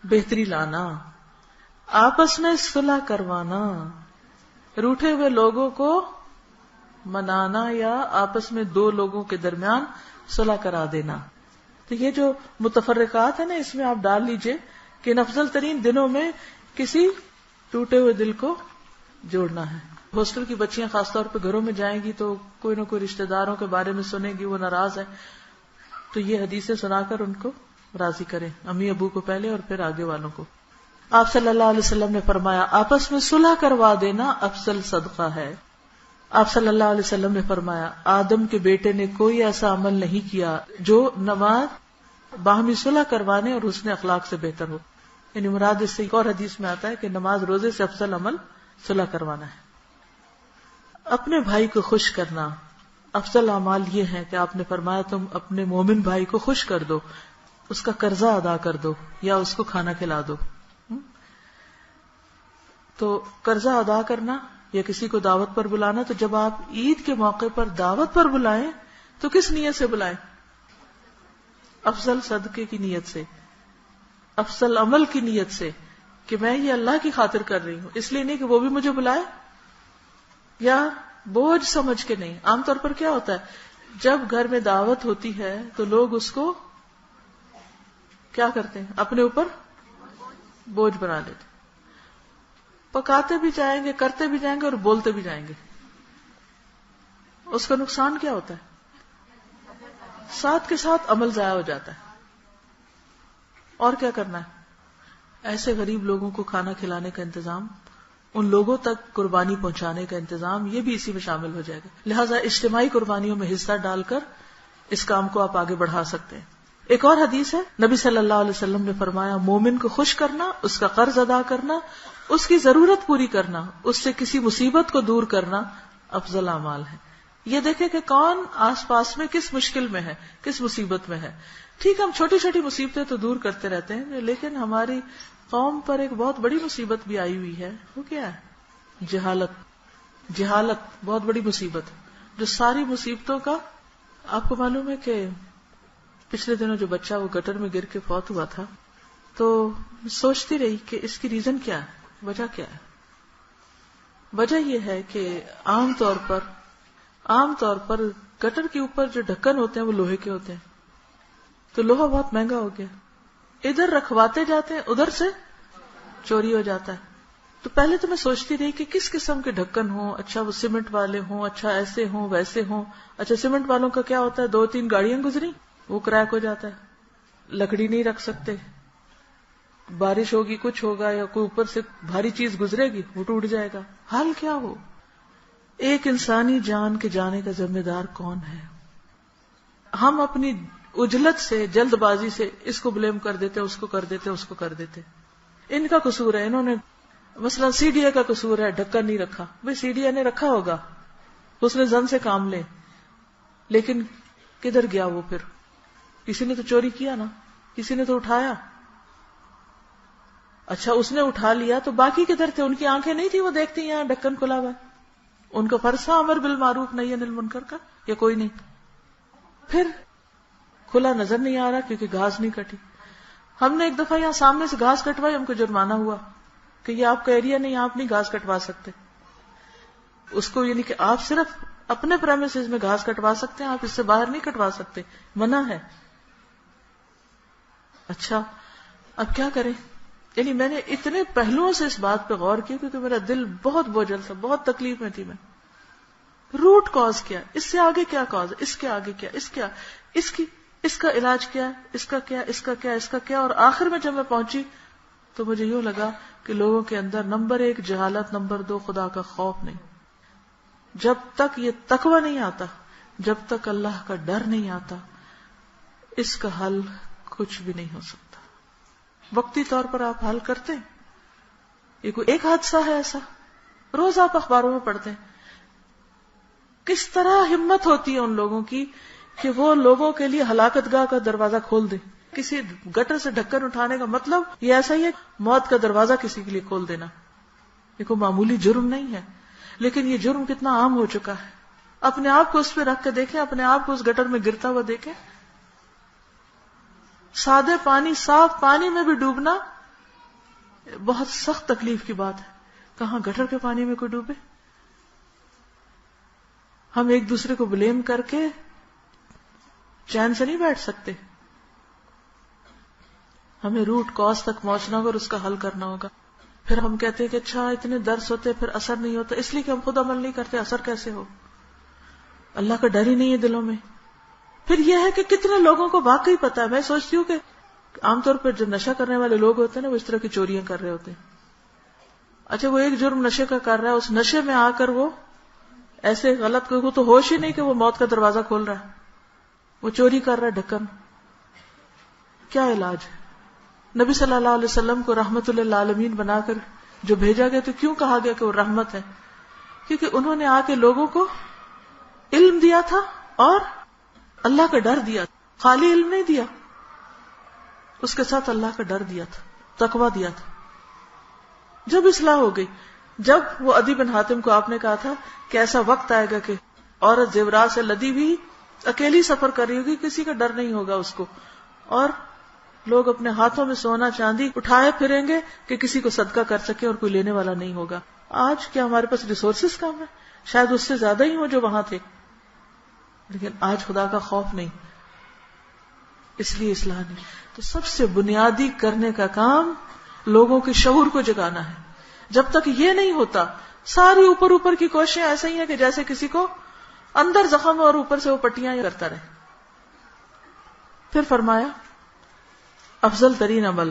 بہتری لانا، آپس میں صلح کروانا، روٹھے ہوئے لوگوں کو منانا یا آپس میں 2 لوگوں کے درمیان صلح کرا دینا. تو یہ جو متفرقات ہیں نا، اس میں آپ ڈال لیجئے کہ ان افضل ترین دنوں میں کسی ٹوٹے ہوئے دل کو جوڑنا ہے. ہاسٹل کی بچیاں خاص طور پہ گھروں میں جائیں گی تو کوئی نہ کوئی رشتہ داروں کے بارے میں سنیں گی وہ ناراض ہے، تو یہ حدیثیں سنا کر ان کو راضی کریں، امی ابو کو پہلے اور پھر آگے والوں کو. آپ صلی اللہ علیہ وسلم نے فرمایا آپس میں صلح کروا دینا افضل صدقہ ہے. آپ صلی اللہ علیہ وسلم نے فرمایا آدم کے بیٹے نے کوئی ایسا عمل نہیں کیا جو نماز باہمی صلح کروانے اور حسن اخلاق سے بہتر ہو. یعنی مراد اس سے ایک اور حدیث میں آتا ہے کہ نماز روزے سے افضل عمل صلح کروانا ہے. اپنے بھائی کو خوش کرنا. افضل اعمال یہ ہیں کہ آپ نے فرمایا تم اپنے مومن بھائی کو خوش کر دو، اس کا قرضہ ادا کر دو یا اس کو کھانا کھلا دو. تو قرضہ ادا کرنا یا کسی کو دعوت پر بلانا، تو جب آپ عید کے موقع پر دعوت پر بلائیں تو کس نیت سے بلائیں؟ افضل صدقے کی نیت سے، افضل عمل کی نیت سے، کہ میں یہ اللہ کی خاطر کر رہی ہوں، اس لیے نہیں کہ وہ بھی مجھے بلائے، یا بوجھ سمجھ کے نہیں. عام طور پر کیا ہوتا ہے، جب گھر میں دعوت ہوتی ہے تو لوگ اس کو کیا کرتے ہیں، اپنے اوپر بوجھ بنا لیتے، پکاتے بھی جائیں گے، کرتے بھی جائیں گے اور بولتے بھی جائیں گے. اس کا نقصان کیا ہوتا ہے؟ ساتھ کے ساتھ عمل ضائع ہو جاتا ہے. اور کیا کرنا ہے؟ ایسے غریب لوگوں کو کھانا کھلانے کا انتظام، ان لوگوں تک قربانی پہنچانے کا انتظام، یہ بھی اسی میں شامل ہو جائے گا. لہٰذا اجتماعی قربانیوں میں حصہ ڈال کر اس کام کو آپ آگے بڑھا سکتے ہیں. ایک اور حدیث ہے، نبی صلی اللہ علیہ وسلم نے فرمایا، مومن کو خوش کرنا، اس کا قرض ادا کرنا، اس کی ضرورت پوری کرنا، اس سے کسی مصیبت کو دور کرنا افضل اعمال ہے. یہ دیکھیں کہ کون آس پاس میں کس مشکل میں ہے، کس مصیبت میں ہے. ٹھیک، ہم چھوٹی چھوٹی مصیبتیں تو دور کرتے رہتے ہیں، لیکن ہماری قوم پر ایک بہت بڑی مصیبت بھی آئی ہوئی ہے. وہ کیا ہے؟ جہالت. جہالت بہت بڑی مصیبت، جو ساری مصیبتوں کا. آپ کو معلوم ہے کہ پچھلے دنوں جو بچہ وہ گٹر میں گر کے فوت ہوا تھا، تو سوچتی رہی کہ اس کی ریزن کیا ہے، وجہ کیا ہے. وجہ یہ ہے کہ عام طور پر گٹر کے اوپر جو ڈھکن ہوتے ہیں وہ لوہے کے ہوتے ہیں، تو لوہا بہت مہنگا ہو گیا، ادھر رکھواتے جاتے ہیں، ادھر سے چوری ہو جاتا ہے. تو پہلے تو میں سوچتی رہی کہ کس قسم کے ڈھکن ہوں، اچھا وہ سیمنٹ والے ہوں، اچھا ایسے ہوں ویسے ہوں. اچھا سیمنٹ والوں کا کیا ہوتا ہے، 2-3 گاڑیاں گزری وہ کریک ہو جاتا ہے، لکڑی نہیں رکھ سکتے، بارش ہوگی کچھ ہوگا یا کوئی اوپر سے بھاری چیز گزرے گی وہ ٹوٹ جائے گا. حل کیا ہو؟ ایک انسانی جان کے جانے کا ذمہ دار کون ہے؟ ہم اپنی عجلت سے، جلد بازی سے اس کو بلیم کر دیتے، اس کو کر دیتے، اس کو کر دیتے. ان کا قصور ہے، انہوں نے مثلا سی ڈی اے کا قصور ہے، ڈھکن نہیں رکھا. بھئی سی ڈی اے نے رکھا ہوگا، اس نے زن سے کام لے، لیکن کدھر گیا وہ؟ پھر کسی نے تو چوری کیا نا، کسی نے تو اٹھایا. اچھا اس نے اٹھا لیا تو باقی کدھر تھے؟ ان کی آنکھیں نہیں تھی وہ دیکھتی یہاں ڈھکن کھلا ہوا ہے؟ ان کا فرض تھا امر بالمعروف نہی عن المنکر کا، یا کوئی نہیں؟ پھر کھلا نظر نہیں آ رہا کیونکہ گھاس نہیں کٹی. ہم نے ایک دفعہ یہاں سامنے سے گھاس کٹوائی، ہم کو جرمانہ ہوا کہ یہ آپ کا ایریا نہیں، آپ نہیں گھاس کٹوا سکتے. اس کو یعنی کہ آپ صرف اپنے پریمیسز میں گھاس کٹوا سکتے ہیں، آپ اس سے باہر نہیں کٹوا سکتے، منع ہے. اچھا اب کیا کریں؟ یعنی میں نے اتنے پہلوؤں سے اس بات پہ غور کیا کیونکہ میرا دل بہت بوجھل تھا، بہت تکلیف میں تھی. میں روٹ کاز کیا، اس سے آگے کیا کاز ہے، اس کے آگے کیا، اس کا علاج کیا ہے، اس کا کیا، اس کا کیا، اس کا کیا. اور آخر میں جب میں پہنچی تو مجھے یوں لگا کہ لوگوں کے اندر نمبر 1 جہالت، نمبر 2 خدا کا خوف نہیں. جب تک یہ تقوی نہیں آتا، جب تک اللہ کا ڈر نہیں آتا، اس کا حل کچھ بھی نہیں ہو سکتا. وقتی طور پر آپ حل کرتے ہیں، یہ کوئی ایک حادثہ ہے ایسا، روز آپ اخباروں میں پڑھتے ہیں کس طرح ہمت ہوتی ہے ان لوگوں کی کہ وہ لوگوں کے لیے ہلاکت گاہ کا دروازہ کھول دیں. کسی گٹر سے ڈھکن اٹھانے کا مطلب یہ ایسا ہی ہے موت کا دروازہ کسی کے لیے کھول دینا. یہ کوئی معمولی جرم نہیں ہے، لیکن یہ جرم کتنا عام ہو چکا ہے. اپنے آپ کو اس پہ رکھ کے دیکھیں، اپنے آپ کو اس گٹر میں گرتا ہوا دیکھیں. سادے پانی، صاف پانی میں بھی ڈوبنا بہت سخت تکلیف کی بات ہے، کہاں گٹر کے پانی میں کوئی ڈوبے. ہم ایک دوسرے کو بلیم کر کے چین سے نہیں بیٹھ سکتے. ہمیں روٹ کاز تک پہنچنا ہوگا اور اس کا حل کرنا ہوگا. پھر ہم کہتے ہیں کہ اچھا اتنے درس ہوتے پھر اثر نہیں ہوتا، اس لیے کہ ہم خود عمل نہیں کرتے. اثر کیسے ہو؟ اللہ کا ڈر ہی نہیں ہے دلوں میں. پھر یہ ہے کہ کتنے لوگوں کو واقعی پتا ہے. میں سوچتی ہوں کہ عام طور پر جو نشہ کرنے والے لوگ ہوتے ہیں نا، وہ اس طرح کی چوریاں کر رہے ہوتے ہیں. اچھا وہ ایک جرم نشے کا کر رہا ہے، اس نشے میں آ کر وہ ایسے غلط کو تو ہوش ہی نہیں کہ وہ موت کا دروازہ کھول رہا ہے، وہ چوری کر رہا ہے ڈھکن. کیا علاج ہے؟ نبی صلی اللہ علیہ وسلم کو رحمت للعالمین بنا کر جو بھیجا گیا تو کیوں کہا گیا کہ وہ رحمت ہے؟ کیونکہ انہوں نے آ کے لوگوں کو علم دیا تھا اور اللہ کا ڈر دیا. خالی علم نہیں دیا، اس کے ساتھ اللہ کا ڈر دیا تھا، تقویٰ دیا تھا. جب اصلاح ہو گئی جب وہ عدی بن حاتم کو آپ نے کہا تھا کہ ایسا وقت آئے گا کہ عورت زیورات سے لدی ہوئی اکیلی سفر کر رہی ہوگی، کسی کا ڈر نہیں ہوگا اس کو، اور لوگ اپنے ہاتھوں میں سونا چاندی اٹھائے پھریں گے کہ کسی کو صدقہ کر سکے اور کوئی لینے والا نہیں ہوگا. آج کیا ہمارے پاس ریسورسز کم ہے؟ شاید اس سے زیادہ ہی ہوں جو وہاں تھے، لیکن آج خدا کا خوف نہیں، اس لیے اصلاح نہیں. تو سب سے بنیادی کرنے کا کام لوگوں کے شعور کو جگانا ہے. جب تک یہ نہیں ہوتا ساری اوپر کی کوششیں ایسے ہی ہیں کہ جیسے کسی کو اندر زخم اور اوپر سے وہ پٹیاں کرتا رہے. پھر فرمایا افضل ترین عمل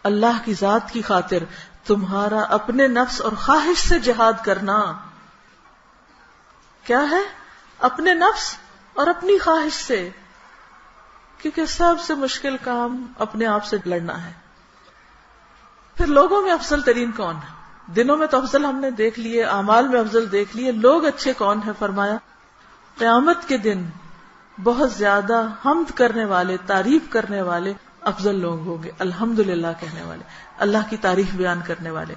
اللہ کی ذات کی خاطر تمہارا اپنے نفس اور خواہش سے جہاد کرنا. کیا ہے؟ اپنے نفس اور اپنی خواہش سے، کیونکہ سب سے مشکل کام اپنے آپ سے لڑنا ہے. پھر لوگوں میں افضل ترین کون ہے؟ دنوں میں تو افضل ہم نے دیکھ لیے، اعمال میں افضل دیکھ لیے، لوگ اچھے کون ہیں؟ فرمایا قیامت کے دن بہت زیادہ حمد کرنے والے، تعریف کرنے والے افضل لوگ ہوں گے، الحمدللہ کہنے والے، اللہ کی تعریف بیان کرنے والے.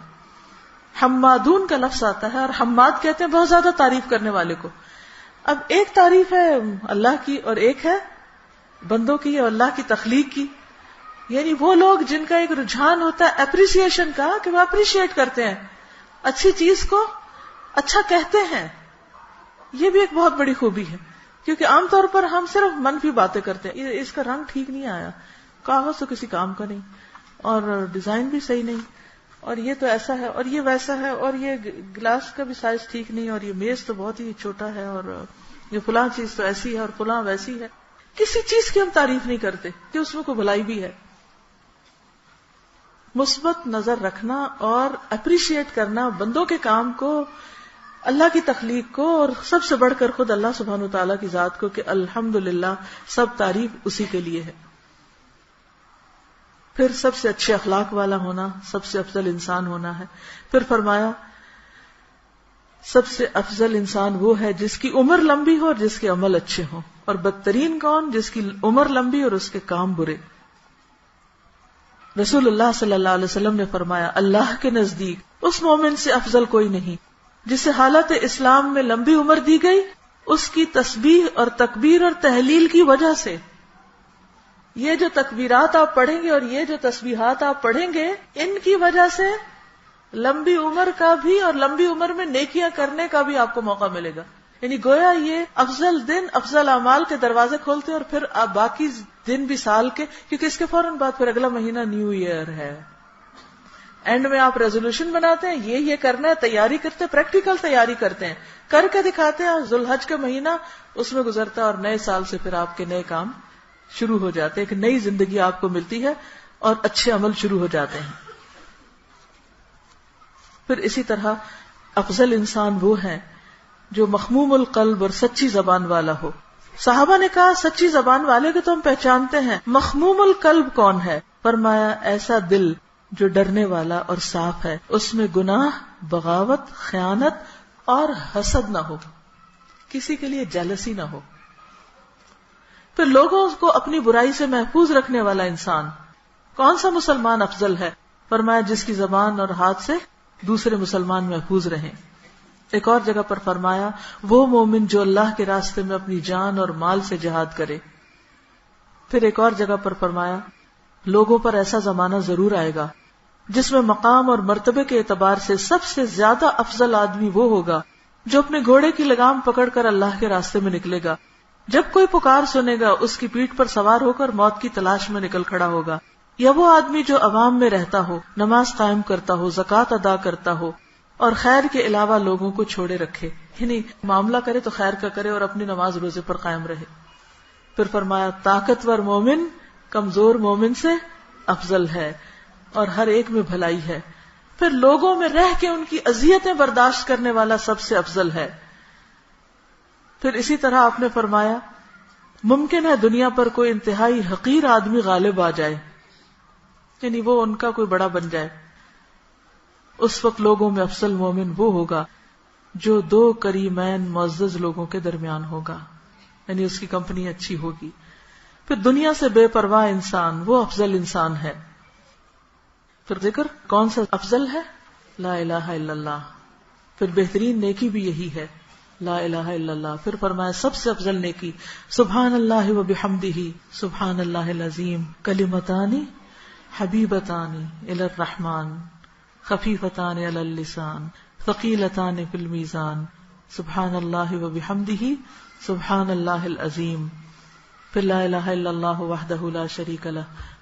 حمادون کا لفظ آتا ہے اور حماد کہتے ہیں بہت زیادہ تعریف کرنے والے کو. اب ایک تعریف ہے اللہ کی اور ایک ہے بندوں کی اور اللہ کی تخلیق کی. یعنی وہ لوگ جن کا ایک رجحان ہوتا ہے اپریسیشن کا، کہ وہ اپریشیٹ کرتے ہیں، اچھی چیز کو اچھا کہتے ہیں. یہ بھی ایک بہت بڑی خوبی ہے، کیونکہ عام طور پر ہم صرف منفی باتیں کرتے ہیں. اس کا رنگ ٹھیک نہیں آیا، کاغذ تو کسی کام کا نہیں، اور ڈیزائن بھی صحیح نہیں، اور یہ تو ایسا ہے اور یہ ویسا ہے، اور یہ گلاس کا بھی سائز ٹھیک نہیں، اور یہ میز تو بہت ہی چھوٹا ہے، اور یہ فلاں چیز تو ایسی ہے اور فلاں ویسی ہے. کسی چیز کی ہم تعریف نہیں کرتے کہ اس میں کوئی بھلائی بھی ہے. مثبت نظر رکھنا اور اپریشیٹ کرنا بندوں کے کام کو، اللہ کی تخلیق کو، اور سب سے بڑھ کر خود اللہ سبحانہ و تعالیٰ کی ذات کو، کہ الحمدللہ سب تعریف اسی کے لیے ہے. پھر سب سے اچھے اخلاق والا ہونا، سب سے افضل انسان ہونا ہے. پھر فرمایا سب سے افضل انسان وہ ہے جس کی عمر لمبی ہو اور جس کے عمل اچھے ہوں. اور بدترین کون؟ جس کی عمر لمبی اور اس کے کام برے. رسول اللہ صلی اللہ علیہ وسلم نے فرمایا اللہ کے نزدیک اس مومن سے افضل کوئی نہیں جسے حالت اسلام میں لمبی عمر دی گئی اس کی تسبیح اور تکبیر اور تحلیل کی وجہ سے. یہ جو تکبیرات آپ پڑھیں گے اور یہ جو تسبیحات آپ پڑھیں گے، ان کی وجہ سے لمبی عمر کا بھی اور لمبی عمر میں نیکیاں کرنے کا بھی آپ کو موقع ملے گا. یعنی گویا یہ افضل دن افضل اعمال کے دروازے کھولتے ہیں. اور پھر آپ باقی دن بھی سال کے، کیونکہ اس کے فوراً بعد پھر اگلا مہینہ نیو ایئر ہے. اینڈ میں آپ ریزولوشن بناتے ہیں، یہ کرنا ہے، تیاری کرتے ہیں، پریکٹیکل تیاری کرتے ہیں، کر کے دکھاتے ہیں. ذو الحج کا مہینہ اس میں گزرتا ہے اور نئے سال سے پھر آپ کے نئے کام شروع ہو جاتے ہیں. ایک نئی زندگی آپ کو ملتی ہے اور اچھے عمل شروع ہو جاتے ہیں. پھر اسی طرح افضل انسان وہ ہے جو مخموم القلب اور سچی زبان والا ہو. صحابہ نے کہا سچی زبان والے کو تو ہم پہچانتے ہیں، مخموم القلب کون ہے؟ فرمایا ایسا دل جو ڈرنے والا اور صاف ہے، اس میں گناہ، بغاوت، خیانت اور حسد نہ ہو، کسی کے لیے جیلسی نہ ہو. پھر لوگوں کو اپنی برائی سے محفوظ رکھنے والا انسان. کون سا مسلمان افضل ہے؟ فرمایا جس کی زبان اور ہاتھ سے دوسرے مسلمان محفوظ رہیں. ایک اور جگہ پر فرمایا وہ مومن جو اللہ کے راستے میں اپنی جان اور مال سے جہاد کرے. پھر ایک اور جگہ پر فرمایا لوگوں پر ایسا زمانہ ضرور آئے گا جس میں مقام اور مرتبے کے اعتبار سے سب سے زیادہ افضل آدمی وہ ہوگا جو اپنے گھوڑے کی لگام پکڑ کر اللہ کے راستے میں نکلے گا. جب کوئی پکار سنے گا اس کی پیٹھ پر سوار ہو کر موت کی تلاش میں نکل کھڑا ہوگا. یا وہ آدمی جو عوام میں رہتا ہو، نماز قائم کرتا ہو، زکوٰۃ ادا کرتا ہو اور خیر کے علاوہ لوگوں کو چھوڑے رکھے، یعنی معاملہ کرے تو خیر کا کرے اور اپنی نماز روزے پر قائم رہے. پھر فرمایا طاقتور مومن کمزور مومن سے افضل ہے اور ہر ایک میں بھلائی ہے. پھر لوگوں میں رہ کے ان کی اذیتیں برداشت کرنے والا سب سے افضل ہے. پھر اسی طرح آپ نے فرمایا ممکن ہے دنیا پر کوئی انتہائی حقیر آدمی غالب آ جائے، یعنی وہ ان کا کوئی بڑا بن جائے. اس وقت لوگوں میں افضل مومن وہ ہوگا جو دو کریمین معزز لوگوں کے درمیان ہوگا، یعنی اس کی کمپنی اچھی ہوگی. پھر دنیا سے بے پرواہ انسان وہ افضل انسان ہے. پھر ذکر کون سا افضل ہے؟ لا الہ الا اللہ. پھر بہترین نیکی بھی یہی ہے لا الہ الا اللہ. پھر فرمایا سب سے افضل نیکی سبحان اللہ و بحمدہ سبحان اللہ العظیم کلمتان حبیبتان الی الرحمن خفیفتان علی اللسان ثقیلتان فی المیزان سبحان اللہ و بحمدہ سبحان اللہ العظیم. پھر لا الہ الا اللہ وحدہ لا شریک لہ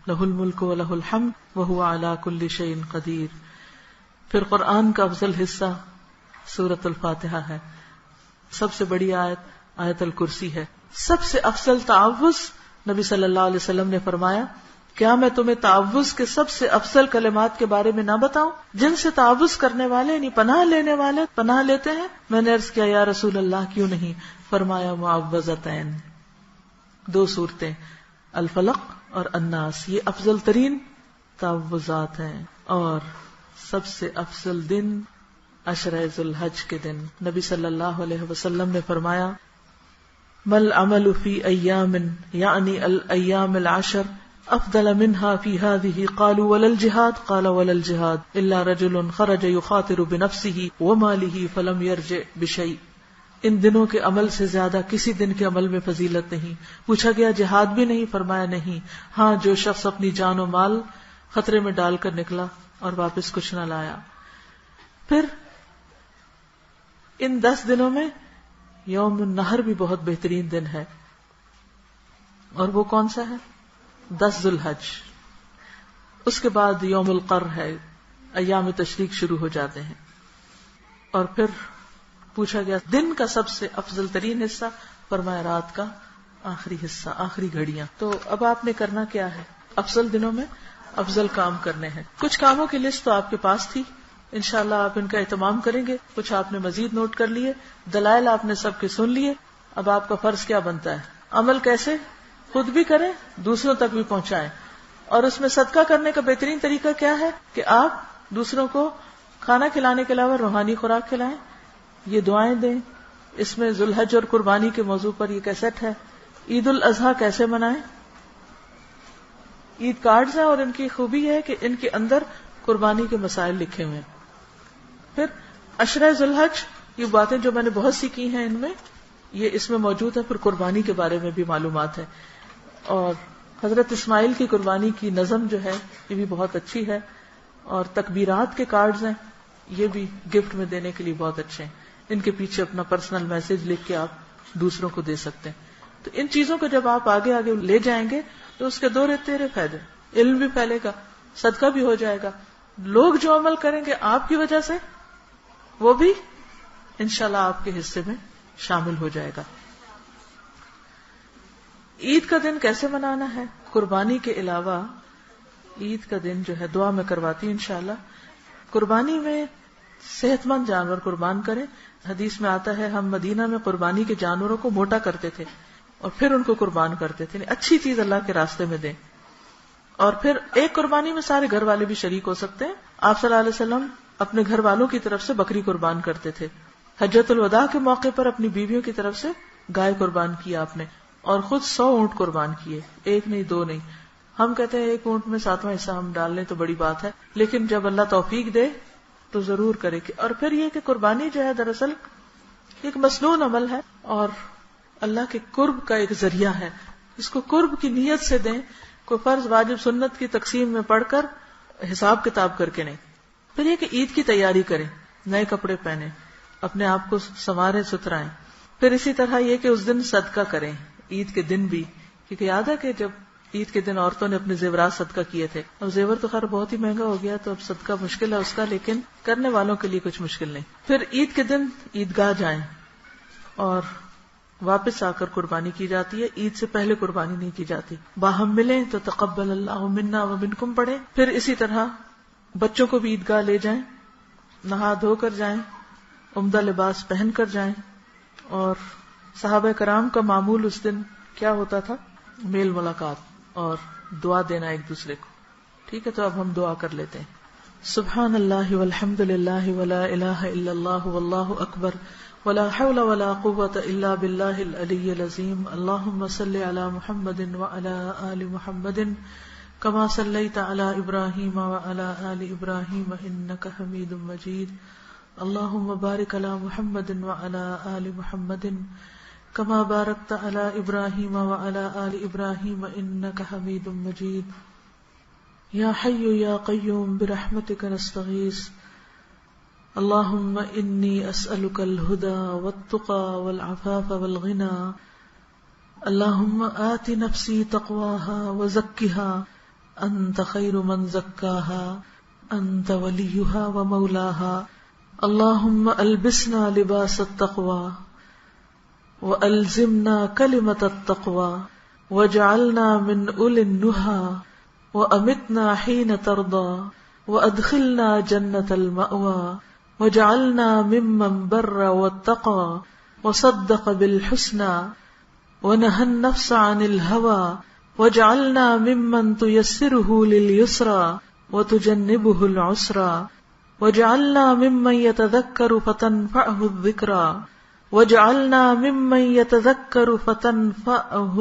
لہ الملک و لہ الحمد وہو علی کل شیء قدیر. پھر قرآن کا افضل حصہ سورۃ الفاتحہ ہے. سب سے بڑی آیت آیت الکرسی ہے. سب سے افضل تعوذ نبی صلی اللہ علیہ وسلم نے فرمایا کیا میں تمہیں تعوذ کے سب سے افضل کلمات کے بارے میں نہ بتاؤں جن سے تعوذ کرنے والے یعنی پناہ لینے والے پناہ لیتے ہیں؟ میں نے عرض کیا یا رسول اللہ کیوں نہیں؟ فرمایا معوذتین، 2 سورتیں الفلق اور الناس، یہ افضل ترین تعوذات ہیں. اور سب سے افضل دن عشرہ ذی الحج کے دن. نبی صلی اللہ علیہ وسلم نے فرمایا مل عمل فی ایام یعنی الایام العشر افضل منها في هذه قالوا ولا الجهاد قال ولا الجهاد الا رجل خرج يخاطر بنفسه وماله فلم يرجع بشيء. ان دنوں کے عمل سے زیادہ کسی دن کے عمل میں فضیلت نہیں. پوچھا گیا جہاد بھی نہیں؟ فرمایا نہیں، ہاں جو شخص اپنی جان و مال خطرے میں ڈال کر نکلا اور واپس کچھ نہ لایا. پھر ان 10 دنوں میں یوم النحر بھی بہت بہترین دن ہے. اور وہ کون سا ہے؟ 10 ذی الحج. اس کے بعد یوم القر ہے، ایام تشریق شروع ہو جاتے ہیں. اور پھر پوچھا گیا دن کا سب سے افضل ترین حصہ؟ فرمایا رات کا آخری حصہ، آخری گھڑیاں. تو اب آپ نے کرنا کیا ہے؟ افضل دنوں میں افضل کام کرنے ہیں. کچھ کاموں کی لسٹ تو آپ کے پاس تھی، انشاءاللہ آپ ان کا اہتمام کریں گے. کچھ آپ نے مزید نوٹ کر لیے، دلائل آپ نے سب کے سن لیے. اب آپ کا فرض کیا بنتا ہے؟ عمل کیسے خود بھی کریں، دوسروں تک بھی پہنچائیں. اور اس میں صدقہ کرنے کا بہترین طریقہ کیا ہے کہ آپ دوسروں کو کھانا کھلانے کے علاوہ روحانی خوراک کھلائیں، یہ دعائیں دیں. اس میں ذی الحج اور قربانی کے موضوع پر یہ کیسٹ ہے. عید الاضحیٰ کیسے منائیں، عید کارڈز ہیں اور ان کی خوبی ہے کہ ان کے اندر قربانی کے مسائل لکھے ہوئے ہیں. پھر عشرہ ذی الحج، یہ باتیں جو میں نے بہت سی کی ہیں ان میں یہ اس میں موجود ہے. پھر قربانی کے بارے میں بھی معلومات ہے. اور حضرت اسماعیل کی قربانی کی نظم جو ہے یہ بھی بہت اچھی ہے. اور تکبیرات کے کارڈز ہیں، یہ بھی گفٹ میں دینے کے لیے بہت اچھے ہیں. ان کے پیچھے اپنا پرسنل میسج لکھ کے آپ دوسروں کو دے سکتے ہیں. تو ان چیزوں کو جب آپ آگے آگے لے جائیں گے تو اس کے 2 تیرے فائدے، علم بھی پھیلے گا، صدقہ بھی ہو جائے گا. لوگ جو عمل کریں گے آپ کی وجہ سے وہ بھی انشاءاللہ آپ کے حصے میں شامل ہو جائے گا. عید کا دن کیسے منانا ہے؟ قربانی کے علاوہ عید کا دن جو ہے دعا میں کرواتی ہوں انشاءاللہ. قربانی میں صحت مند جانور قربان کریں. حدیث میں آتا ہے ہم مدینہ میں قربانی کے جانوروں کو موٹا کرتے تھے اور پھر ان کو قربان کرتے تھے. اچھی چیز اللہ کے راستے میں دیں. اور پھر ایک قربانی میں سارے گھر والے بھی شریک ہو سکتے ہیں. آپ صلی اللہ علیہ وسلم اپنے گھر والوں کی طرف سے بکری قربان کرتے تھے. حجۃ الوداع کے موقع پر اپنی بیویوں کی طرف سے گائے قربان کی آپ نے، اور خود 100 اونٹ قربان کیے، 1 نہیں 2 نہیں. ہم کہتے ہیں 1 اونٹ میں 7واں حصہ ہم ڈال لیں تو بڑی بات ہے، لیکن جب اللہ توفیق دے تو ضرور کرے. اور پھر یہ کہ قربانی جو ہے دراصل ایک مسنون عمل ہے اور اللہ کے قرب کا ایک ذریعہ ہے. اس کو قرب کی نیت سے دیں، کوئی فرض واجب سنت کی تقسیم میں پڑھ کر حساب کتاب کر کے نہیں. پھر یہ کہ عید کی تیاری کریں، نئے کپڑے پہنیں، اپنے آپ کو سنواریں ستھرائیں. پھر اسی طرح یہ کہ اس دن صدقہ کریں عید کے دن بھی، کیونکہ یاد ہے کہ جب عید کے دن عورتوں نے اپنے زیورات صدقہ کیے تھے. اب زیور تو خیر بہت ہی مہنگا ہو گیا تو اب صدقہ مشکل ہے اس کا، لیکن کرنے والوں کے لیے کچھ مشکل نہیں. پھر عید کے دن عیدگاہ جائیں اور واپس آ کر قربانی کی جاتی ہے. عید سے پہلے قربانی نہیں کی جاتی. باہم ملیں تو تقبل اللہ منا ومنکم پڑھیں. پھر اسی طرح بچوں کو بھی عیدگاہ لے جائیں، نہا دھو کر جائیں، عمدہ لباس پہن کر جائیں. اور صحابہ کرام کا معمول اس دن کیا ہوتا تھا؟ میل ملاقات اور دعا دینا ایک دوسرے کو. ٹھیک ہے، تو اب ہم دعا کر لیتے ہیں. سبحان اللہ والحمد للہ ولا الہ الا اللہ واللہ اکبر ولا حول ولا قوة الا باللہ العلی العظیم. اللہم صل علی محمد وعلی آل محمد كما صليت على إبراهيم وعلى آل إبراهيم إنك حميد مجيد اللهم بارك على محمد وعلى آل محمد كما باركت على إبراهيم وعلى آل إبراهيم إنك حميد مجيد يا حي يا قيوم برحمتك نستغيث اللهم إني أسألك الهدى والتقى والعفاف والغنى اللهم آت نفسي تقواها وزكها أنت خير من زكاها أنت وليها ومولاها اللهم ألبسنا لباس التقوى وألزمنا كلمة التقوى واجعلنا من أولي النهى وأمتنا حين ترضى وأدخلنا جنة المأوى وجعلنا ممن بر واتقى وصدق بالحسنى ونهى النفس عن الهوى وجعلنا ممن تيسره لليسرى وتجنبه العسرى وجعلنا ممن يتذكر فتنفعه الذكرى وجعلنا ممن يتذكر فتنفعه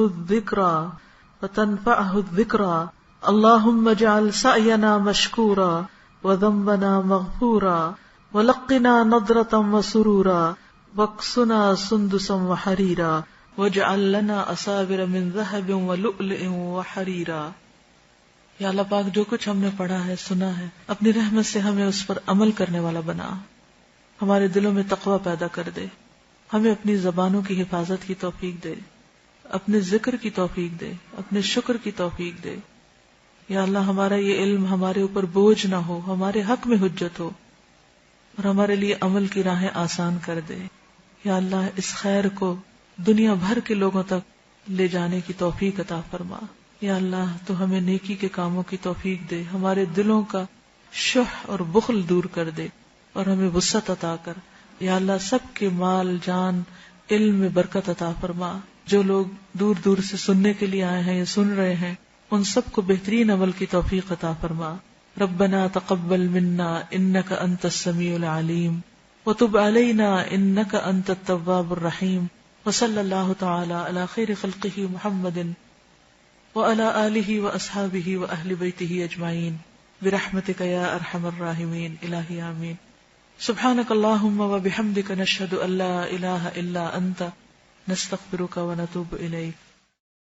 الذكرى اللهم اجعل سعينا مشكورا وذنبنا مغفورا ولقنا نضرة وسرورا واكسنا سندسا وحريرا واجعل لنا أصابر من ذهب ولؤلؤ وحريرا. یا اللہ پاک جو کچھ ہم نے پڑھا ہے سنا ہے اپنی رحمت سے ہمیں اس پر عمل کرنے والا بنا، ہمارے دلوں میں تقوی پیدا کر دے، ہمیں اپنی زبانوں کی حفاظت کی توفیق دے، اپنے ذکر کی توفیق دے، اپنے شکر کی توفیق دے. یا اللہ ہمارا یہ علم ہمارے اوپر بوجھ نہ ہو، ہمارے حق میں حجت ہو اور ہمارے لیے عمل کی راہیں آسان کر دے. یا اللہ اس خیر کو دنیا بھر کے لوگوں تک لے جانے کی توفیق عطا فرما. یا اللہ تو ہمیں نیکی کے کاموں کی توفیق دے، ہمارے دلوں کا شح اور بخل دور کر دے اور ہمیں وسعت عطا کر. یا اللہ سب کے مال جان علم میں برکت عطا فرما. جو لوگ دور دور سے سننے کے لیے آئے ہیں یا سن رہے ہیں ان سب کو بہترین عمل کی توفیق عطا فرما. ربنا تقبل منا انك انت السميع العليم وتب علينا انك انت التواب الرحيم وصلى الله تعالى على خير خلقه محمد وعلى آله وأصحابه وأهل بيته أجمعين برحمتك يا أرحم الراحمين إلهي آمين. سبحانك اللهم وبحمدك نشهد أن لا إله إلا أنت نستغفرك ونتوب إليك.